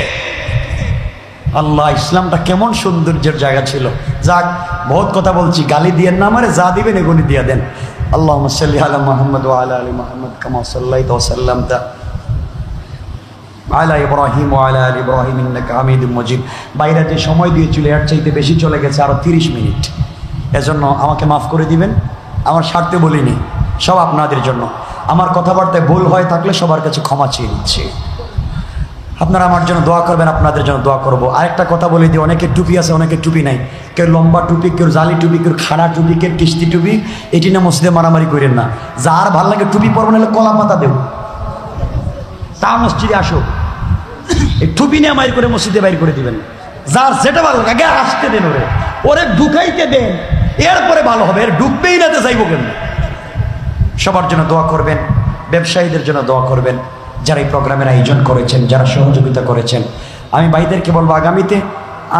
Speaker 1: আল্লাহ, ইসলামটা কেমন সৌন্দর্যের জায়গা ছিল। যাক, বহুত কথা বলছি, গালি দিয়েন না আমারে, যা দিবেন এগুলি দিয়ে দেন। আল্লাহুম্মা সাল্লি আলা মুহাম্মদ ওয়া আলা আলি মুহাম্মদ কামা সাল্লাইতা ওয়া সাল্লামতা আলা ইব্রাহিম ওয়া আলা আলি ইব্রাহিম ইন্নাকা হামিদুম মাজিদ। বাইরে যে সময় দিয়েছিল এর চাইতে বেশি চলে গেছে, আরো 30 মিনিট। এজন্য আমাকে মাফ করে দিবেন, আমার স্বার্থে বলিনি, সব আপনাদের জন্য। আমার কথাবার্তায় ভুল হয়ে থাকলে সবার কাছে ক্ষমা চেয়ে নিচ্ছি। আপনারা আমার জন্য দোয়া করবেন, আপনাদের জন্য দোয়া করবো। আরেকটা কথা বলে দিই, অনেকের টুপি আছে, অনেকের টুপি নাই। কেউ লম্বা টুপি, কেউ জালি টুপি, কেউ খাড়া টুপি, কেউ কিস্তি টুপি। এটি না মসজিদে মারামারি করেন না। যার ভাল লাগে টুপি পরবেন, হলে কলা পাতা দেব, তা মসজিদে আসো। এই টুপি নিয়ে বাইর করে মসজিদে বাইর করে দিবেন। যার যেটা ভালো লাগে আসতে দেন, ওরে ওরে ঢুকাইতে দেন, এরপরে ভালো হবে। এর ঢুকবেই না, চাইবো কেন? সবার জন্য দোয়া করবেন, ব্যবসায়ীদের জন্য দোয়া করবেন, যারা এই প্রোগ্রামের আয়োজন করেছেন, যারা সহযোগিতা করেছেন। আমি ভাইদেরকে বলবো, আগামীতে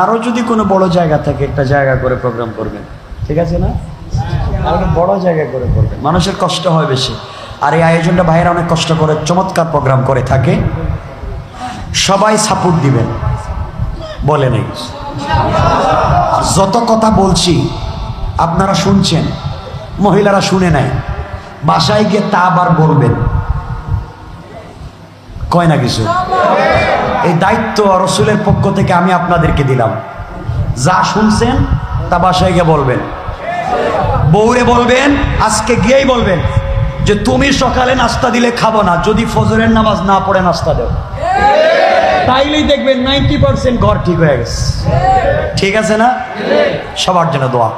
Speaker 1: আরও যদি কোনো বড় জায়গা থাকে, একটা জায়গা করে প্রোগ্রাম করবেন, ঠিক আছে না? আর বড় জায়গা করে করবেন, মানুষের কষ্ট হয় বেশি। আর এই আয়োজনটা ভাইয়েরা অনেক কষ্ট করে চমৎকার প্রোগ্রাম করে থাকে। সবাই সাপোর্ট দিবেন, বলে নেই। আর যত কথা বলছি আপনারা শুনছেন, মহিলারা শুনে নাই, বাসায় গিয়ে তা আবার বলবেন, কয় না কিছু। এই দায়িত্ব রাসূলের পক্ষ থেকে আমি আপনাদেরকে দিলাম। যা শুনছেন তা বাসায় গিয়ে বলবেন, বউরে বলবেন, আজকে গিয়েই বলবেন যে তুমি সকালে নাস্তা দিলে খাবো না, যদি ফজরের নামাজ না পড়ে নাস্তা দেও। তাইলেই দেখবেন 90% ঘর ঠিক হয়ে গেছে। ঠিক আছে না? সবার জন্য দোয়া,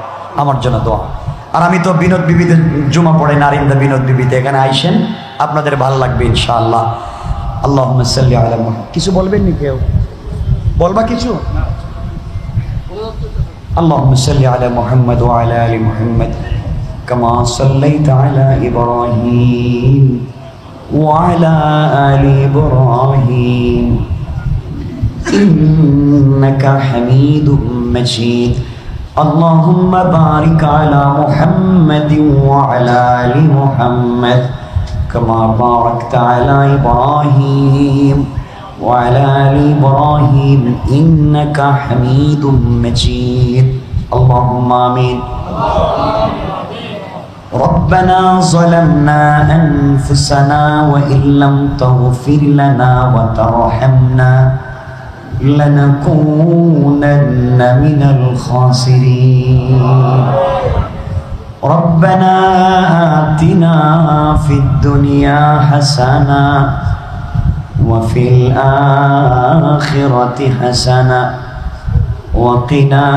Speaker 1: আমার জন্য দোয়া। আর আমি তো বিনোদ বিবিতে জুমা পড়ে, নারিন্দা বিনোদ বিবিতে, এখানে আইসেন, আপনাদের ভালো লাগবে ইনশাআল্লাহ। আল্লাহুম্মা সাল্লি আলা মুহাম্মাদ। কিছু বলবেন নি কেউ? বলবা কিছু? আল্লাহুম্মা সাল্লি আলা মুহাম্মাদ ওয়া আলা আলি মুহাম্মাদ কামা সাল্লাইতা আলা ইব্রাহিম ওয়া আলা আলি ইব্রাহিম ইন্নাকা হামিদুম মাজিদ। اللهم بارك على محمد وعلى آل محمد كما باركت على إبراهيم وعلى آل إبراهيم إنك حميد مجيد اللهم آمين ربنا ظلمنا أنفسنا وإن لم تغفر لنا وترحمنا لنكونن من الخاسرين ربنا آتنا في الدنيا حسنة وفي الآخرة حسنة وقنا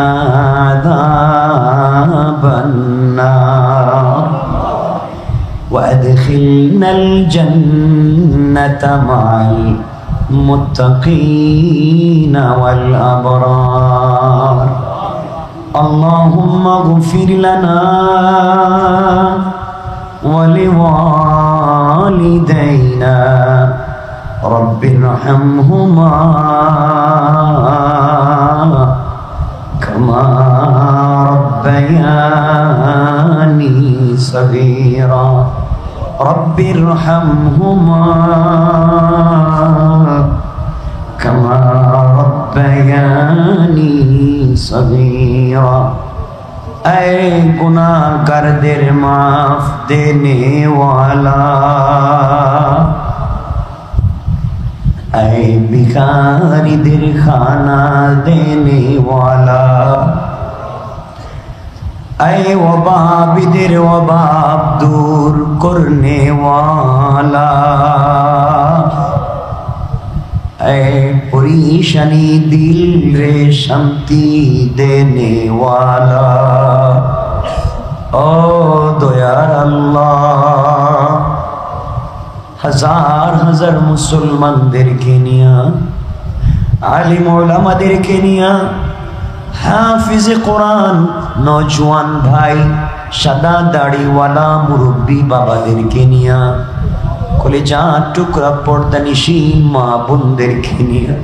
Speaker 1: عذاب النار وأدخلنا الجنة مع المتقين والأبرار اللهم اغفر لنا ولوالدينا رب ارحمهما كما ربياني صغيرا رب ارحمهما كما ربياني صغيرا اے गुनाहगारদের माफ देने वाला ऐ भिखारीদের खाना देने वाला ऐ वबाबिদের वबाब दूर करने वाला ऐ परेशानी दिल रे शांति देने वाला ओ दयार अल्लाह हजार हजार मुसलमानদেরকে নিয়া আলিম ওলামাদেরকে নিয়া হাফিজে কোরআন নওজওয়ান ভাই সাদা দাড়িওয়ালা মুরব্বী বাবাদেরকে নিয়া কলিজা টুকরা পর্দানিশী মা বোনদেরকে নিয়া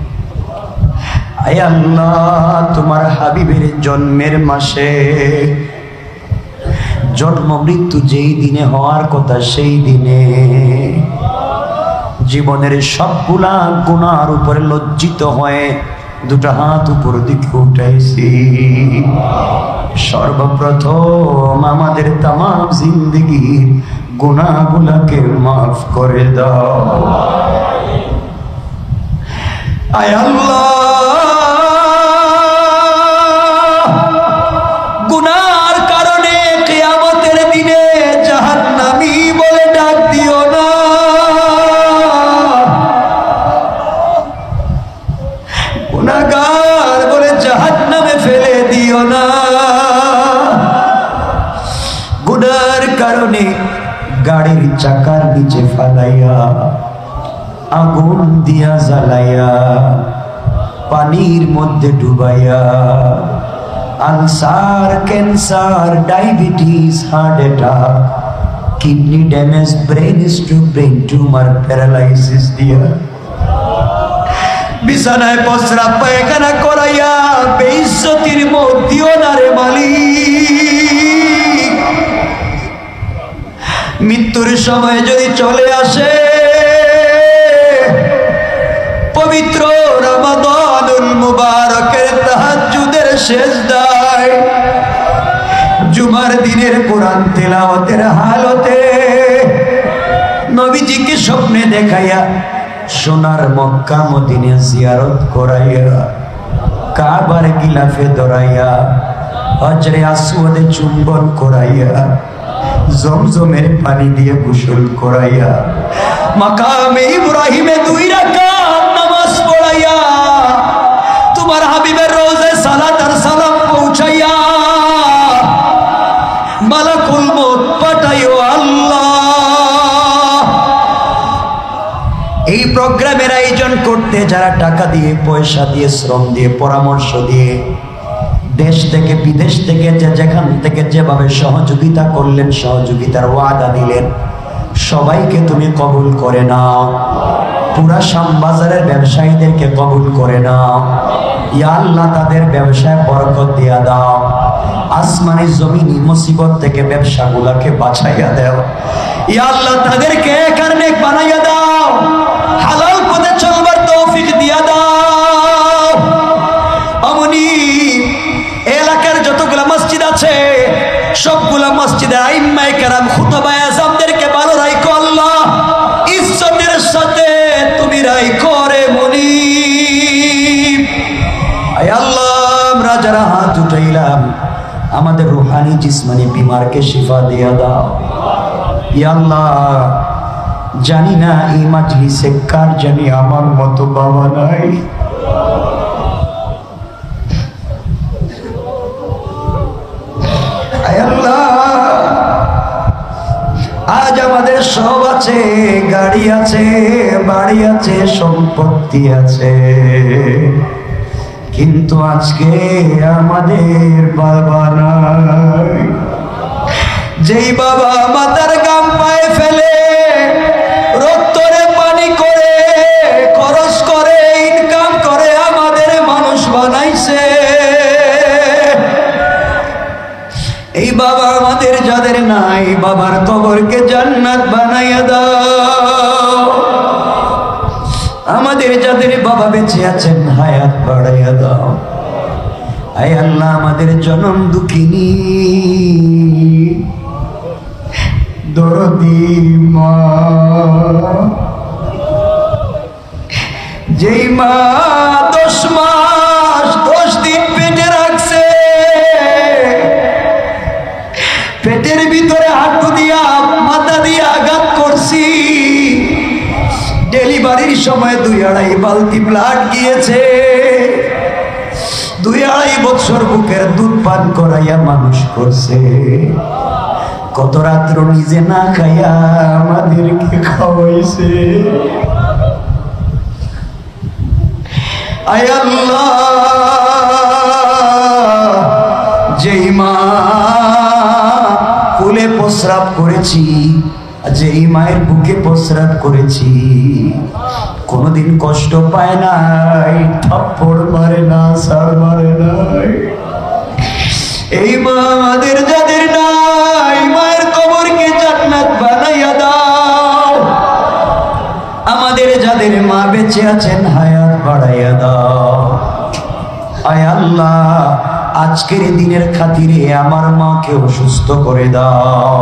Speaker 1: আয় আল্লাহ তোমার হাবিবের জন্মের মাসে জন্ম মৃত্যু যেই দিনে হওয়ার কথা সেই দিনে জীবনের সবগুলা গুনার উপরে লজ্জিত হয়ে দুটো হাত উপর দিকে উঠাইছি সর্বপ্রথম আমাদের তামাম জিন্দেগির গুনাহগুলোকে মাফ করে দাও আয় আল্লাহ গুনার কারণে কিয়ামতের দিনে জাহান্নামী বলে ডাক দিও না গুনাহগার বলে জাহান্নামে ফেলে দিও না গুনার কারণে গাড়ির চাকার নিচে ফালাইয়া আগুন দিয়া জ্বালাইয়া পানির মধ্যে ডুবাইয়া ulcer cancer diabetes heart attack kidney damage brain stroke brain tumour paralysis দিয়া বিছানায় প্রস্রাব পায়খানা করাইয়া বেইজ্জতির মত দিও না রে মালিক মৃত্যুর সময় যদি চলে আসে পবিত্র রমাদানুল মুবারকের তাহাজ্জুদের সিজদায় জুমার দিনের কোরআন তেলাওয়াতের হালতে নবীজিকে স্বপ্নে দেখাইয়া সোনার মক্কা মদিনা জিয়ারত করাইয়া কাবার গিলাফে দরাইয়া, হজরে আসওয়াদে চুম্বন করাইয়া, জমজমের পানি দিয়ে গোসল করাইয়া, মাকামে ইব্রাহিমে 2 রাকাত নামাজ পড়াইয়া, তোমার হাবিবের রওজায় সালাত আর সালাম পৌঁছাইয়া, মালাকুল মউত পাঠাইও আল্লাহ। এই প্রোগ্রামের আয়োজন করতে যারা টাকা দিয়ে, পয়সা দিয়ে, শ্রম দিয়ে, পরামর্শ দিয়ে, দেশ থেকে বিদেশ থেকে যেখান থেকে যেভাবে সহযোগিতা করলেন, সহযোগিতার ওয়াদা দিলেন, সবাইকে তুমি কবুল করে নাও। পুরা শ্যামবাজারের ব্যবসায়ীদেরকে কবুল করে নাও। ইয়া আল্লাহ, তাদের ব্যবসায় বরকত দিয়া দাও। আসমানি জমিনি মুসিবত থেকে ব্যবসাগুলোকে বাঁচাইয়া দাও। ইয়া আল্লাহ, তাদেরকে একার নেক বানাইয়া দাও। হালাল পথে চলবার তৌফিক দিয়া দাও। অমনি এলাকার যতগুলা মসজিদ আছে সবগুলা মসজিদের আইম্মায়ে কেরাম, খুতবায়ে আযমদেরকে ভালো রাখো আল্লাহ, ইজ্জতের সাথে তুমি রাখো রে মুনিব। আয় আল্লাহ, আমরা যারা হাত উঠাইলাম আমাদের রূহানি জিসমানি বিমারকে শিফা দিয়া দাও। ইয়া আল্লাহ, জানি না এই মাজলিসে কার জানি আমার মতো বাবা নাই। আজ আমাদের সব আছে, গাড়ি আছে, বাড়ি আছে, সম্পত্তি আছে, কিন্তু আজকে আমাদের বাবা নাই। যেই বাবা মাথার গাম পায়ে ফেলে, রক্তরে পানি করে, খরচ করে, ইনকাম করে আমাদের মানুষ বানাইছে, এই বাবা আমাদের যাদের নাই, বাবার কবরকে জান্নাত বানাইয়া দাও। আমাদের যাদের বাবা বেঁচে আছেন হায়াত বাড়াইয়া দাও। আয় আল্লাহ, আমাদের জনম দুঃখিনী দরদি মা, যেই মা 10 মাস 10 দিন পেটে রাখছে, পেটের ভিতরে হাঁটু দিয়া মাথা দিয়া আঘাত করছি, ডেলিভারির সময় 2-2.5 বালতি ব্লাড গিয়েছে, 2-2.5 বছর বুকের দুধ পান করাইয়া মানুষ করছে, কত রাত্র নিজে না খাইয়া আমাদেরকে খাওয়াইছে। আয় আল্লাহ, যেই মা কোলে প্রস্রাব করেছি, যেই মায়ের বুকে প্রস্রাব করেছি, কোনদিন কষ্ট পায় নাই, থাপ্পড় মারে না, সার মারে নাই, এই মা আমাদের যাদের নাই, মায়ের কবরকে জান্নাত বানাইয়া দাও। আমাদের যাদের মা বেঁচে আছেন হায়াত বাড়াইয়া দাও। আয় আল্লাহ, আজকের দিনের খাতিরে আমার মাকে অসুস্থ করে দাও।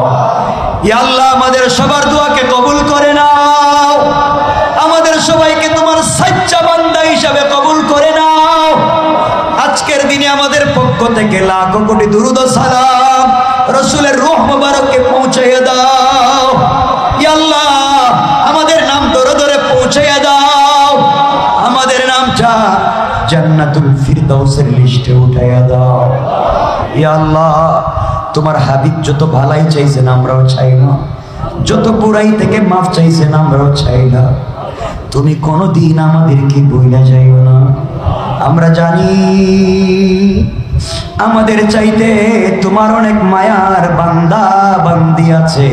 Speaker 1: ইয়া আল্লাহ, আমাদের সবার দোয়াকে কবুল করে নাও। আমাদের সবাইকে তোমার সাচ্চা বান্দা হিসাবে কবুল করে নাও। আজকের দিনে আমাদের পক্ষ থেকে লাখো কোটি দুরূদ ও সালাম রাসূলের রূহ মুবারককে পৌঁছাইয়া দাও। ইয়া আল্লাহ, আমাদের নাম ধরে ধরে পৌঁছাইয়া দাও। আমাদের নামটা জান্নাতুল ফিরদাউসের লিস্টে উঠাইয়া দাও। ইয়া আল্লাহ, তোমার হাবিব যত ভালাই চাইছেন আমরাও চাই না, যত বুড়াই থেকে মাফ চাইছেন আমরাও চাই না। তুমি কোনোদিন আমাদেরকে বইলা যাইও না। আমরা জানি আমাদের চাইতে তোমার অনেক মায়ার বান্দা বান্দি আছে,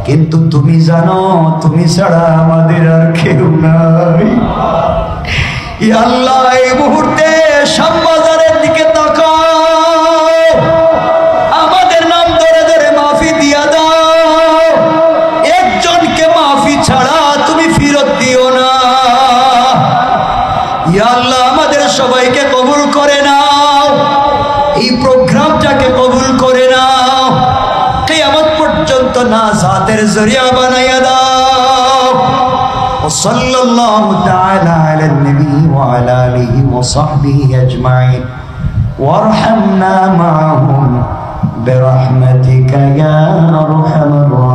Speaker 1: কিন্তু তুমি জানো তুমি ছাড়া আমাদের আর কেউ নাই। ইয়া আল্লাহ, এই মুহূর্তে শ্যামবাজারের দিকে তাকাও, আমাদের নাম ধরে ধরে মাফি দিয়া দাও। একজনকে মাফি ছাড়া তুমি ফিরত দিও না। ইয়া আল্লাহ, আমাদের সবাইকে কবুল করে নাও, এই প্রোগ্রামটাকে কবুল করে নাও, কিয়ামত পর্যন্ত নাজাতের জরিয়া বানাইয়া দাও। وصلى الله تعالى على النبي وعلى آله وصحبه أجمعين وارحمنا معهم برحمتك يا أرحم الراحمين